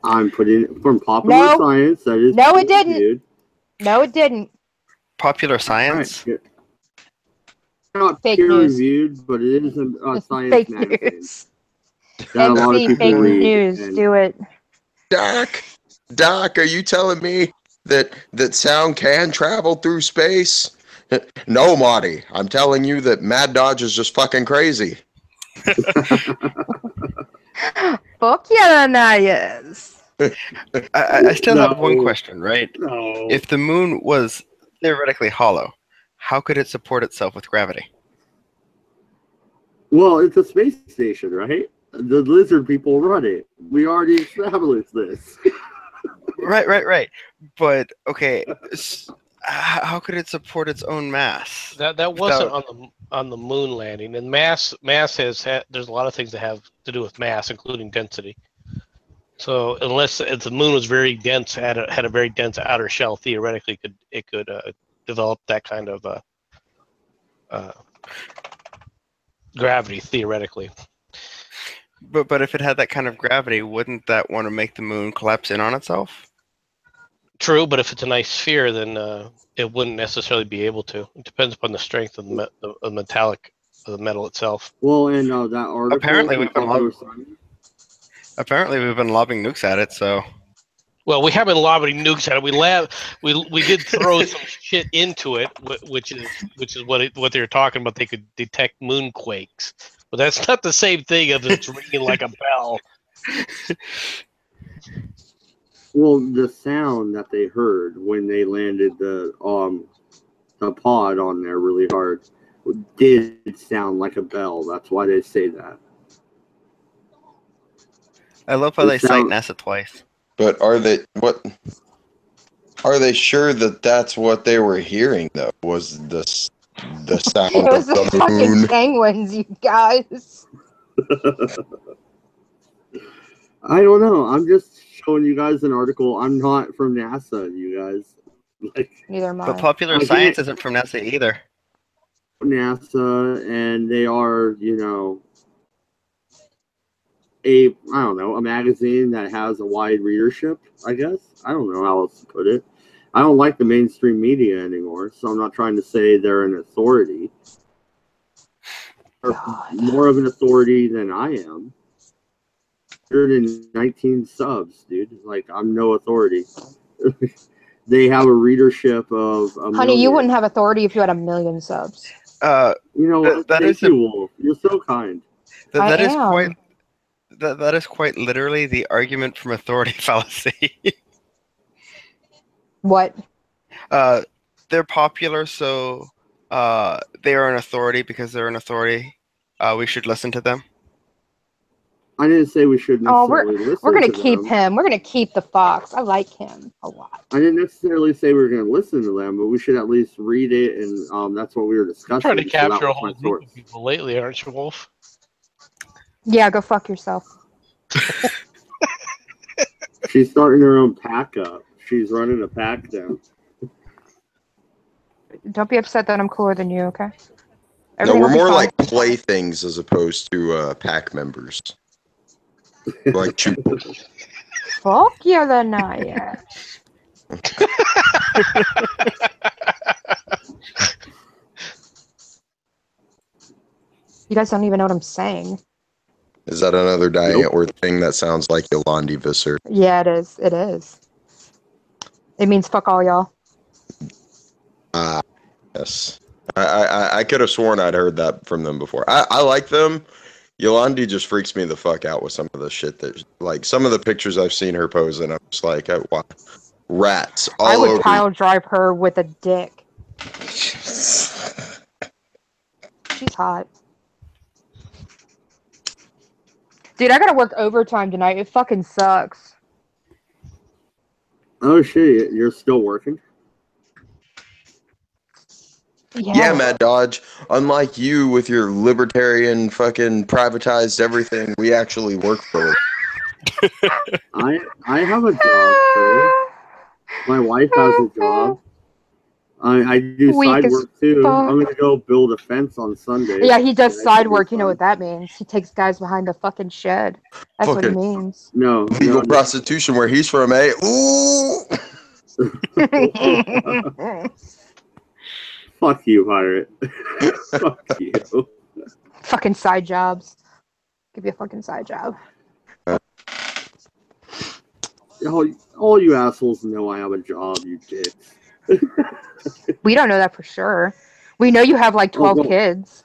Speaker 1: I'm putting it from Popular
Speaker 2: No.
Speaker 1: Science. That is
Speaker 2: No, it
Speaker 1: peer
Speaker 2: didn't.
Speaker 1: reviewed.
Speaker 2: No, it didn't.
Speaker 9: Popular
Speaker 1: All
Speaker 9: science?
Speaker 1: right. Not
Speaker 2: Fake
Speaker 1: peer
Speaker 2: news.
Speaker 1: reviewed, but it is a science
Speaker 2: Fake
Speaker 1: magazine.
Speaker 2: news.
Speaker 1: that a lot of
Speaker 2: MC
Speaker 1: people
Speaker 2: fake
Speaker 1: read.
Speaker 2: news.
Speaker 1: And
Speaker 2: Do it.
Speaker 5: Doc, are you telling me that sound can travel through space? No, Marty. I'm telling you that Mad Dodge is just fucking crazy.
Speaker 2: Fuck yeah, Ananias.
Speaker 9: I still have one
Speaker 1: No.
Speaker 9: question, right?
Speaker 1: No.
Speaker 9: If the moon was theoretically hollow, how could it support itself with gravity?
Speaker 1: Well, it's a space station, right? The lizard people run it. We already established this.
Speaker 9: Right. But okay, how could it support its own mass?
Speaker 6: That wasn't on the moon landing, and mass has there's a lot of things that have to do with mass, including density. So unless if the moon was very dense, had a very dense outer shell, theoretically it could develop that kind of gravity theoretically.
Speaker 9: But if it had that kind of gravity, wouldn't that want to make the moon collapse in on itself?
Speaker 6: True, but if it's a nice sphere, then it wouldn't necessarily be able to. It depends upon the strength of the metallic of the metal itself.
Speaker 1: Well, and that article.
Speaker 9: Apparently we've been lobbing nukes at it. So.
Speaker 6: Well, we haven't lobbing nukes at it. We did throw some shit into it, which is what they were talking about. They could detect moonquakes, but that's not the same thing as it's ringing like a bell.
Speaker 1: Well, the sound that they heard when they landed the pod on there really hard did sound like a bell. That's why they say that.
Speaker 9: I love how they cite NASA twice.
Speaker 5: But are they sure that that's what they were hearing though? Was the sound
Speaker 2: It was
Speaker 5: of
Speaker 2: the
Speaker 5: the
Speaker 2: fucking
Speaker 5: moon?
Speaker 2: penguins, you guys.
Speaker 1: I don't know. I'm just showing you guys an article. I'm not from NASA, you guys.
Speaker 2: Neither am I.
Speaker 9: But Popular Science isn't from NASA either.
Speaker 1: NASA, and they are, a magazine that has a wide readership, I guess. I don't know how else to put it. I don't like the mainstream media anymore, so I'm not trying to say they're an authority. They're more of an authority than I am. 119 subs, dude. Like, I'm no authority. They have a readership of a
Speaker 2: Honey,
Speaker 1: million.
Speaker 2: you wouldn't have authority if you had 1 million subs.
Speaker 1: You know what? Thank you, Wolf. You're so kind.
Speaker 9: That is quite literally the argument from authority fallacy.
Speaker 2: What?
Speaker 9: They're popular, so they are an authority because they're an authority. We should listen to them.
Speaker 1: I didn't say we should necessarily listen
Speaker 2: we're gonna
Speaker 1: to
Speaker 2: keep
Speaker 1: them.
Speaker 2: him. We're gonna keep the fox. I like him a lot.
Speaker 1: I didn't necessarily say we were going to listen to them, but we should at least read it, and that's what we were discussing.
Speaker 6: Trying to capture
Speaker 1: so
Speaker 6: a whole group of people lately, aren't you, Wolf?
Speaker 2: Yeah, go fuck yourself.
Speaker 1: She's starting her own pack up. She's running a pack down.
Speaker 2: Don't be upset that I'm cooler than you, okay?
Speaker 5: No, we're more like playthings as opposed to pack members. Like Chupa.
Speaker 2: Fuck yeah, then not yet. You guys don't even know what I'm saying.
Speaker 5: Is that another diet or thing that sounds like Yolandi Visser?
Speaker 2: Yeah, it is. It is. It means fuck all y'all.
Speaker 5: Yes. I could have sworn I'd heard that from them before. I like them. Yolandi just freaks me the fuck out with some of the shit that, like, some of the pictures I've seen her pose in. I'm just like, wow. Rats all over.
Speaker 2: I would pile drive her with a dick. She's hot. Dude, I gotta work overtime tonight. It fucking sucks.
Speaker 1: Oh shit, you're still working?
Speaker 5: Yeah, Mad Dodge. Unlike you with your libertarian fucking privatized everything, we actually work for it.
Speaker 1: I have a job, sir. My wife has a job. I do side work too. I'm gonna go build a fence on Sunday.
Speaker 2: Yeah, he does side work. You know what that means? He takes guys behind the fucking shed. That's what it means.
Speaker 1: No,
Speaker 5: legal prostitution where he's from, eh? Ooh.
Speaker 1: Fuck you, pirate. Fuck you.
Speaker 2: Fucking side jobs. Give you a fucking side job.
Speaker 1: All you assholes know I have a job, you dicks.
Speaker 2: We don't know that for sure. We know you have like 12 kids.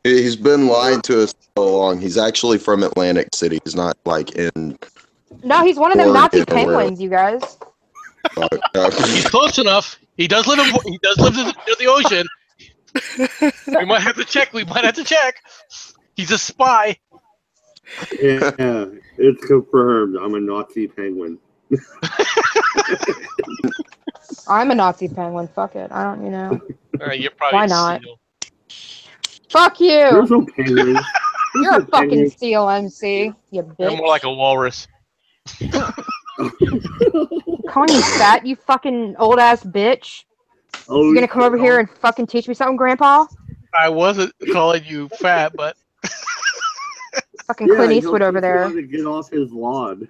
Speaker 5: He's been lying to us so long. He's actually from Atlantic City. He's not like in.
Speaker 2: No, he's one of them Nazi
Speaker 5: Oregon or wherever.
Speaker 2: penguins, you guys.
Speaker 6: He's close enough. He does live near the ocean. We might have to check. He's a spy.
Speaker 1: Yeah, it's confirmed. I'm a Nazi penguin.
Speaker 2: I'm a Nazi penguin. Fuck it. I don't,
Speaker 6: You're probably
Speaker 2: Why not?
Speaker 6: Seal.
Speaker 2: Fuck you.
Speaker 1: There's no penguins.
Speaker 2: You're a fucking seal, MC. You bitch.
Speaker 6: You're more like a walrus.
Speaker 2: Calling you fat, you fucking old ass bitch.
Speaker 1: Oh,
Speaker 2: You gonna come over here and fucking teach me something, Grandpa?
Speaker 6: I wasn't calling you fat, but
Speaker 2: Fucking Clint Eastwood over there.
Speaker 1: To get off his lawn.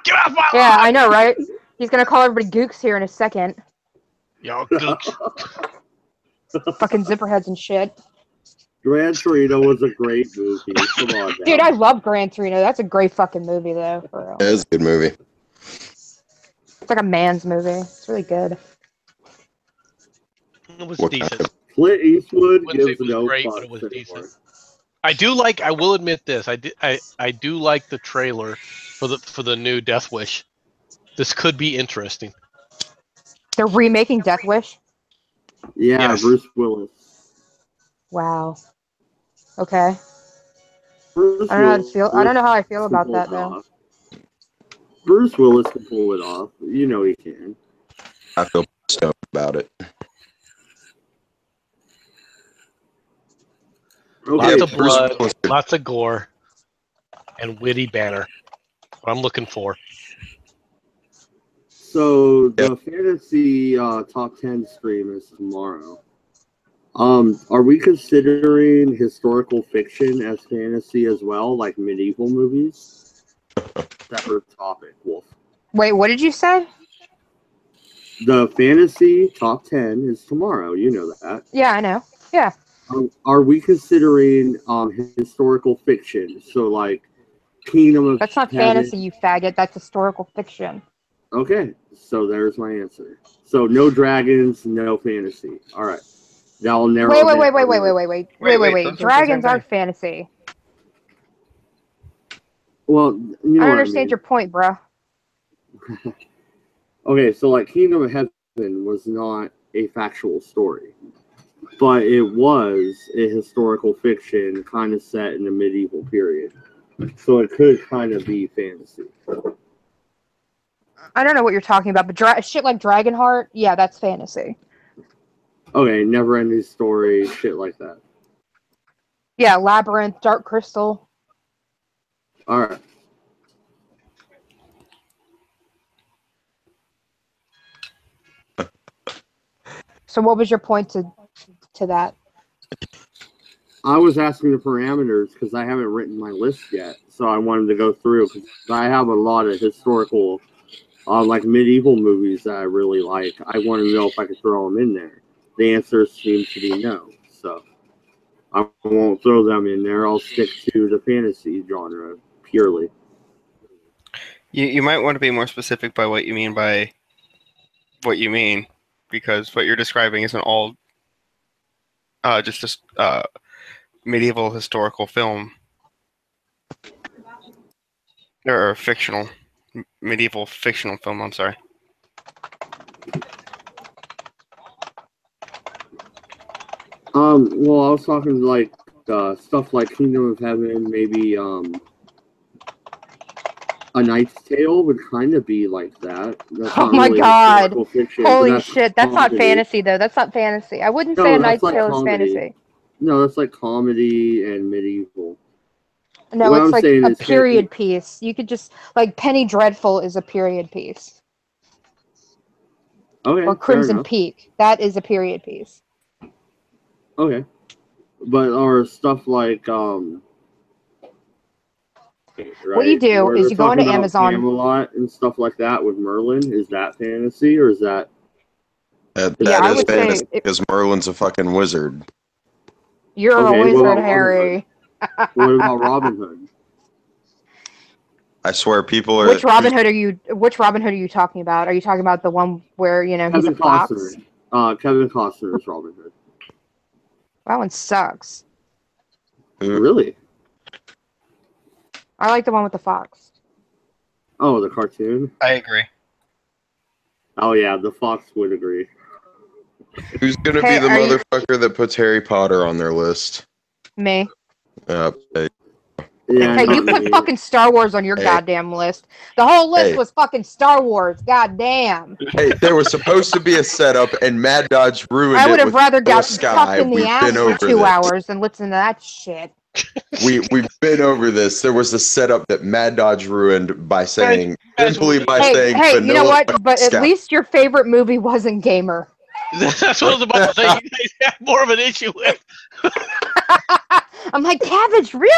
Speaker 6: Get off my lawn!
Speaker 2: Yeah, I know, right? He's gonna call everybody gooks here in a second.
Speaker 6: Y'all gooks.
Speaker 2: Fucking zipperheads and shit.
Speaker 1: Gran Torino was a great movie. Come on, now.
Speaker 2: Dude, I love Gran Torino. That's a great fucking movie, though. For real.
Speaker 5: Yeah, it's a good movie.
Speaker 2: It's like a man's movie. It's really good.
Speaker 6: It was decent.
Speaker 1: Clint Eastwood
Speaker 6: Wouldn't say
Speaker 1: gives
Speaker 6: it was
Speaker 1: no
Speaker 6: great,
Speaker 1: fucks
Speaker 6: but it was decent.
Speaker 1: anymore.
Speaker 6: I will admit this. I do like the trailer for the new Death Wish. This could be interesting.
Speaker 2: They're remaking Death Wish?
Speaker 1: Yeah,
Speaker 6: Yes.
Speaker 1: Bruce Willis.
Speaker 2: Wow. Okay.
Speaker 1: Bruce
Speaker 2: I don't know how to
Speaker 1: Willis
Speaker 2: feel. I don't know how I feel
Speaker 1: can
Speaker 2: about
Speaker 1: pull
Speaker 2: that
Speaker 1: it
Speaker 2: though.
Speaker 1: off. Bruce Willis can pull it off. You know he can.
Speaker 5: I feel stoked about it.
Speaker 1: Okay,
Speaker 6: Lots of blood,
Speaker 5: Bruce-
Speaker 6: lots of gore, and witty banner. What I'm looking for.
Speaker 1: so the fantasy top 10 stream is tomorrow. Are we considering historical fiction as fantasy as well, like medieval movies? Separate topic, Wolf.
Speaker 2: Wait, what did you say?
Speaker 1: The fantasy top 10 is tomorrow. You know that.
Speaker 2: Yeah, I know. Yeah.
Speaker 1: Are we considering historical fiction? So like Kingdom of
Speaker 2: That's not
Speaker 1: Heaven?
Speaker 2: fantasy, you faggot. That's historical fiction.
Speaker 1: Okay, so there's my answer. So no dragons, no fantasy. All right, that'll narrow.
Speaker 2: Wait.
Speaker 9: Wait, those are the
Speaker 2: Dragons
Speaker 9: same
Speaker 2: aren't fantasy.
Speaker 1: Well, you know
Speaker 2: I
Speaker 1: what
Speaker 2: understand
Speaker 1: mean.
Speaker 2: your point, bro.
Speaker 1: Okay, so like Kingdom of Heaven was not a factual story, but it was a historical fiction kind of set in the medieval period. So it could kind of be fantasy.
Speaker 2: I don't know what you're talking about, but shit like Dragonheart, yeah, that's fantasy.
Speaker 1: Okay, never ending story, shit like that.
Speaker 2: Yeah, Labyrinth, Dark Crystal.
Speaker 1: All right.
Speaker 2: So what was your point to that?
Speaker 1: I was asking the parameters because I haven't written my list yet, so I wanted to go through because I have a lot of historical, like medieval movies that I really like. I want to know if I could throw them in there. The answer seems to be no, so I won't throw them in there. I'll stick to the fantasy genre purely.
Speaker 9: You might want to be more specific by what you mean by what you mean, because what you're describing isn't all just a medieval historical film or fictional medieval fictional film. I'm sorry.
Speaker 1: Well, I was talking like stuff like Kingdom of Heaven, maybe A Knight's Tale would kind of be like that. That's
Speaker 2: Oh
Speaker 1: not
Speaker 2: my
Speaker 1: really
Speaker 2: god.
Speaker 1: historical fiction,
Speaker 2: Holy
Speaker 1: but
Speaker 2: shit, that's not
Speaker 1: comedy.
Speaker 2: fantasy though. That's not fantasy. I wouldn't
Speaker 1: No,
Speaker 2: say A
Speaker 1: that's
Speaker 2: Knight's
Speaker 1: like
Speaker 2: Tale is
Speaker 1: comedy.
Speaker 2: fantasy.
Speaker 1: No, that's like comedy and medieval.
Speaker 2: No,
Speaker 1: What
Speaker 2: it's
Speaker 1: I'm
Speaker 2: like
Speaker 1: saying
Speaker 2: a
Speaker 1: is
Speaker 2: period piece. You could just like Penny Dreadful is a period piece.
Speaker 1: Okay,
Speaker 2: Or
Speaker 1: fair
Speaker 2: Crimson
Speaker 1: enough.
Speaker 2: Peak. That is a period piece.
Speaker 1: Okay, but or stuff like
Speaker 2: What you do
Speaker 1: where
Speaker 2: is
Speaker 1: they're
Speaker 2: you go
Speaker 1: talking
Speaker 2: into
Speaker 1: about
Speaker 2: Amazon.
Speaker 1: Camelot and stuff like that with Merlin. Is that fantasy or is that?
Speaker 2: Yeah,
Speaker 5: That
Speaker 2: I
Speaker 5: is
Speaker 2: would say
Speaker 5: fantasy because Merlin's a fucking wizard.
Speaker 2: You're
Speaker 1: Okay,
Speaker 2: a
Speaker 1: what
Speaker 2: wizard,
Speaker 1: about Robin
Speaker 2: Harry.
Speaker 1: What about Robin Hood?
Speaker 5: I swear, people are.
Speaker 2: Which Robin Hood are you talking about? Are you talking about the one where he's a fox?
Speaker 1: Kevin Costner is Robin Hood.
Speaker 2: That one sucks.
Speaker 1: Really?
Speaker 2: I like the one with the fox.
Speaker 1: Oh, the cartoon?
Speaker 9: I agree.
Speaker 1: Oh yeah, the fox would agree.
Speaker 5: Who's gonna be the motherfucker that puts Harry Potter on their list?
Speaker 2: Me.
Speaker 5: Hey.
Speaker 1: Yeah,
Speaker 2: hey, you put fucking Star Wars on your goddamn list. The whole list was fucking Star Wars. Goddamn.
Speaker 5: Hey, there was supposed to be a setup, and Mad Dodge ruined it.
Speaker 2: I would have rather got
Speaker 5: Sky.
Speaker 2: fucked in the
Speaker 5: We've
Speaker 2: ass
Speaker 5: been
Speaker 2: for
Speaker 5: over
Speaker 2: 2
Speaker 5: this.
Speaker 2: hours than listen to that shit.
Speaker 5: We've been over this. There was a setup that Mad Dodge ruined by saying simply by saying.
Speaker 2: Hey, you know what? But
Speaker 5: Sky.
Speaker 2: at least your favorite movie wasn't Gamer.
Speaker 6: That's what I was about to say. You guys have more of an issue with.
Speaker 2: I'm like, Cabbage, really?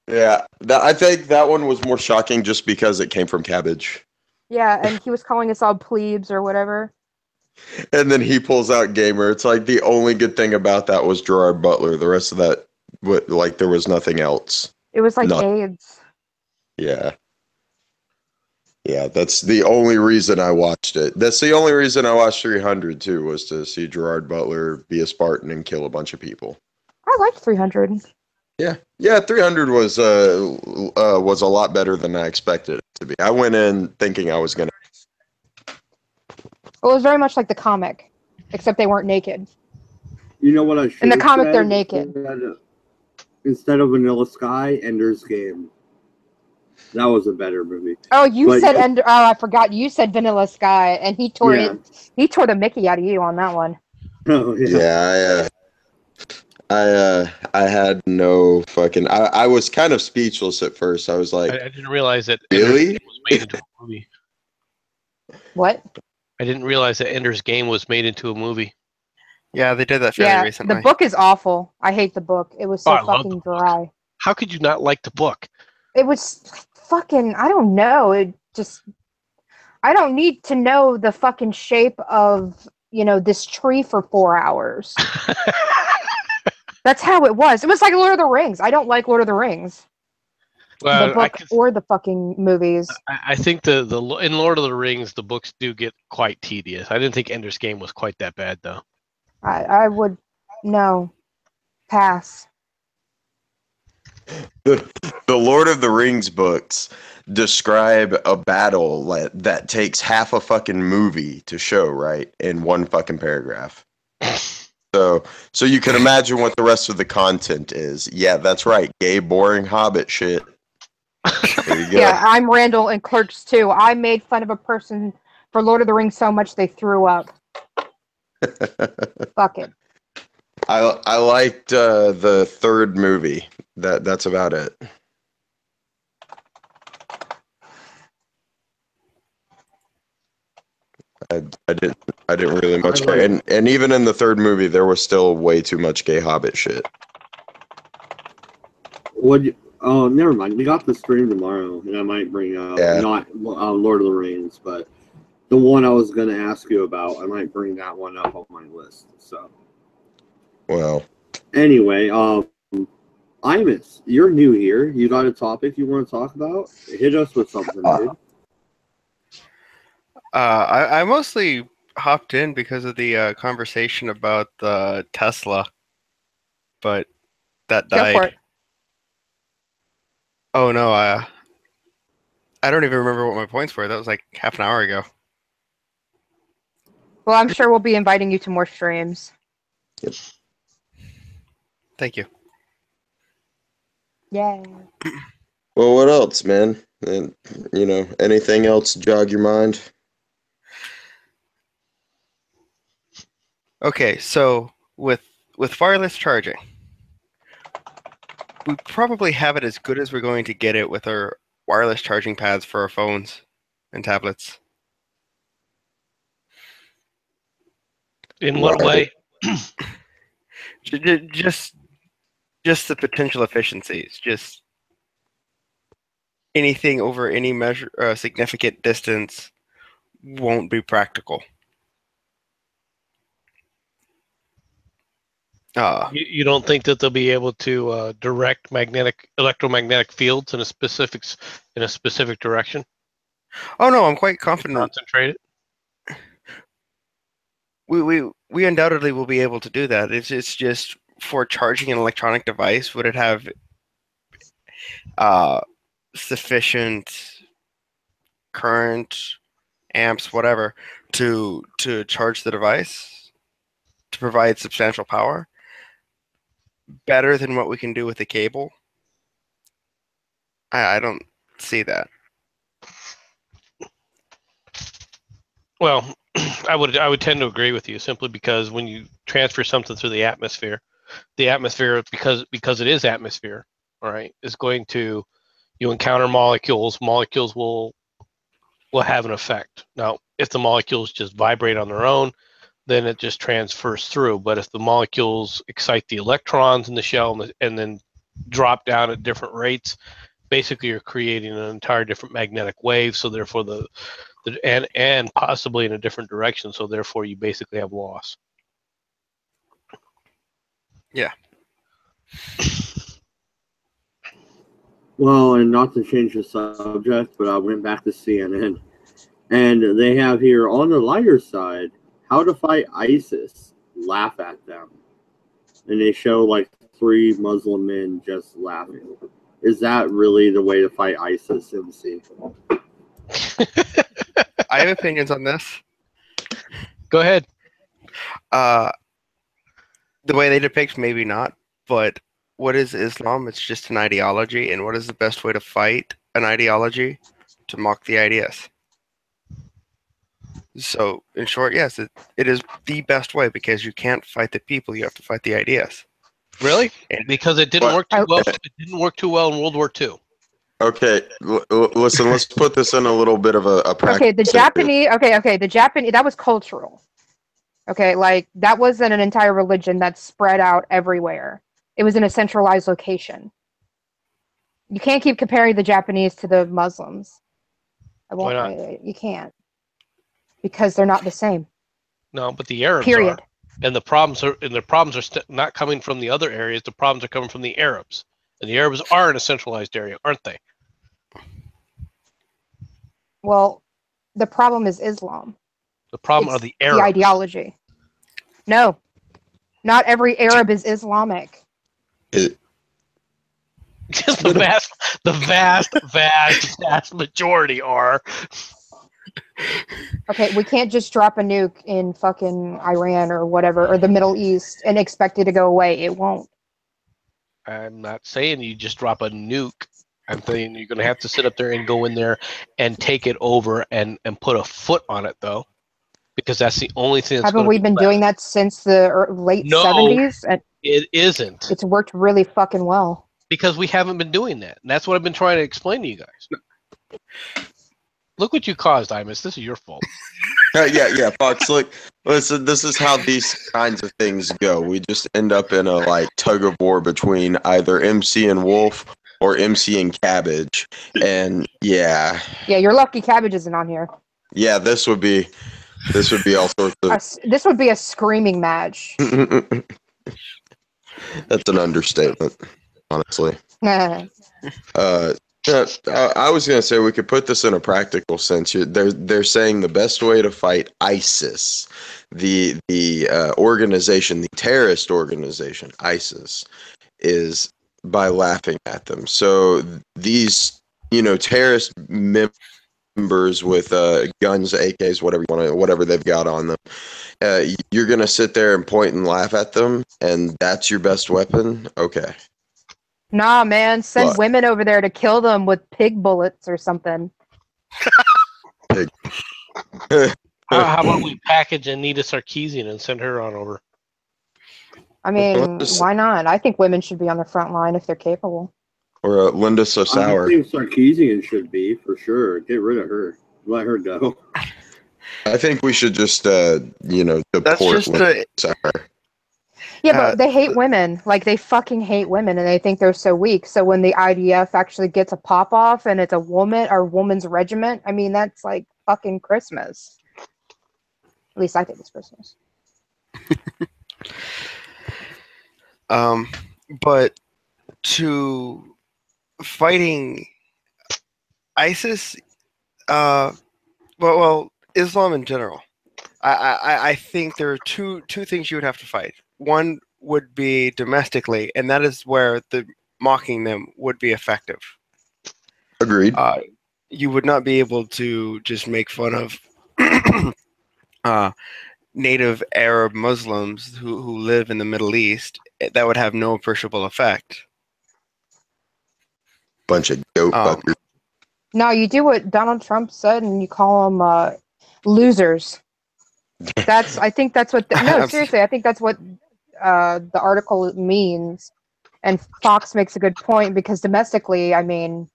Speaker 5: Yeah, I think that one was more shocking just because it came from Cabbage.
Speaker 2: Yeah, and he was calling us all plebes or whatever.
Speaker 5: And then he pulls out Gamer. It's like the only good thing about that was Gerard Butler. The rest of that, there was nothing else.
Speaker 2: It was like AIDS.
Speaker 5: Yeah. Yeah, that's the only reason I watched it. That's the only reason I watched 300 too, was to see Gerard Butler be a Spartan and kill a bunch of people.
Speaker 2: I liked 300.
Speaker 5: Yeah, 300 was a lot better than I expected it to be. I went in thinking I was gonna.
Speaker 2: Well, it was very much like the comic, except they weren't naked.
Speaker 1: You know what I should.
Speaker 2: In the comic, they're naked.
Speaker 1: Instead of Vanilla Sky, Ender's Game. That was a better movie.
Speaker 2: Oh, you said Ender. Oh, I forgot. You said Vanilla Sky, and he tore it. He tore the Mickey out of you on that one.
Speaker 1: Oh yeah.
Speaker 5: I had no fucking. I was kind of speechless at first. I was like,
Speaker 6: I didn't realize that.
Speaker 5: Really?
Speaker 6: Ender's Game was made into a movie.
Speaker 2: What?
Speaker 6: I didn't realize that Ender's Game was made into a movie.
Speaker 9: Yeah, they did that fairly recently.
Speaker 2: The book is awful. I hate the book. It was so fucking dry.
Speaker 6: How could you not like the book?
Speaker 2: It was fucking. I don't know. It just. I don't need to know the fucking shape of this tree for 4 hours. That's how it was. It was like Lord of the Rings. I don't like Lord of the Rings.
Speaker 6: Well,
Speaker 2: the book or the fucking movies.
Speaker 6: I think the in Lord of the Rings, the books do get quite tedious. I didn't think Ender's Game was quite that bad, though.
Speaker 2: I would no pass.
Speaker 5: The Lord of the Rings books describe a battle that takes half a fucking movie to show, right, in one fucking paragraph. So you can imagine what the rest of the content is. Yeah, that's right. Gay, boring Hobbit shit. There you go.
Speaker 2: Yeah, I'm Randall in Clerks 2. I made fun of a person for Lord of the Rings so much they threw up. Fuck it.
Speaker 5: I liked the third movie. That's about it. I didn't really much care. And even in the third movie there was still way too much gay Hobbit shit.
Speaker 1: Oh, never mind. We got the stream tomorrow, and I might bring up not Lord of the Rings, but the one I was going to ask you about. I might bring that one up on my list. So,
Speaker 5: well,
Speaker 1: anyway, Imus, you're new here. You got a topic you want to talk about? Hit us with something, dude.
Speaker 9: I mostly hopped in because of the conversation about the Tesla, but that died.
Speaker 2: Go for it.
Speaker 9: Oh no, I don't even remember what my points were. That was like half an hour ago.
Speaker 2: Well, I'm sure we'll be inviting you to more streams.
Speaker 5: Yep.
Speaker 9: Thank you.
Speaker 2: Yeah.
Speaker 5: Well, what else, man? And anything else jog your mind?
Speaker 9: Okay, so with wireless charging, we probably have it as good as we're going to get it with our wireless charging pads for our phones and tablets.
Speaker 6: In what way?
Speaker 9: Just the potential efficiencies. Just anything over any significant distance won't be practical.
Speaker 6: You don't think that they'll be able to direct electromagnetic fields in a specific direction?
Speaker 9: Oh no, I'm quite confident.
Speaker 6: Concentrate it.
Speaker 9: We undoubtedly will be able to do that. It's just for charging an electronic device, would it have sufficient current, amps, whatever, to charge the device, to provide substantial power? Better than what we can do with the cable? I don't see that.
Speaker 6: Well, I would tend to agree with you simply because when you transfer something through the atmosphere because it is atmosphere, all right, is going to you encounter molecules. Molecules will have an effect. Now, if the molecules just vibrate on their own, then it just transfers through. But if the molecules excite the electrons in the shell and then drop down at different rates, basically you're creating an entire different magnetic wave. So therefore and possibly in a different direction. So therefore you basically have loss.
Speaker 9: Yeah.
Speaker 1: Well, and not to change the subject, but I went back to CNN, and they have here on the lighter side, how to fight ISIS. Laugh at them. And they show like 3 Muslim men just laughing. Is that really the way to fight ISIS, MC?
Speaker 9: I have opinions on this.
Speaker 6: Go ahead.
Speaker 9: The way they depict, maybe not, but what is Islam? It's just an ideology, and what is the best way to fight an ideology? To mock the ideas. So, in short, yes, it is the best way because you can't fight the people; you have to fight the ideas.
Speaker 6: Really? Because it didn't work too well. It didn't work too well in World War II.
Speaker 5: Okay, listen. Let's put this in a little bit of a practice.
Speaker 2: Okay, the Japanese. Okay, the Japanese. That was cultural. Okay, like that wasn't an entire religion that spread out everywhere. It was in a centralized location. You can't keep comparing the Japanese to the Muslims.
Speaker 6: Why not?
Speaker 2: You can't. Because they're not the same.
Speaker 6: No, but the Arabs
Speaker 2: Period.
Speaker 6: are. And the problems are not coming from the other areas. The problems are coming from the Arabs. And the Arabs are in a centralized area, aren't they?
Speaker 2: Well, the problem is Islam.
Speaker 6: The problem are the Arabs.
Speaker 2: The ideology. No. Not every Arab is Islamic.
Speaker 6: Just the vast majority are.
Speaker 2: Okay, we can't just drop a nuke in fucking Iran or whatever, or the Middle East and expect it to go away. It won't.
Speaker 6: I'm not saying you just drop a nuke. I'm saying you're going to have to sit up there and go in there and take it over and put a foot on it, though. Because that's the only thing that's
Speaker 2: Haven't we been doing that since the late 70s? And
Speaker 6: it isn't.
Speaker 2: It's worked really fucking well.
Speaker 6: Because we haven't been doing that. And that's what I've been trying to explain to you guys. Look what you caused, Imus. This is your fault.
Speaker 5: Yeah, Fox. Look, listen. This is how these kinds of things go. We just end up in a tug of war between either MC and Wolf or MC and Cabbage, and yeah.
Speaker 2: Yeah, you're lucky Cabbage isn't on here.
Speaker 5: Yeah, this would be all sorts of.
Speaker 2: This would be a screaming match.
Speaker 5: That's an understatement, honestly. I was going to say we could put this in a practical sense. They're saying the best way to fight ISIS, the organization, the terrorist organization, ISIS, is by laughing at them. So these, terrorist members with guns, AKs, whatever they've got on them, you're going to sit there and point and laugh at them, and that's your best weapon? Okay.
Speaker 2: Nah, man, send women over there to kill them with pig bullets or something.
Speaker 6: How about we package Anita Sarkeesian and send her on over?
Speaker 2: I mean, why not? I think women should be on the front line if they're capable.
Speaker 5: Or Linda So Sour.
Speaker 1: I think Sarkeesian should be, for sure. Get rid of her. Let her go.
Speaker 5: I think we should just, deport Linda Sour.
Speaker 2: Yeah, but they hate women. Like, they fucking hate women, and they think they're so weak. So when the IDF actually gets a pop-off and it's a woman or woman's regiment, I mean, that's like fucking Christmas. At least I think it's Christmas.
Speaker 9: But to fighting ISIS, well, Islam in general, I think there are two things you would have to fight. One would be domestically, and that is where the mocking them would be effective.
Speaker 5: Agreed.
Speaker 9: You would not be able to just make fun of native Arab Muslims who live in the Middle East. That would have no appreciable effect.
Speaker 5: Bunch of goat fuckers.
Speaker 2: No, you do what Donald Trump said, and you call them losers. I think that's what. No, seriously, I think that's what the article means. And Fox makes a good point because domestically, I mean,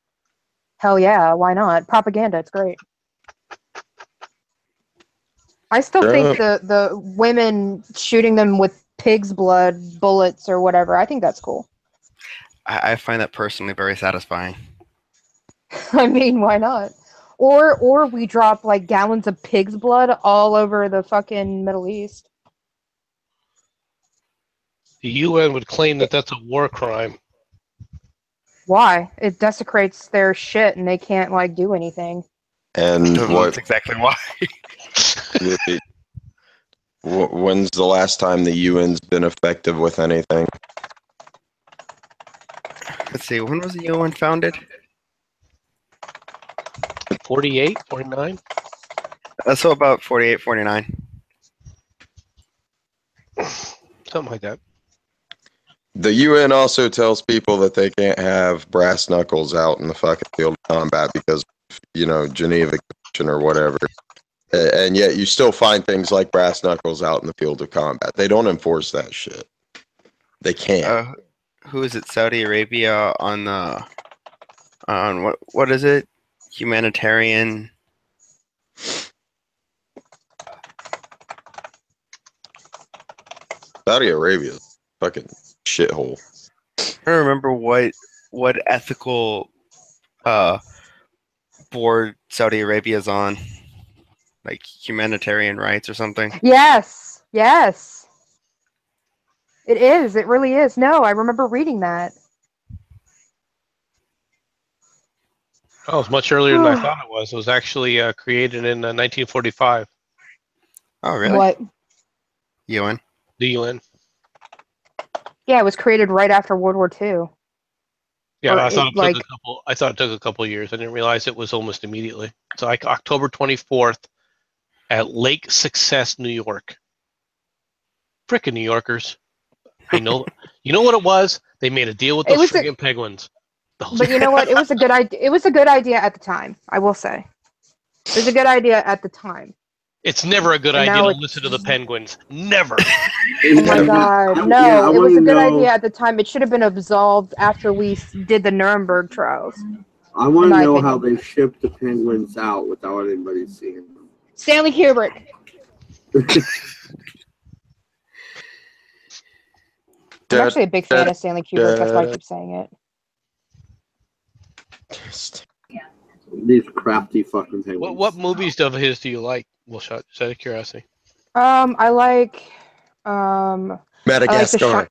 Speaker 2: hell yeah, why not? Propaganda, it's great. I still think the women shooting them with pig's blood bullets or whatever, I think that's cool.
Speaker 9: I find that personally very satisfying.
Speaker 2: I mean, why not? Or we drop like gallons of pig's blood all over the fucking Middle East.
Speaker 6: The UN would claim that that's a war crime.
Speaker 2: Why? It desecrates their shit and they can't like do anything.
Speaker 5: And
Speaker 9: that's exactly why.
Speaker 5: When's the last time the UN's been effective with anything?
Speaker 9: Let's see, when was the UN founded?
Speaker 6: 48, 49?
Speaker 9: So about 48, 49.
Speaker 6: Something like that.
Speaker 5: The UN also tells people that they can't have brass knuckles out in the fucking field of combat because, Geneva Convention or whatever. And yet you still find things like brass knuckles out in the field of combat. They don't enforce that shit. They can't.
Speaker 9: Who is it? Saudi Arabia on what is it? Humanitarian.
Speaker 5: Saudi Arabia, fucking shithole.
Speaker 9: I don't remember what ethical board Saudi Arabia's on, like humanitarian rights or something.
Speaker 2: Yes. It is. It really is. No, I remember reading that.
Speaker 6: Oh, it was much earlier than I thought it was. It was actually created in 1945.
Speaker 9: Oh, really?
Speaker 2: What?
Speaker 9: UN.
Speaker 6: The UN.
Speaker 2: Yeah, it was created right after World War II.
Speaker 6: Yeah, I thought it took a couple of years. I didn't realize it was almost immediately. So like October 24th at Lake Success, New York. Frickin' New Yorkers. I know. You know what it was? They made a deal with those friggin' penguins.
Speaker 2: But you know what? It was a good idea. It was a good idea at the time, I will say. It was a good idea at the time.
Speaker 6: It's never a good idea to listen to the penguins. Never.
Speaker 2: Oh my god. No, it was a good idea at the time. It should have been absolved after we did the Nuremberg trials.
Speaker 1: I want to know how they shipped the penguins out without anybody seeing them.
Speaker 2: Stanley Kubrick. I'm actually a big fan of Stanley Kubrick. That's why I keep saying it.
Speaker 1: These crafty fucking penguins.
Speaker 6: What movies of his do you like? Well, shot. Just out of curiosity.
Speaker 2: I like
Speaker 5: Madagascar.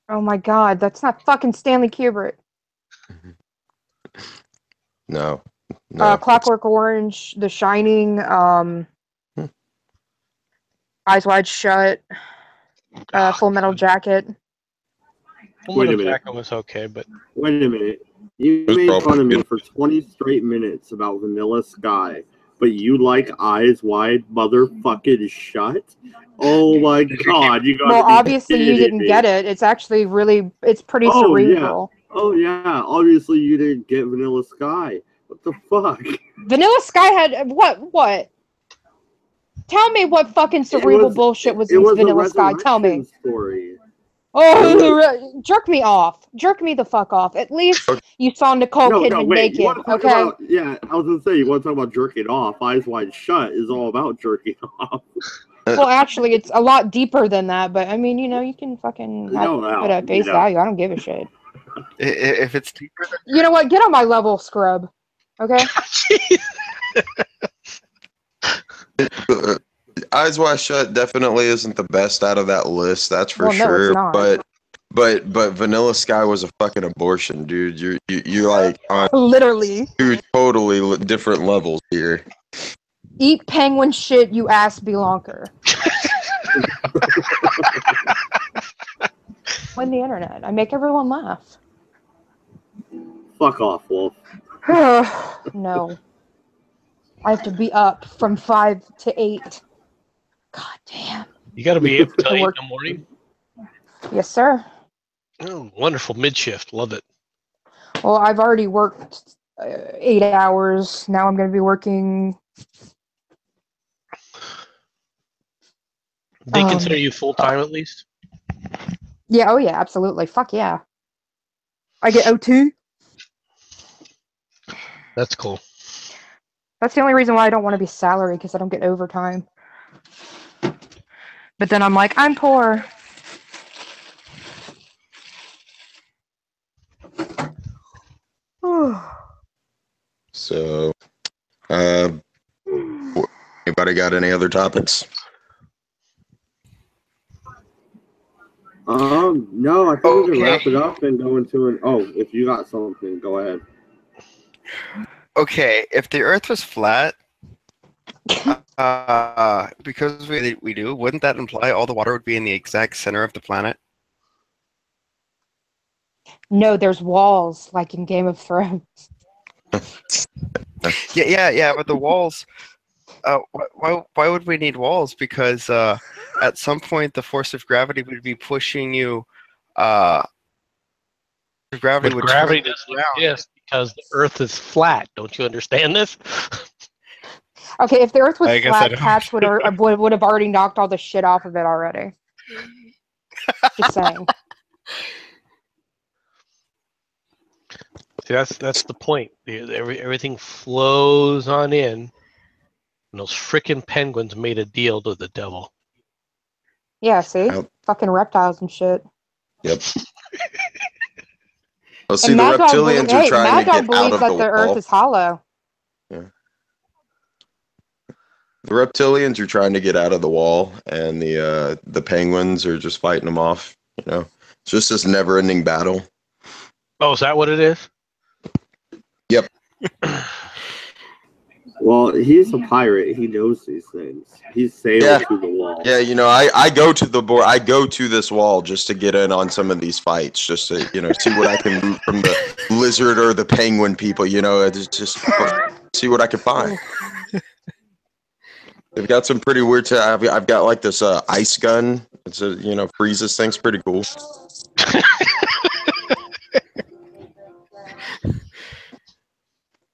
Speaker 2: Oh my god, that's not fucking Stanley Kubrick.
Speaker 5: No.
Speaker 2: Clockwork Orange, The Shining, Eyes Wide Shut, Full Metal Jacket.
Speaker 6: Full Metal Jacket was okay, but
Speaker 1: wait a minute. You made fun of me for 20 straight minutes about Vanilla Sky, but you like Eyes Wide Motherfucking Shut? Oh my god, you got.
Speaker 2: Well, obviously you didn't get it. It's actually it's pretty cerebral.
Speaker 1: Yeah. Oh yeah, obviously you didn't get Vanilla Sky. What the fuck?
Speaker 2: Vanilla Sky had what? Tell me what fucking cerebral bullshit was in Vanilla Sky. Tell me.
Speaker 1: Story.
Speaker 2: Oh, jerk me off. Jerk me the fuck off. At least you saw Nicole Kidman naked, okay?
Speaker 1: I was gonna say, you want to talk about jerking off. Eyes Wide Shut is all about jerking off.
Speaker 2: Well, actually, it's a lot deeper than that, but I mean, you can fucking put it at face value. I don't give a shit.
Speaker 9: If it's deeper than...
Speaker 2: You know what? Get on my level, scrub. Okay?
Speaker 5: Eyes Wide Shut definitely isn't the best out of that list, that's for sure.
Speaker 2: No, it's not.
Speaker 5: But Vanilla Sky was a fucking abortion, dude. You're like on
Speaker 2: Literally.
Speaker 5: two totally different levels here.
Speaker 2: Eat penguin shit, you ass belonker. Win the internet. I make everyone laugh.
Speaker 1: Fuck off, Wolf.
Speaker 2: No. I have to be up from 5 to 8. God damn.
Speaker 6: You got to be up till 8 in the morning?
Speaker 2: Yes, sir.
Speaker 6: Oh, wonderful mid-shift. Love it.
Speaker 2: Well, I've already worked 8 hours. Now I'm going to be working...
Speaker 6: They consider you full-time at least?
Speaker 2: Yeah, oh yeah, absolutely. Fuck yeah. I get OT.
Speaker 6: That's cool.
Speaker 2: That's the only reason why I don't want to be salary, because I don't get overtime. But then I'm like, I'm poor.
Speaker 5: So, anybody got any other topics?
Speaker 1: No, I think we can wrap it up and go into an. Oh, if you got something, go ahead.
Speaker 9: Okay, if the Earth was flat, because we do, wouldn't that imply all the water would be in the exact center of the planet?
Speaker 2: No, there's walls, like in Game of Thrones.
Speaker 9: Yeah, but the walls. Why would we need walls? Because at some point the force of gravity would be pushing you. Gravity would
Speaker 6: gravity doesn't exist because the Earth is flat. Don't you understand this?
Speaker 2: Okay, if the Earth was flat, cats would have already knocked all the shit off of it already. Just saying.
Speaker 6: See, that's the point. Everything flows on in. And those frickin' penguins made a deal to the devil.
Speaker 2: Yeah, see? Fucking reptiles and shit.
Speaker 5: Yep. Well, see, the reptilians are trying to get out of the wall.
Speaker 2: The Earth is hollow.
Speaker 5: Yeah. The reptilians are trying to get out of the wall, and the penguins are just fighting them off. You know, it's just this never-ending battle.
Speaker 6: Oh, is that what it is?
Speaker 5: Yep.
Speaker 1: Well, he's a pirate. He knows these things. He's sailed through the wall.
Speaker 5: Yeah, you know, I go to the board. I go to this wall just to get in on some of these fights, just to see what I can root from the lizard or the penguin people. You know, it's just see what I can find. They've got some pretty weird. I've got like this ice gun. It's freezes things. Pretty cool.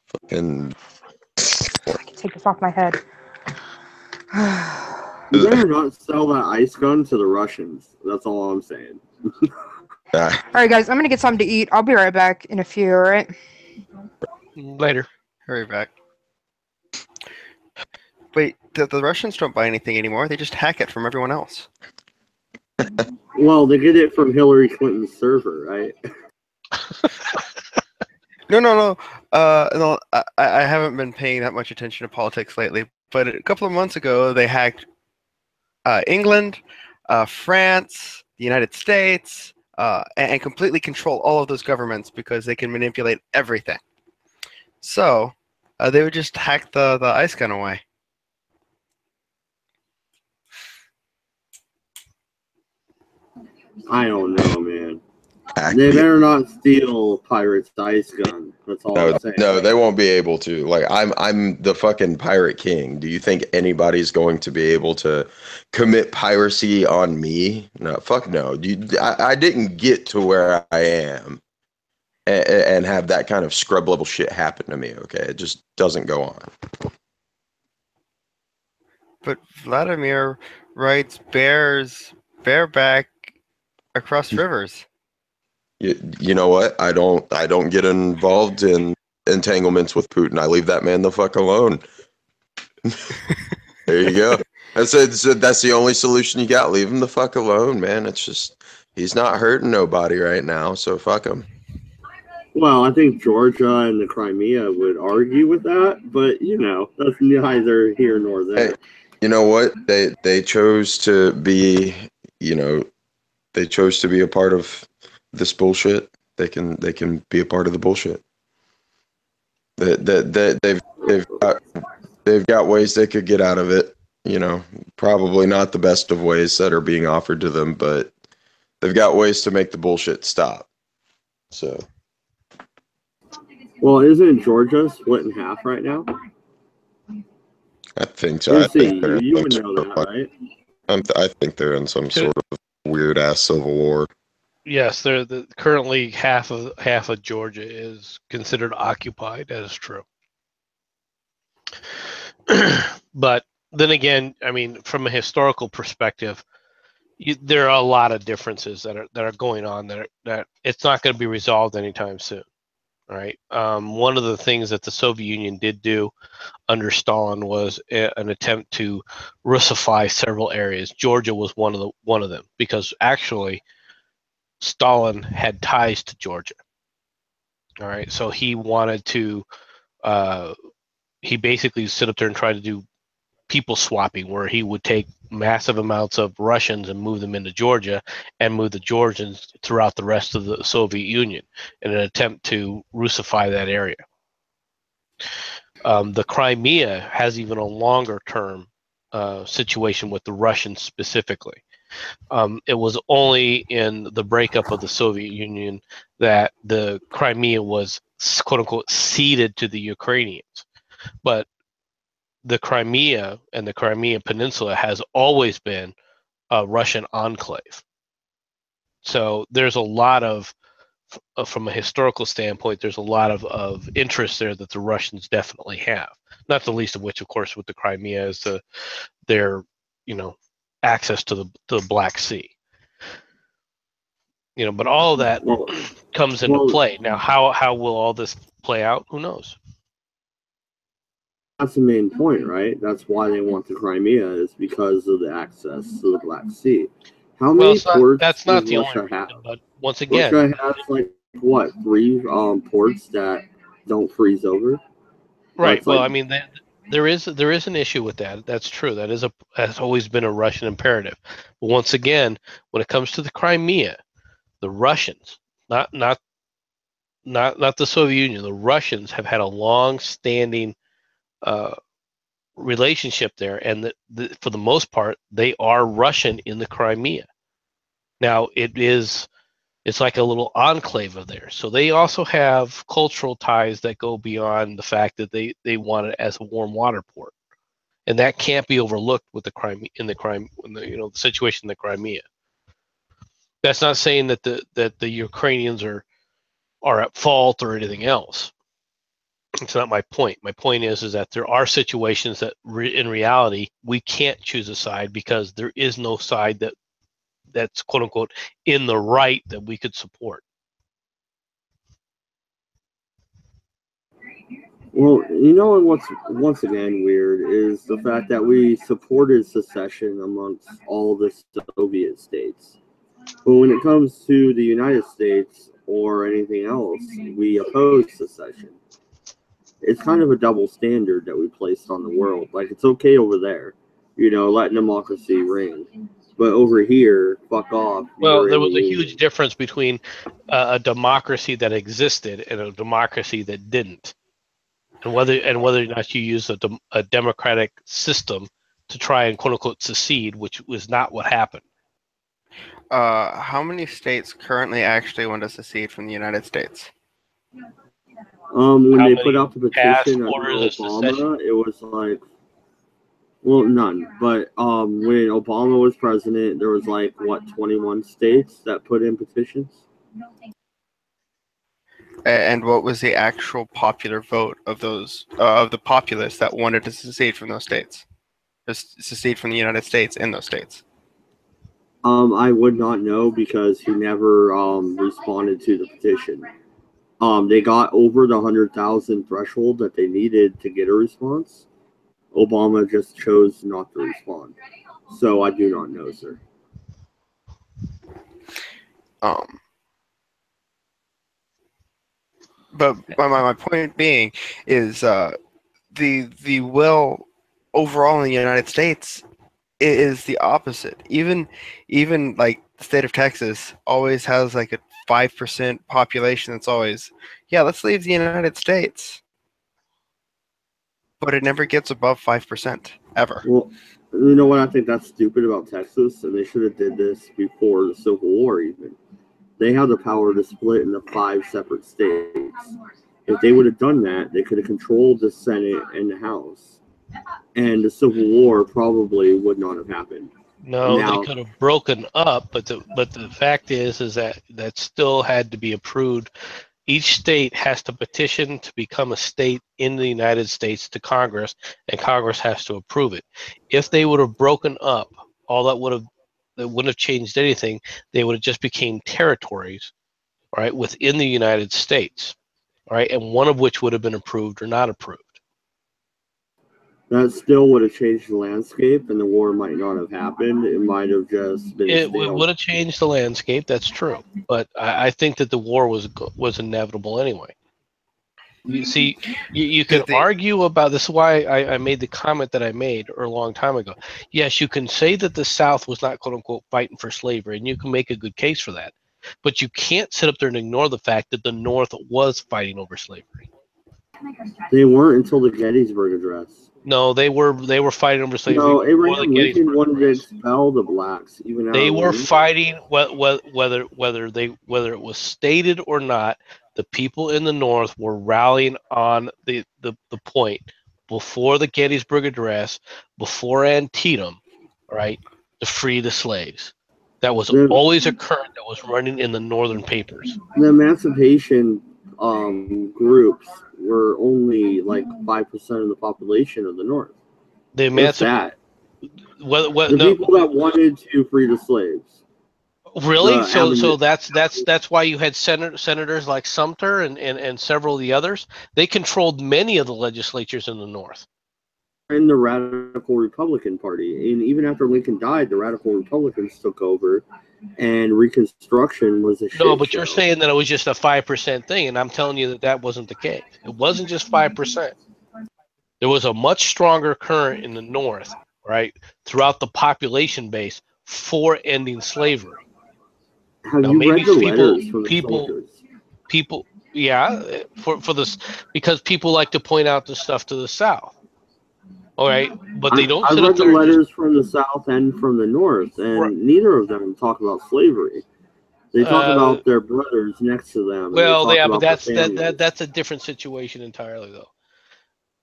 Speaker 5: Fucking.
Speaker 2: I can take this off my head.
Speaker 1: You better not sell that ice gun to the Russians. That's all I'm saying.
Speaker 2: Alright, guys, I'm gonna get something to eat. I'll be right back in a few, alright?
Speaker 6: Later.
Speaker 9: Hurry back. Wait, the Russians don't buy anything anymore. They just hack it from everyone else.
Speaker 1: Well, they get it from Hillary Clinton's server, right?
Speaker 9: No. I haven't been paying that much attention to politics lately, but a couple of months ago they hacked England, France, the United States, and completely control all of those governments because they can manipulate everything. So they would just hack the ice gun away.
Speaker 1: I don't know, man. They better not steal Pirate's ice gun. That's all I'm saying.
Speaker 5: No, they won't be able to. Like, I'm the fucking pirate king. Do you think anybody's going to be able to commit piracy on me? No, fuck no. I didn't get to where I am and have that kind of scrub level shit happen to me. Okay, it just doesn't go on.
Speaker 9: But Vladimir rides bareback across rivers.
Speaker 5: You know what? I don't get involved in entanglements with Putin. I leave that man the fuck alone. There you go. That's the only solution you got. Leave him the fuck alone, man. It's just he's not hurting nobody right now, so fuck him.
Speaker 1: Well, I think Georgia and the Crimea would argue with that, but that's neither here nor there.
Speaker 5: Hey, you know what? They chose to be, they chose to be a part of this bullshit, they can be a part of the bullshit. They've got ways they could get out of it. You know, probably not the best of ways that are being offered to them, but they've got ways to make the bullshit stop. So.
Speaker 1: Well, isn't Georgia split in half right now?
Speaker 5: I think so. I think
Speaker 1: you would know that, right?
Speaker 5: I think they're in some sort of weird ass civil war.
Speaker 6: Yes, they're currently half of Georgia is considered occupied. That is true. But then again, I mean, from a historical perspective, there are a lot of differences that are going on that it's not going to be resolved anytime soon. Right. One of the things that the Soviet Union did do under Stalin was an attempt to Russify several areas. Georgia was one of them, because actually Stalin had ties to Georgia. All right, so he wanted to. He basically stood up there and tried to do people swapping, where he would take massive amounts of Russians and move them into Georgia and move the Georgians throughout the rest of the Soviet Union in an attempt to Russify that area. The Crimea has even a longer term situation with the Russians specifically. It was only in the breakup of the Soviet Union that the Crimea was, quote unquote, ceded to the Ukrainians. But the Crimea and the Crimean Peninsula has always been a Russian enclave. So there's a lot of, from a historical standpoint, there's a lot of interest there that the Russians definitely have. Not the least of which, of course, with the Crimea is their, access to the Black Sea. But all of that comes into play. Now, how will all this play out? Who knows?
Speaker 1: That's the main point, right? That's why they want the Crimea, is because of the access to the Black Sea. How many ports
Speaker 6: that's not the
Speaker 1: Russia
Speaker 6: only
Speaker 1: have?
Speaker 6: reason, but once again,
Speaker 1: Russia has like what, 3 ports that don't freeze over?
Speaker 6: Right. Well, I mean, there is an issue with that. That's true. That has always been a Russian imperative. But once again, when it comes to the Crimea, the Russians, not the Soviet Union, the Russians have had a long-standing relationship there, and for the most part, they are Russian in the Crimea. Now, it's like a little enclave of theirs. So they also have cultural ties that go beyond the fact that they want it as a warm water port, and that can't be overlooked with the Crimea the situation in the Crimea. That's not saying that the Ukrainians are at fault or anything else. It's not my point. My point is that there are situations that in reality we can't choose a side, because there is no side that's quote unquote in the right that we could support.
Speaker 1: Well, what's once again weird is the fact that we supported secession amongst all the Soviet states. But when it comes to the United States or anything else, we oppose secession. It's kind of a double standard that we placed on the world. Like, it's okay over there, let democracy reign. But over here, fuck off.
Speaker 6: Well, there was a huge difference between a democracy that existed and a democracy that didn't, and whether or not you use a democratic system to try and quote unquote secede, which was not what happened.
Speaker 9: How many states currently actually want to secede from the United States?
Speaker 1: When they put out the petition under Obama, it was like, well, none. But when Obama was president, there was 21 states that put in petitions.
Speaker 9: And what was the actual popular vote of those of the populace that wanted to secede from those states, secede from the United States in those states?
Speaker 1: I would not know, because he never responded to the petition. They got over the 100,000 threshold that they needed to get a response. Obama just chose not to respond. So I do not know, sir.
Speaker 9: But my point being is the will overall in the United States is the opposite. Even like the state of Texas always has like a 5% population that's always, yeah, let's leave the United States. But it never gets above 5%, ever.
Speaker 1: Well, you know what I think that's stupid about Texas? And they should have did this before the Civil War even. They have the power to split into 5 separate states. If they would have done that, they could have controlled the Senate and the House. And the Civil War probably would not have happened.
Speaker 6: No, they could have broken up, but the fact is that still had to be approved. Each state has to petition to become a state in the United States to Congress, and Congress has to approve it. If they would have broken up, that wouldn't have changed anything. They would have just became territories, right, within the United States, right, and one of which would have been approved or not approved.
Speaker 1: That still would have changed the landscape, and the war might not have happened. It might have just been.
Speaker 6: It would have changed the landscape. That's true, but I think that the war was inevitable anyway. You see, you can argue about this. Is why I made the comment that I made a long time ago. Yes, you can say that the South was not "quote unquote" fighting for slavery, and you can make a good case for that. But you can't sit up there and ignore the fact that the North was fighting over slavery.
Speaker 1: They weren't until the Gettysburg Address.
Speaker 6: No, they were fighting over slavery.
Speaker 1: No, Abraham Lincoln wanted to expel the blacks. Even
Speaker 6: they were fighting whether it was stated or not. The people in the North were rallying on the point before the Gettysburg Address, before Antietam, right, to free the slaves. That was always a current that was running in the Northern papers.
Speaker 1: The emancipation groups were only like 5% of the population of the North.
Speaker 6: The emancipation.
Speaker 1: The people that wanted to free the slaves.
Speaker 6: Really? So that's why you had senators like Sumter and several of the others. They controlled many of the legislatures in the North.
Speaker 1: In the Radical Republican Party, and even after Lincoln died, the Radical Republicans took over, and Reconstruction was a shit
Speaker 6: No, but
Speaker 1: show.
Speaker 6: you're saying that it was just a 5% thing, and I'm telling you that wasn't the case. It wasn't just 5%. There was a much stronger current in the North, right, throughout the population base for ending slavery.
Speaker 1: Have you read the letters from the soldiers?
Speaker 6: People, yeah, for this, because people like to point out the stuff to the South. All right, but they don't.
Speaker 1: I've read the letters from the South and from the North, and neither of them talk about slavery. They talk about their brothers next to them.
Speaker 6: Well, yeah, but that's a different situation entirely, though.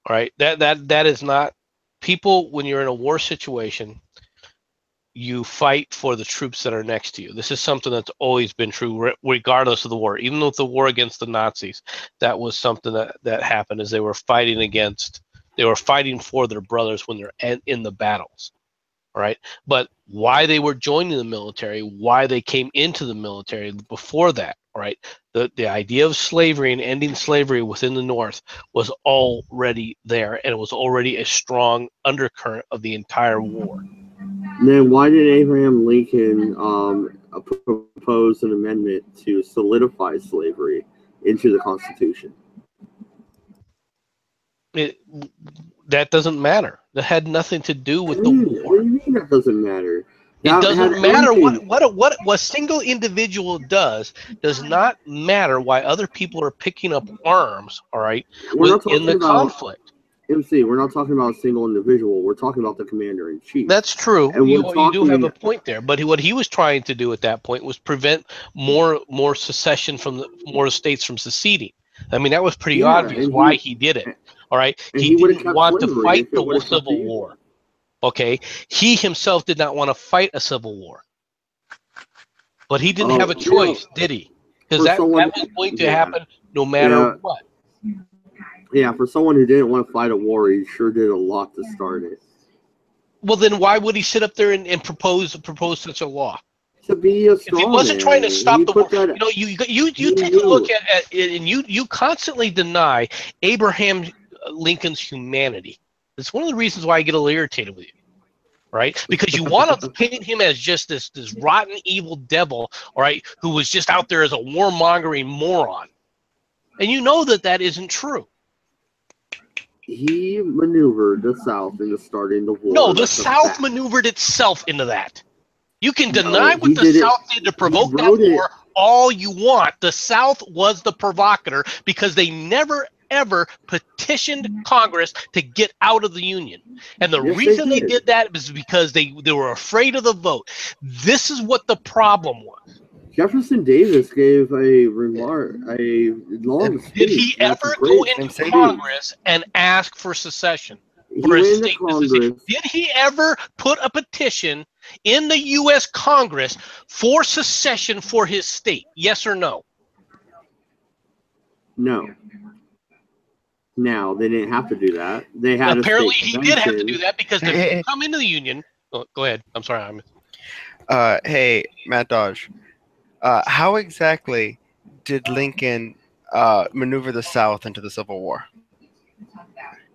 Speaker 6: All right, that is not people. When you're in a war situation, you fight for the troops that are next to you. This is something that's always been true, regardless of the war. Even with the war against the Nazis, that was something that happened, as they were fighting against. They were fighting for their brothers when they're in the battles, all right? But why they were joining the military, why they came into the military before that, all right? The idea of slavery and ending slavery within the North was already there, and it was already a strong undercurrent of the entire war.
Speaker 1: Then why did Abraham Lincoln propose an amendment to solidify slavery into the Constitution?
Speaker 6: That doesn't matter. That had nothing to do with the war.
Speaker 1: What do you mean that doesn't matter?
Speaker 6: It doesn't matter what a single individual does not matter why other people are picking up arms, all right, in the conflict.
Speaker 1: MC, we're not talking about a single individual. We're talking about the commander-in-chief.
Speaker 6: That's true. And you do have a point there. But what he was trying to do at that point was prevent more secession from more states from seceding. I mean, that was pretty obvious why he did it. All right, he didn't want to fight the Civil War. Okay, he himself did not want to fight a civil war, but he didn't have a choice, did he? Because that was going to happen no matter what.
Speaker 1: Yeah, for someone who didn't want to fight a war, he sure did a lot to start it.
Speaker 6: Well, then why would he sit up there and propose such a law?
Speaker 1: To be a strong
Speaker 6: if he wasn't trying to stop the war, you take a look at it, and you constantly deny Abraham Lincoln's humanity. It's one of the reasons why I get a little irritated with you, right? Because you want to paint him as just this rotten, evil devil, all right, who was just out there as a warmongering moron, and you know that isn't true.
Speaker 1: He maneuvered the South into starting the war.
Speaker 6: No, the South maneuvered itself into that. You can deny what the South did to provoke that war all you want. The South was the provocateur because they never ever petitioned Congress to get out of the Union. And the reason they did that was because they were afraid of the vote. This is what the problem was.
Speaker 1: Jefferson Davis gave a long speech.
Speaker 6: Did he ever go into Congress and ask for secession? For a state secession? Did he ever put a petition in the U.S. Congress for secession for his state? Yes or no?
Speaker 1: No. Now, they didn't have to do that. They had
Speaker 6: apparently he did have to do that because if you come into the Union, go ahead. I'm sorry.
Speaker 9: Hey, Matt Dodge, how exactly did Lincoln maneuver the South into the Civil War?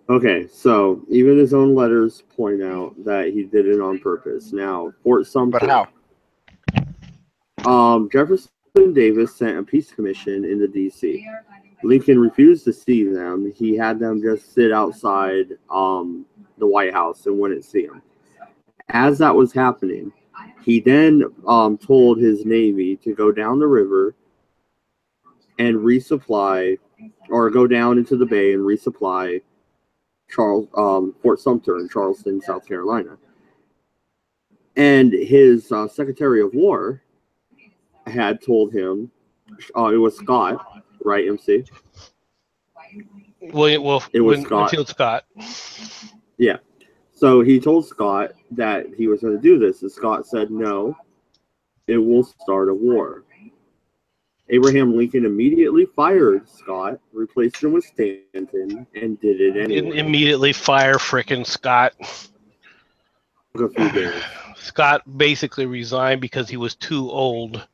Speaker 1: Okay, so even his own letters point out that he did it on purpose. Now, Fort Sumter.
Speaker 9: But how?
Speaker 1: Jefferson Davis sent a peace commission into D.C. Lincoln refused to see them. He had them just sit outside the White House and wouldn't see them. As that was happening, he then told his Navy to go down the river and resupply, or go down into the bay and resupply Fort Sumter in Charleston, South Carolina. And his Secretary of War had told him, it was Scott, right, MC?
Speaker 6: Well, it was Scott.
Speaker 1: Yeah. So he told Scott that he was going to do this, and Scott said, no, it will start a war. Abraham Lincoln immediately fired Scott, replaced him with Stanton, and did it anyway.
Speaker 6: Didn't immediately fire frickin' Scott.
Speaker 1: A few days.
Speaker 6: Scott basically resigned because he was too old.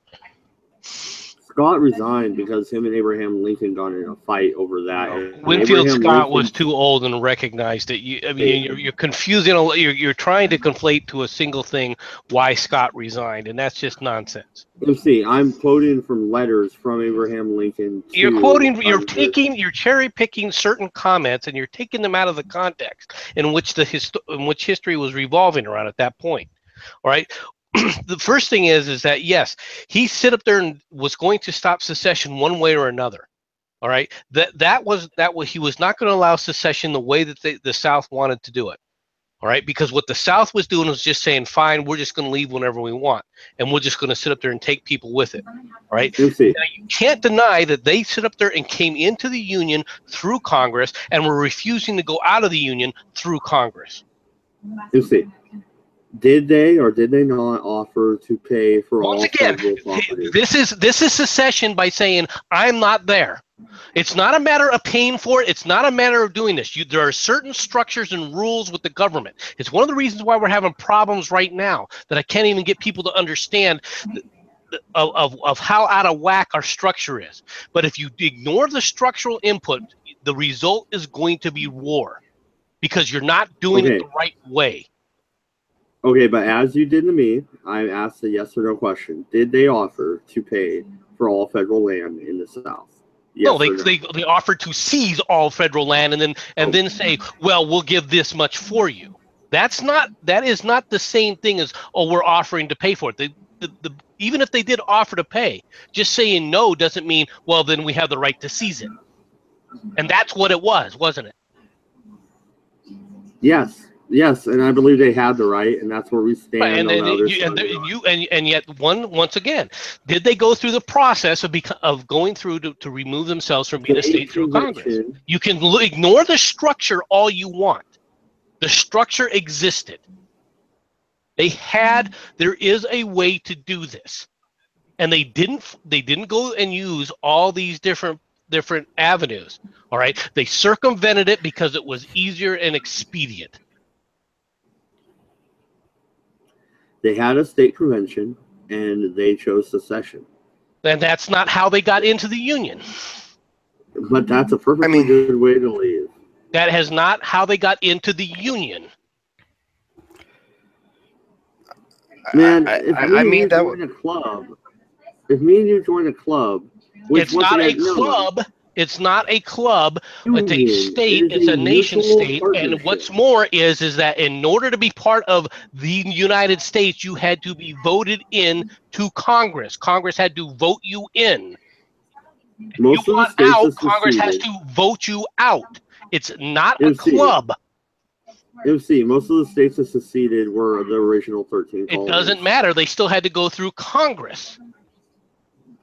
Speaker 1: Scott resigned because him and Abraham Lincoln got in a fight over that.
Speaker 6: Winfield Scott was too old and recognized it. You're confusing. You're trying to conflate to a single thing why Scott resigned, and that's just nonsense.
Speaker 1: Let's see. I'm quoting from letters from Abraham Lincoln.
Speaker 6: You're quoting. You're cherry picking certain comments, and you're taking them out of the context in which history was revolving around at that point. All right. The first thing is that yes, he sit up there and was going to stop secession one way or another. All right, that was he was not going to allow secession the way that the South wanted to do it. All right, because what the South was doing was just saying, fine, we're just going to leave whenever we want, and we're just going to sit up there and take people with it. All right, now, you can't deny that they sit up there and came into the Union through Congress and were refusing to go out of the Union through Congress.
Speaker 1: You see. Did they or did they not offer to pay for all federal property?
Speaker 6: This is secession by saying I'm not there. It's not a matter of paying for it. It's not a matter of doing this. There are certain structures and rules with the government. It's one of the reasons why we're having problems right now that I can't even get people to understand of how out of whack our structure is. But if you ignore the structural input, the result is going to be war because you're not doing it the right way.
Speaker 1: Okay, but as you did to me, I asked a yes or no question. Did they offer to pay for all federal land in the South?
Speaker 6: Yes no, they offered to seize all federal land and then say, well, we'll give this much for you. That is not the same thing as, oh, we're offering to pay for it. Even if they did offer to pay, just saying no doesn't mean, well, then we have the right to seize it. And that's what it was, wasn't it?
Speaker 1: Yes, and I believe they had the right, and that's where we stand.
Speaker 6: Right, and yet, once again, did they go through the process of going through to remove themselves from being a state through Congress? You can ignore the structure all you want. The structure existed. There is a way to do this, and they didn't go and use all these different avenues. All right, they circumvented it because it was easier and expedient.
Speaker 1: They had a state convention, and they chose secession.
Speaker 6: And that's not how they got into the Union.
Speaker 1: But that's a perfectly good way to leave.
Speaker 6: That is not how they got into the Union.
Speaker 1: Man, if me and you join a club,
Speaker 6: it's not a club. It's not a club. It's a
Speaker 1: Union.
Speaker 6: state.
Speaker 1: It is
Speaker 6: It's a
Speaker 1: a
Speaker 6: nation
Speaker 1: mutual
Speaker 6: state. And
Speaker 1: partnership.
Speaker 6: what's more is that in order to be part of the United States, you had to be voted in to Congress. Congress had to vote you in. If
Speaker 1: Most
Speaker 6: you
Speaker 1: of the
Speaker 6: want
Speaker 1: states
Speaker 6: out,
Speaker 1: have
Speaker 6: Congress has
Speaker 1: seceded.
Speaker 6: to vote you out. It's not a
Speaker 1: MC.
Speaker 6: club.
Speaker 1: MC, most of the states that seceded were the original 13
Speaker 6: It
Speaker 1: colonies.
Speaker 6: doesn't matter. They still had to go through Congress.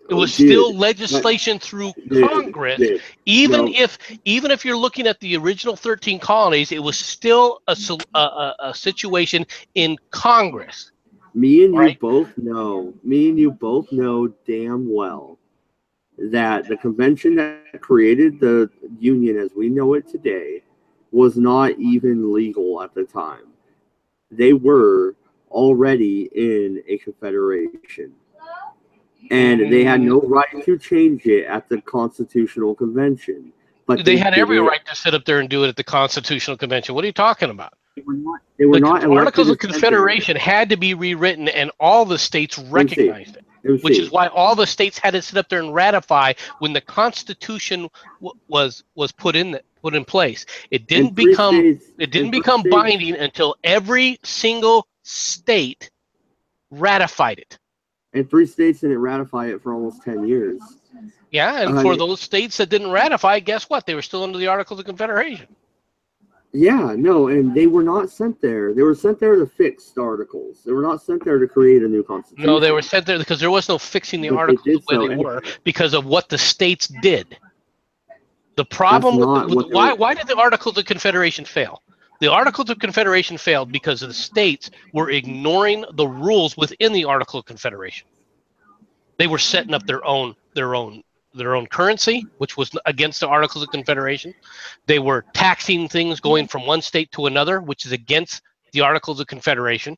Speaker 6: It was
Speaker 1: Did.
Speaker 6: still legislation through Congress.
Speaker 1: Did.
Speaker 6: Even
Speaker 1: No.
Speaker 6: if you're looking at the original 13 colonies, it was still a situation in Congress.
Speaker 1: Me and
Speaker 6: Right?
Speaker 1: you both know damn well that the convention that created the Union as we know it today was not even legal at the time. They were already in a confederation. And they had no right to change it at the Constitutional Convention. But
Speaker 6: they had every right to sit up there and do it at the Constitutional Convention. What are you talking about?
Speaker 1: They were not
Speaker 6: the Articles of Confederation had to be rewritten, and all the states recognized it, which is why all the states had to sit up there and ratify when the Constitution was put in place. It didn't become binding until every single state ratified it.
Speaker 1: And 3 states didn't ratify it for almost 10 years.
Speaker 6: Yeah, and for those states that didn't ratify, guess what? They were still under the Articles of Confederation.
Speaker 1: Yeah, no, and they were not sent there. They were sent there to fix the articles. They were not sent there to create a new constitution.
Speaker 6: No, they were sent there because there was no fixing the articles the way they were because of what the states did. The problem why did the Articles of Confederation fail? The Articles of Confederation failed because the states were ignoring the rules within the Articles of Confederation. They were setting up their own currency, which was against the Articles of Confederation. They were taxing things going from one state to another, which is against the Articles of Confederation.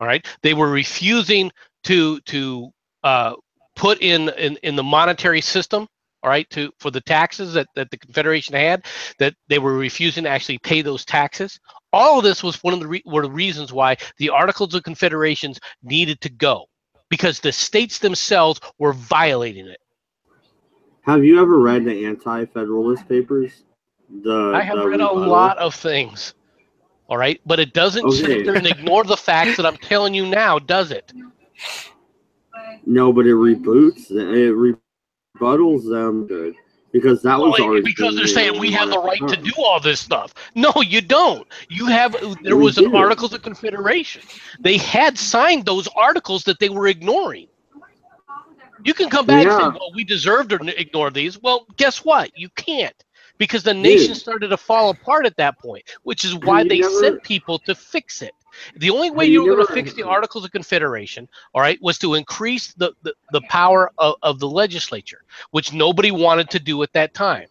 Speaker 6: All right. They were refusing to put in the monetary system. All right, for the taxes that the Confederation had, that they were refusing to actually pay those taxes. All of this was one of the reasons why the Articles of Confederation needed to go, because the states themselves were violating it.
Speaker 1: Have you ever read the Anti-Federalist Papers?
Speaker 6: I have read a lot of things. All right, but it doesn't sit there and ignore the facts that I'm telling you now, does it?
Speaker 1: No, but it reboots. It rebuttals them good because that was already
Speaker 6: because they're saying we have the right to do all this stuff. No, you don't. There was an Articles of Confederation. They had signed those articles that they were ignoring. You can come back and say, well, we deserve to ignore these. Well, guess what? You can't, because the nation started to fall apart at that point, which is why they sent people to fix it. The only way you were going to fix the Articles of Confederation, all right, was to increase the power of the legislature, which nobody wanted to do at that time.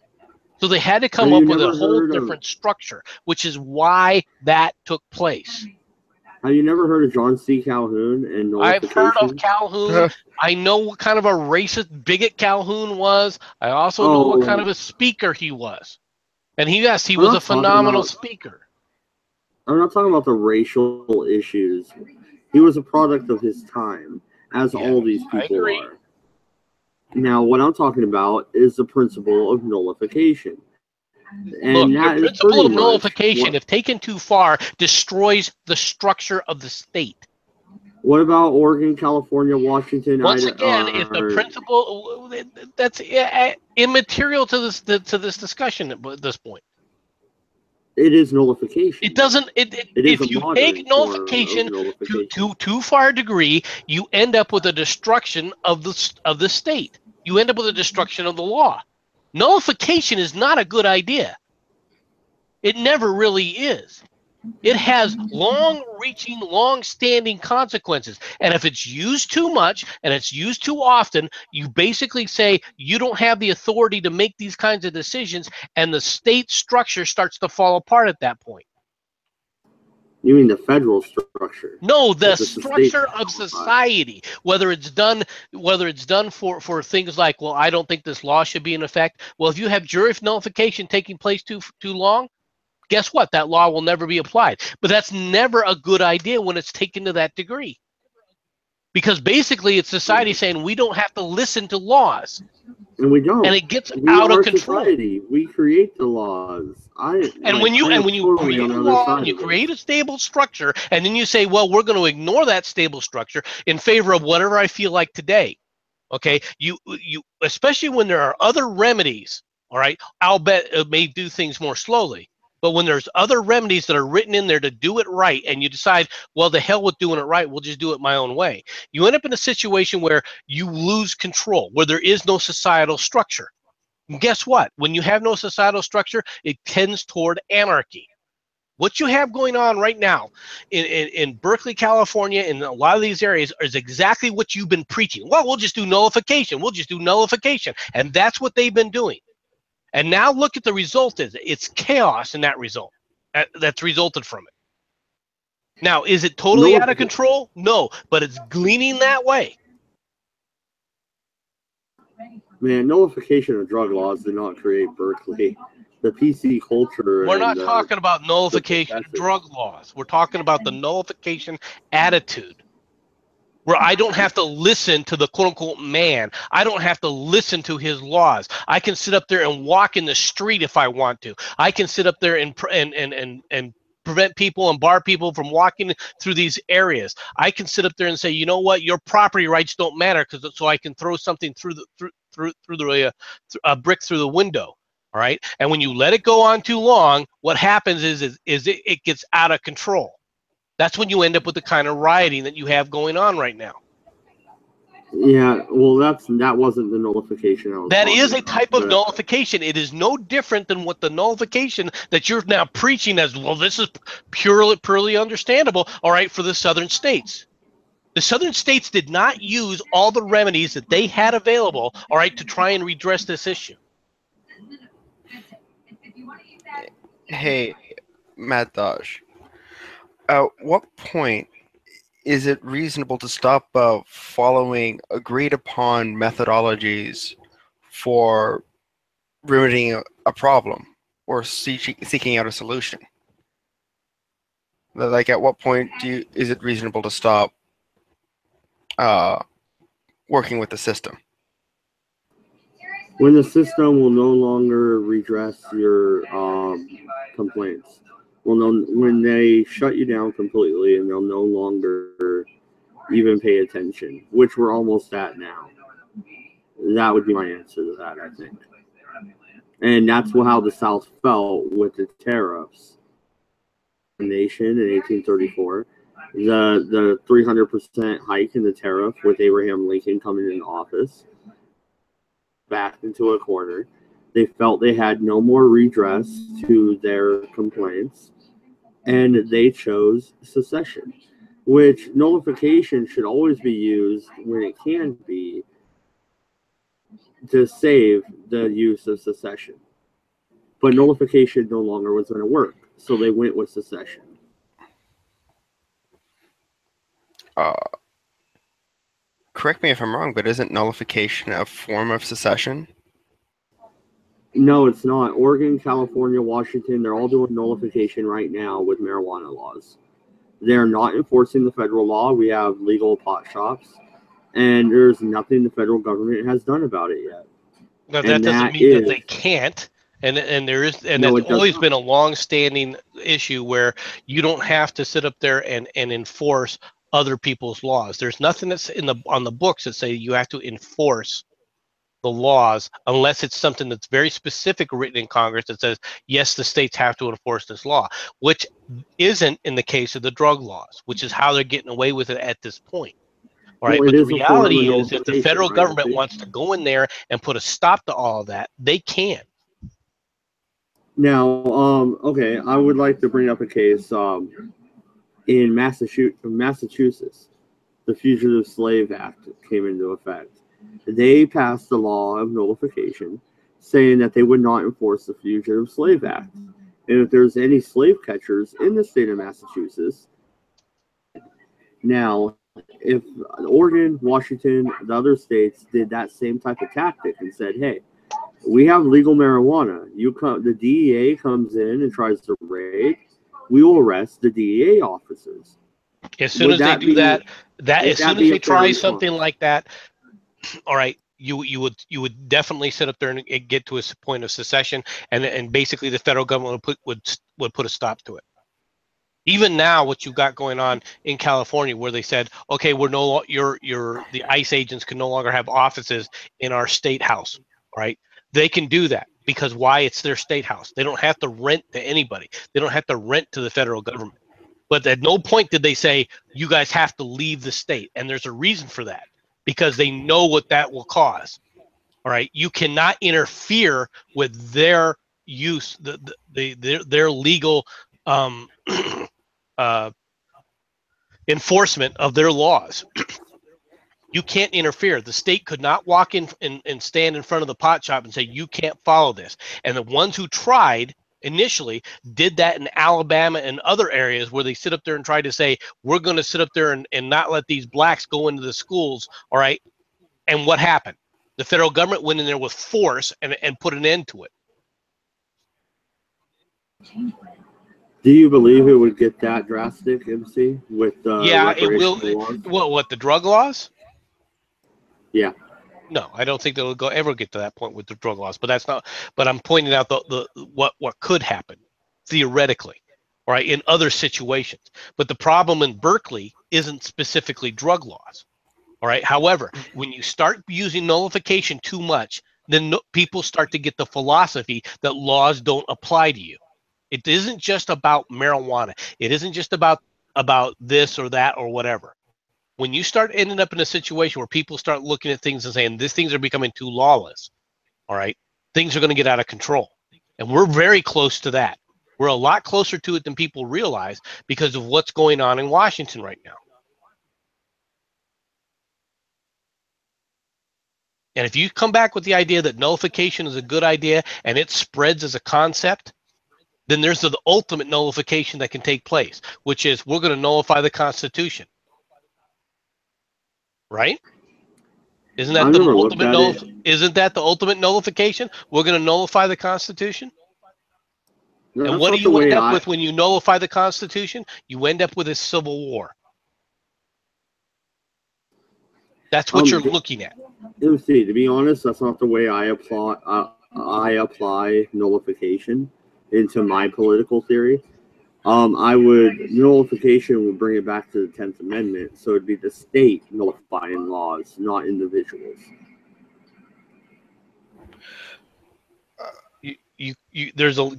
Speaker 6: So they had to come up with a whole different structure, which is why that took place.
Speaker 1: Have you never heard of John C. Calhoun and nullification?
Speaker 6: I've heard of Calhoun. I know what kind of a racist bigot Calhoun was. I also know what kind of a speaker he was. And he was a phenomenal speaker.
Speaker 1: I'm not talking about the racial issues. He was a product of his time, as all these people are. Now, what I'm talking about is the principle of nullification. And
Speaker 6: look, the principle of nullification, if taken too far, destroys the structure of the state.
Speaker 1: What about Oregon, California, Washington?
Speaker 6: Once again, if the principle, that's immaterial to this discussion at this point.
Speaker 1: It is nullification.
Speaker 6: It doesn't. If you take nullification to too far a degree, you end up with a destruction of the state. You end up with a destruction of the law. Nullification is not a good idea. It never really is. It has long-reaching, long-standing consequences. And if it's used too much and it's used too often, you basically say you don't have the authority to make these kinds of decisions, and the state structure starts to fall apart at that point.
Speaker 1: You mean the federal structure?
Speaker 6: No, the structure of society. Whether it's done for things like, well, I don't think this law should be in effect. Well, if you have jury nullification taking place too long, guess what? That law will never be applied. But that's never a good idea when it's taken to that degree. Because basically it's society saying we don't have to listen to laws.
Speaker 1: And we don't.
Speaker 6: And it gets
Speaker 1: we
Speaker 6: out
Speaker 1: are
Speaker 6: of control.
Speaker 1: Society. We create the laws.
Speaker 6: When you create a law and you create a stable structure, and then you say, well, we're going to ignore that stable structure in favor of whatever I feel like today. Okay, you especially when there are other remedies. All right, I'll bet it may do things more slowly. But when there's other remedies that are written in there to do it right, and you decide, well, the hell with doing it right, we'll just do it my own way. You end up in a situation where you lose control, where there is no societal structure. And guess what? When you have no societal structure, it tends toward anarchy. What you have going on right now in Berkeley, California, in a lot of these areas is exactly what you've been preaching. Well, we'll just do nullification. We'll just do nullification. And that's what they've been doing. And now look at the result. It's chaos in that result. That's resulted from it. Now, is it totally out of control? No, but it's gleaning that way.
Speaker 1: Man, nullification of drug laws did not create Berkeley. The PC culture.
Speaker 6: We're not talking about nullification of drug laws. We're talking about the nullification attitude, where I don't have to listen to the quote-unquote man. I don't have to listen to his laws. I can sit up there and walk in the street if I want to. I can sit up there and prevent people and bar people from walking through these areas. I can sit up there and say, you know what, your property rights don't matter, so I can throw something through a brick through the window. All right, and when you let it go on too long, what happens is it gets out of control. That's when you end up with the kind of rioting that you have going on right now.
Speaker 1: Yeah, well, that wasn't the nullification.
Speaker 6: That is a type of nullification. It is no different than what the nullification that you're now preaching as, well, this is purely understandable, all right, for the southern states. The southern states did not use all the remedies that they had available, all right, to try and redress this issue.
Speaker 9: Hey, Mad Dodge. At what point is it reasonable to stop following agreed upon methodologies for remedying a problem or seeking out a solution? Like, at what point is it reasonable to stop working with the system?
Speaker 1: When the system will no longer redress your complaints. When they shut you down completely and they'll no longer even pay attention, which we're almost at now. That would be my answer to that, I think. And that's how the South felt with the tariffs. The nation in 1834, the 300% hike in the tariff with Abraham Lincoln coming into office, backed into a corner. They felt they had no more redress to their complaints, and they chose secession, which nullification should always be used when it can be to save the use of secession. But nullification no longer was going to work, so they went with secession.
Speaker 9: Correct me if I'm wrong, but isn't nullification a form of secession?
Speaker 1: No, it's not. Oregon, California, Washington, they're all doing nullification right now with marijuana laws. They're not enforcing the federal law. We have legal pot shops, and there's nothing the federal government has done about it yet.
Speaker 6: Now, that doesn't mean that they can't. And that's always been a long-standing issue where you don't have to sit up there and enforce other people's laws. There's nothing that's on the books that say you have to enforce the laws unless it's something that's very specific written in Congress that says, yes, the states have to enforce this law, which isn't in the case of the drug laws, which is how they're getting away with it at this point. All right, but the reality is if the federal government wants to go in there and put a stop to all of that, they can.
Speaker 1: Now, okay, I would like to bring up a case in Massachusetts. The Fugitive Slave Act came into effect. They passed the law of nullification, saying that they would not enforce the Fugitive Slave Act. And if there's any slave catchers in the state of Massachusetts, now, if Oregon, Washington, the other states did that same type of tactic and said, hey, we have legal marijuana. The DEA comes in and tries to raid. We will arrest the DEA officers.
Speaker 6: As soon as they do that, That as soon as they try something like that, all right, you would definitely sit up there and get to a point of secession, and basically the federal government would put a stop to it. Even now, what you've got going on in California, where they said, okay, we're the ICE agents can no longer have offices in our state house, right? They can do that because why? It's their state house. They don't have to rent to anybody. They don't have to rent to the federal government. But at no point did they say you guys have to leave the state, and there's a reason for that because they know what that will cause. All right, you cannot interfere with their use, their legal enforcement of their laws. You can't interfere. The state could not walk in and stand in front of the pot shop and say, you can't follow this. And the ones who tried initially did that in Alabama and other areas where they sit up there and try to say, we're going to sit up there and not let these blacks go into the schools. All right. And what happened? The federal government went in there with force and put an end to it.
Speaker 1: Do you believe it would get that drastic, MC, with
Speaker 6: yeah, it will.
Speaker 1: laws?
Speaker 6: What the drug laws?
Speaker 1: Yeah.
Speaker 6: No, I don't think they'll ever get to that point with the drug laws. But that's not. But I'm pointing out what could happen theoretically, right, in other situations. But the problem in Berkeley isn't specifically drug laws. All right. However, when you start using nullification too much, then people start to get the philosophy that laws don't apply to you. It isn't just about marijuana. It isn't just about this or that or whatever. When you start ending up in a situation where people start looking at things and saying these things are becoming too lawless, all right, things are going to get out of control. And we're very close to that. We're a lot closer to it than people realize because of what's going on in Washington right now. And if you come back with the idea that nullification is a good idea and it spreads as a concept, then there's the ultimate nullification that can take place, which is we're going to nullify the Constitution. Right? Isn't that the ultimate isn't that the ultimate nullification? We're going to nullify the Constitution? No, and what do you end up with when you nullify the Constitution? You end up with a civil war. That's what you're looking at.
Speaker 1: MC, to be honest, that's not the way I apply nullification into my political theory. Nullification would bring it back to the 10th Amendment, so it'd be the state nullifying laws, not individuals.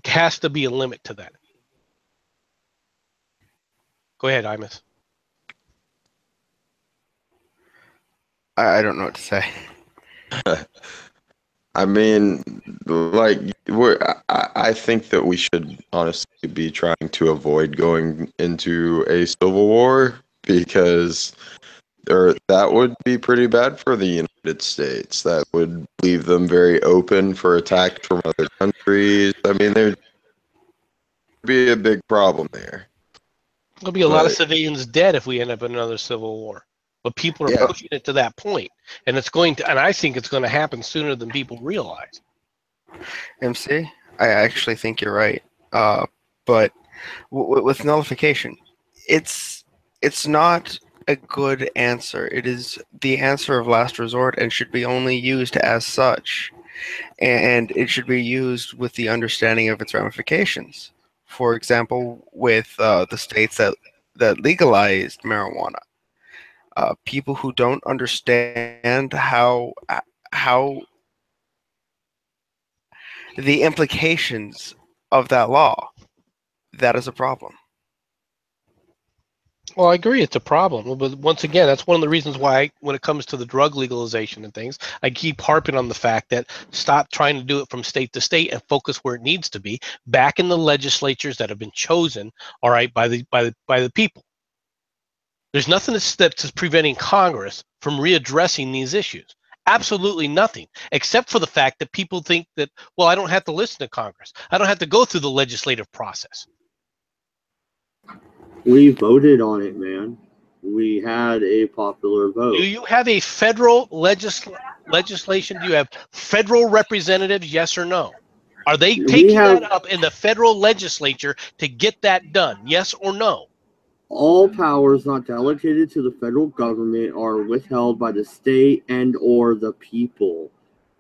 Speaker 6: Has to be a limit to that. Go ahead, Imus.
Speaker 9: I don't know what to say.
Speaker 5: I mean, like, I think that we should honestly be trying to avoid going into a civil war because that would be pretty bad for the United States. That would leave them very open for attacks from other countries. I mean, there'd be a big problem there.
Speaker 6: There'll be a lot of civilians dead if we end up in another civil war. But people are pushing it to that point, and I think it's going to happen sooner than people realize.
Speaker 9: MC, I actually think you're right. But with nullification, it's not a good answer. It is the answer of last resort and should be only used as such, and it should be used with the understanding of its ramifications. For example, with the states that legalized marijuana. People who don't understand how the implications of that law, that is a problem.
Speaker 6: Well, I agree it's a problem. But once again, that's one of the reasons why when it comes to the drug legalization and things, I keep harping on the fact that stop trying to do it from state to state and focus where it needs to be, back in the legislatures that have been chosen, all right, by the people. There's nothing that's preventing Congress from readdressing these issues. Absolutely nothing, except for the fact that people think that, well, I don't have to listen to Congress. I don't have to go through the legislative process.
Speaker 1: We voted on it, man. We had a popular vote.
Speaker 6: Do you have a federal legislation? Do you have federal representatives, yes or no? Are they taking that up in the federal legislature to get that done, yes or no?
Speaker 1: all powers not delegated to the federal government are withheld by the state and or the people.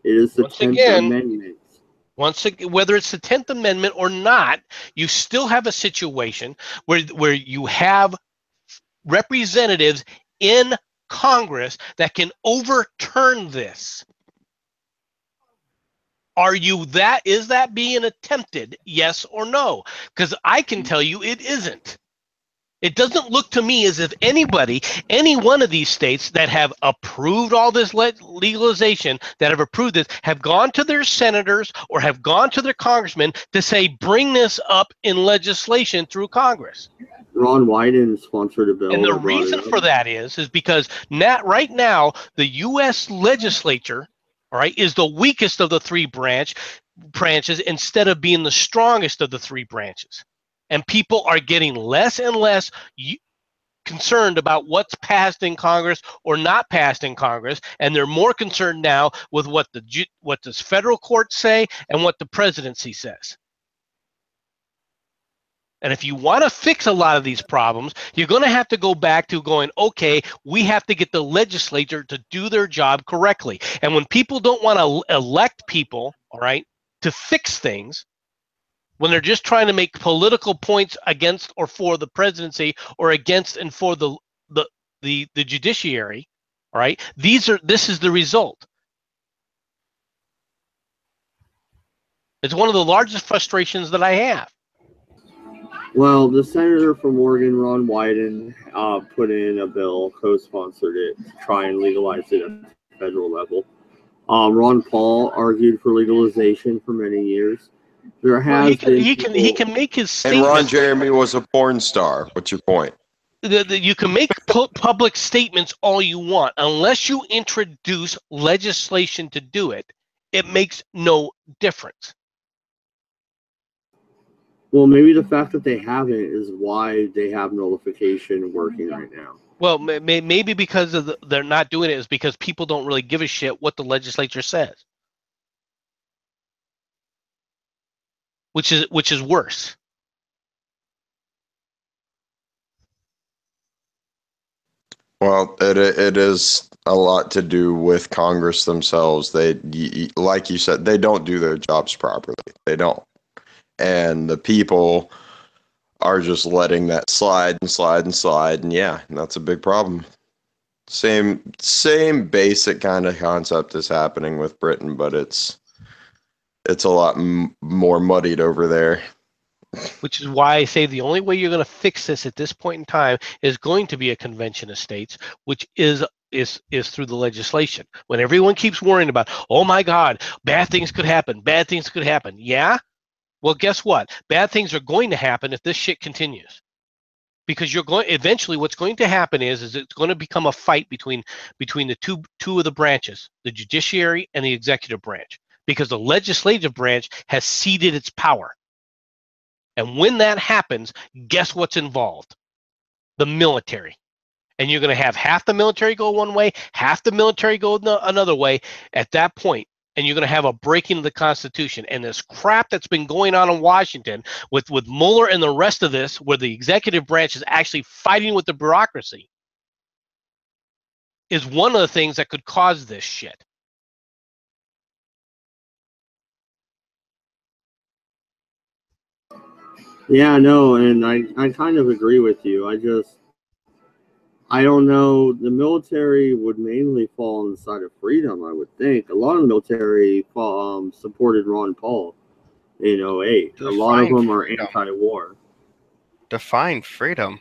Speaker 1: It is the 10th Amendment.
Speaker 6: Once again, whether it's the 10th Amendment or not, you still have a situation where you have representatives in Congress that can overturn this. Is that being attempted? Yes or no? Because I can tell you it isn't. It doesn't look to me as if any one of these states that have approved all this legalization, that have approved this, have gone to their senators or have gone to their congressmen to say, bring this up in legislation through Congress.
Speaker 1: Ron Wyden sponsored a bill.
Speaker 6: And the reason for that is because right now, the U.S. legislature, all right, is the weakest of the three branches instead of being the strongest of the three branches. And people are getting less and less concerned about what's passed in Congress or not passed in Congress, and they're more concerned now with what does federal courts say and what the presidency says. And if you want to fix a lot of these problems, you're going to have to go back to going, okay, we have to get the legislature to do their job correctly. And when people don't want to elect people, all right, to fix things, when they're just trying to make political points against or for the presidency or against and for the judiciary, all right, this is the result. It's one of the largest frustrations that I have.
Speaker 1: Well, the senator from Oregon, Ron Wyden, put in a bill, co-sponsored it to try and legalize it at the federal level. Ron Paul argued for legalization for many years.
Speaker 6: He can make his statement.
Speaker 5: And Ron Jeremy was a porn star. What's your point?
Speaker 6: You can make public statements all you want. Unless you introduce legislation to do it, it makes no difference.
Speaker 1: Well, maybe the fact that they haven't is why they have nullification working right now.
Speaker 6: Well, maybe because they're not doing it is because people don't really give a shit what the legislature says. Which is worse.
Speaker 5: Well, it is a lot to do with Congress themselves. They, like you said, they don't do their jobs properly. They don't. And the people are just letting that slide and slide and slide. And yeah, that's a big problem. Same basic kind of concept is happening with Britain, but it's a lot more muddied over there.
Speaker 6: Which is why I say the only way you're going to fix this at this point in time is going to be a convention of states, which is through the legislation. When everyone keeps worrying about, oh my God, bad things could happen. Bad things could happen. Yeah? Well, guess what? Bad things are going to happen if this shit continues. Because eventually what's going to happen is it's going to become a fight between the two of the branches, the judiciary and the executive branch. Because the legislative branch has ceded its power. And when that happens, guess what's involved? The military. And you're going to have half the military go one way, half the military go another way at that point. And you're going to have a breaking of the Constitution. And this crap that's been going on in Washington with Mueller and the rest of this, where the executive branch is actually fighting with the bureaucracy, is one of the things that could cause this shit.
Speaker 1: Yeah, no, and I kind of agree with you. I don't know. The military would mainly fall on the side of freedom, I would think. A lot of the military supported Ron Paul in 2008. A lot of them are anti-war.
Speaker 9: Define freedom.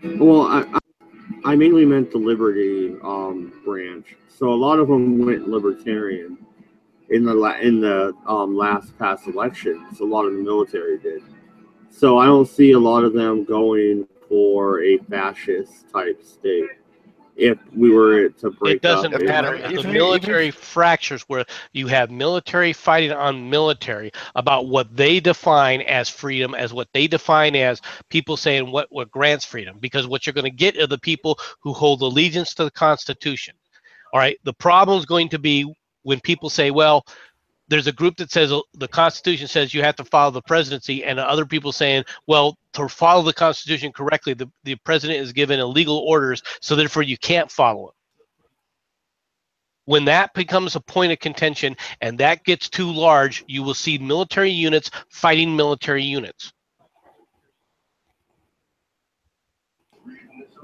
Speaker 1: Well, I mainly meant the Liberty branch. So a lot of them went libertarian in the last past elections. A lot of the military did. So I don't see a lot of them going for a fascist type state. If we were to break up,
Speaker 6: it doesn't matter. If the military fractures, where you have military fighting on military about what they define as freedom, as what they define as people saying what grants freedom, because what you're going to get are the people who hold allegiance to the Constitution. All right. The problem is going to be when people say, well, there's a group that says the Constitution says you have to follow the presidency, and other people saying, well, to follow the Constitution correctly, the president is given illegal orders, so therefore you can't follow it. When that becomes a point of contention and that gets too large, you will see military units fighting military units.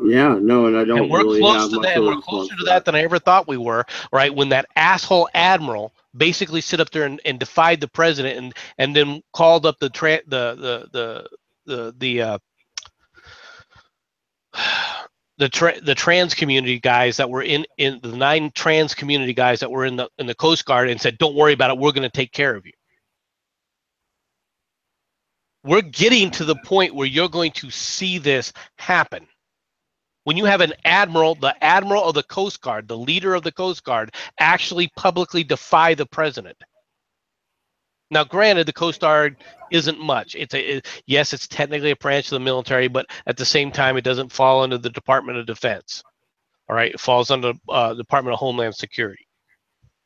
Speaker 1: Yeah, no, and I don't
Speaker 6: And we're
Speaker 1: really
Speaker 6: close
Speaker 1: have
Speaker 6: to
Speaker 1: much
Speaker 6: that,
Speaker 1: of
Speaker 6: and
Speaker 1: a
Speaker 6: we're
Speaker 1: response
Speaker 6: closer to that than I ever thought we were, right? When that asshole admiral basically stood up there and defied the president and then called up the trans community guys that were in the 9 trans community guys that were in the Coast Guard and said, don't worry about it, we're going to take care of you. We're getting to the point where you're going to see this happen. When you have an admiral, the admiral of the Coast Guard, the leader of the Coast Guard, actually publicly defy the president. Now, granted, the Coast Guard isn't much. Yes, it's technically a branch of the military, but at the same time, it doesn't fall under the Department of Defense. All right, it falls under Department of Homeland Security.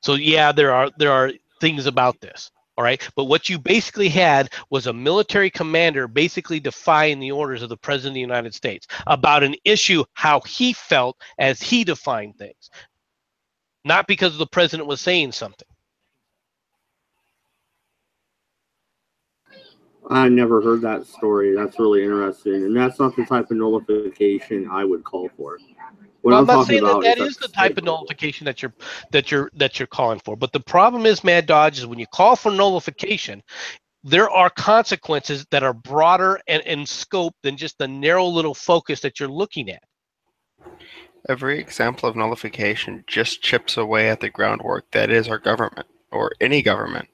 Speaker 6: So yeah, there are things about this. All right, but what you basically had was a military commander basically defying the orders of the President of the United States about an issue, how he felt as he defined things, not because the president was saying something.
Speaker 1: I never heard that story. That's really interesting, and that's not the type of nullification I would call for.
Speaker 6: Well, I'm not saying that is the type of nullification that you're calling for. But the problem is, Mad Dodge, is when you call for nullification, there are consequences that are broader and in scope than just the narrow little focus that you're looking at.
Speaker 9: Every example of nullification just chips away at the groundwork that is our government, or any government.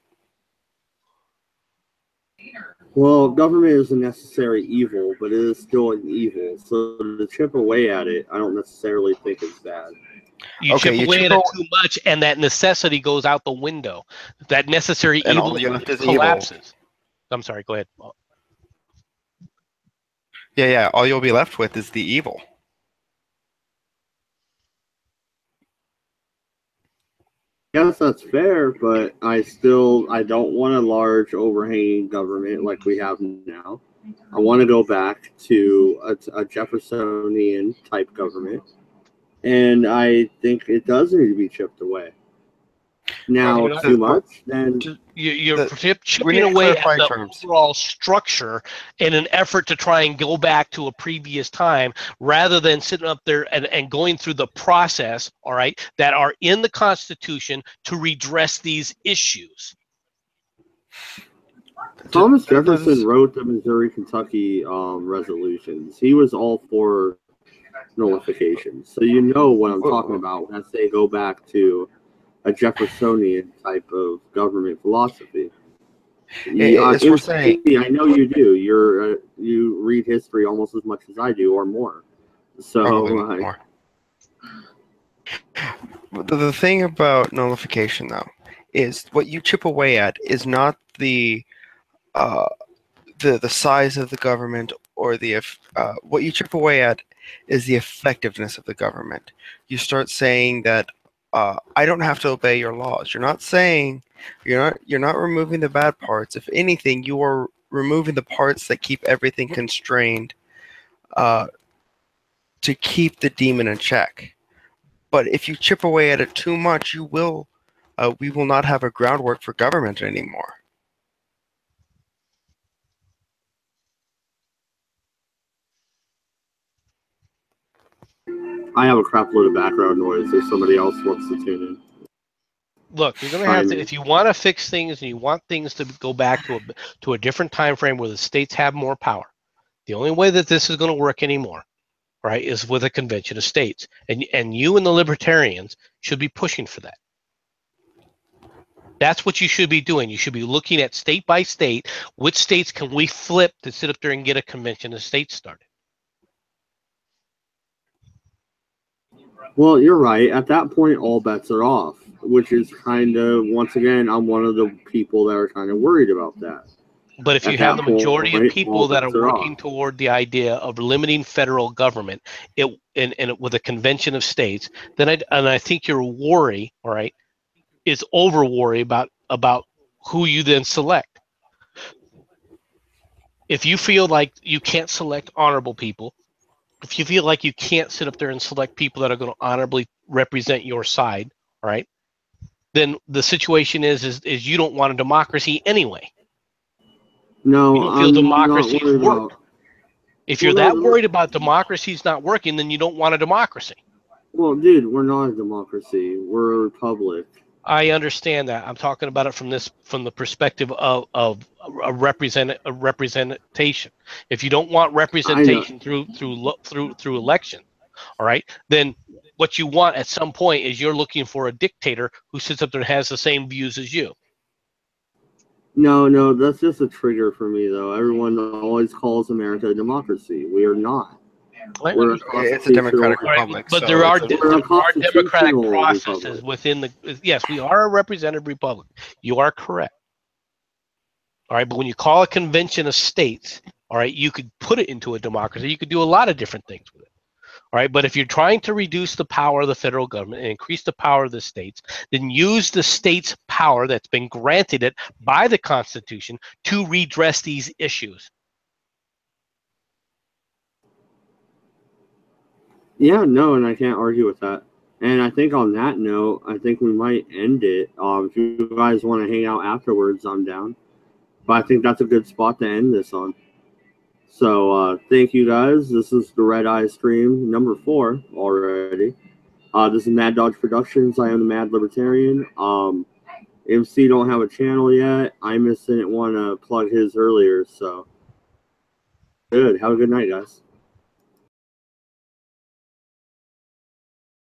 Speaker 1: Well, government is a necessary evil, but it is still an evil. So to chip away at it, I don't necessarily think it's bad.
Speaker 6: You chip away at it too much, and that necessity goes out the window. That necessary evil collapses. Evil. I'm sorry, go ahead.
Speaker 9: Yeah, all you'll be left with is the evil.
Speaker 1: Yes, that's fair, but I don't want a large overhanging government like we have now. I want to go back to a Jeffersonian type government, and I think it does need to be chipped away. Now, too much, then
Speaker 6: you're chipping away at the overall structure in an effort to try and go back to a previous time, rather than sitting up there and going through the process, all right, that are in the Constitution to redress these issues.
Speaker 1: Thomas Jefferson wrote the Missouri-Kentucky resolutions. He was all for nullification. So you know what I'm talking about when I say go back to a Jeffersonian type of government philosophy. I know you do. You read history almost as much as I do, or more. So
Speaker 9: more. The thing about nullification, though, is what you chip away at is not the size of the government, or what you chip away at is the effectiveness of the government. You start saying that I don't have to obey your laws. You're not saying you're not removing the bad parts. If anything, you are removing the parts that keep everything constrained to keep the demon in check. But if you chip away at it too much, we will not have a groundwork for government anymore.
Speaker 1: I have a crap load of background noise if somebody else wants to tune in.
Speaker 6: Look, you're going to have to, if you want to fix things and you want things to go back to a different time frame where the states have more power, the only way that this is going to work anymore, right, is with a convention of states. And you and the libertarians should be pushing for that. That's what you should be doing. You should be looking at state by state, which states can we flip to sit up there and get a convention of states started.
Speaker 1: Well, you're right. At that point, all bets are off, which is kind of, once again, I'm one of the people that are kind of worried about that.
Speaker 6: But if you have the majority of people that are working toward the idea of limiting federal government, with a convention of states, then I think your worry, all right, is over worry about who you then select. If you feel like you can't select honorable people, if you feel like you can't sit up there and select people that are going to honorably represent your side, all right, then the situation is you don't want a democracy anyway.
Speaker 1: No,
Speaker 6: you don't feel
Speaker 1: I'm
Speaker 6: democracies
Speaker 1: not
Speaker 6: work.
Speaker 1: about,
Speaker 6: If you're that worried about democracies not working, then you don't want a democracy.
Speaker 1: Well, dude, we're not a democracy. We're a republic.
Speaker 6: I understand that. I'm talking about it from the perspective of a representation. If you don't want representation through election, all right, then what you want at some point is you're looking for a dictator who sits up there and has the same views as you.
Speaker 1: No, that's just a trigger for me, though. Everyone always calls America a democracy. We are not.
Speaker 9: It's a democratic republic.
Speaker 6: But
Speaker 9: so
Speaker 6: there are democratic processes
Speaker 1: republic.
Speaker 6: within the. Yes, we are a representative republic. You are correct. All right, but when you call a convention of states, all right, you could put it into a democracy. You could do a lot of different things with it. All right, but if you're trying to reduce the power of the federal government and increase the power of the states, then use the state's power that's been granted it by the Constitution to redress these issues.
Speaker 1: Yeah, no, and I can't argue with that. And I think on that note, I think we might end it. If you guys want to hang out afterwards, I'm down. But I think that's a good spot to end this on. So thank you guys. This is the Redeye stream number 4 already. This is Mad Dodge Productions. I am the Mad Libertarian. MC don't have a channel yet. Imus didn't want to plug his earlier, so good. Have a good night, guys.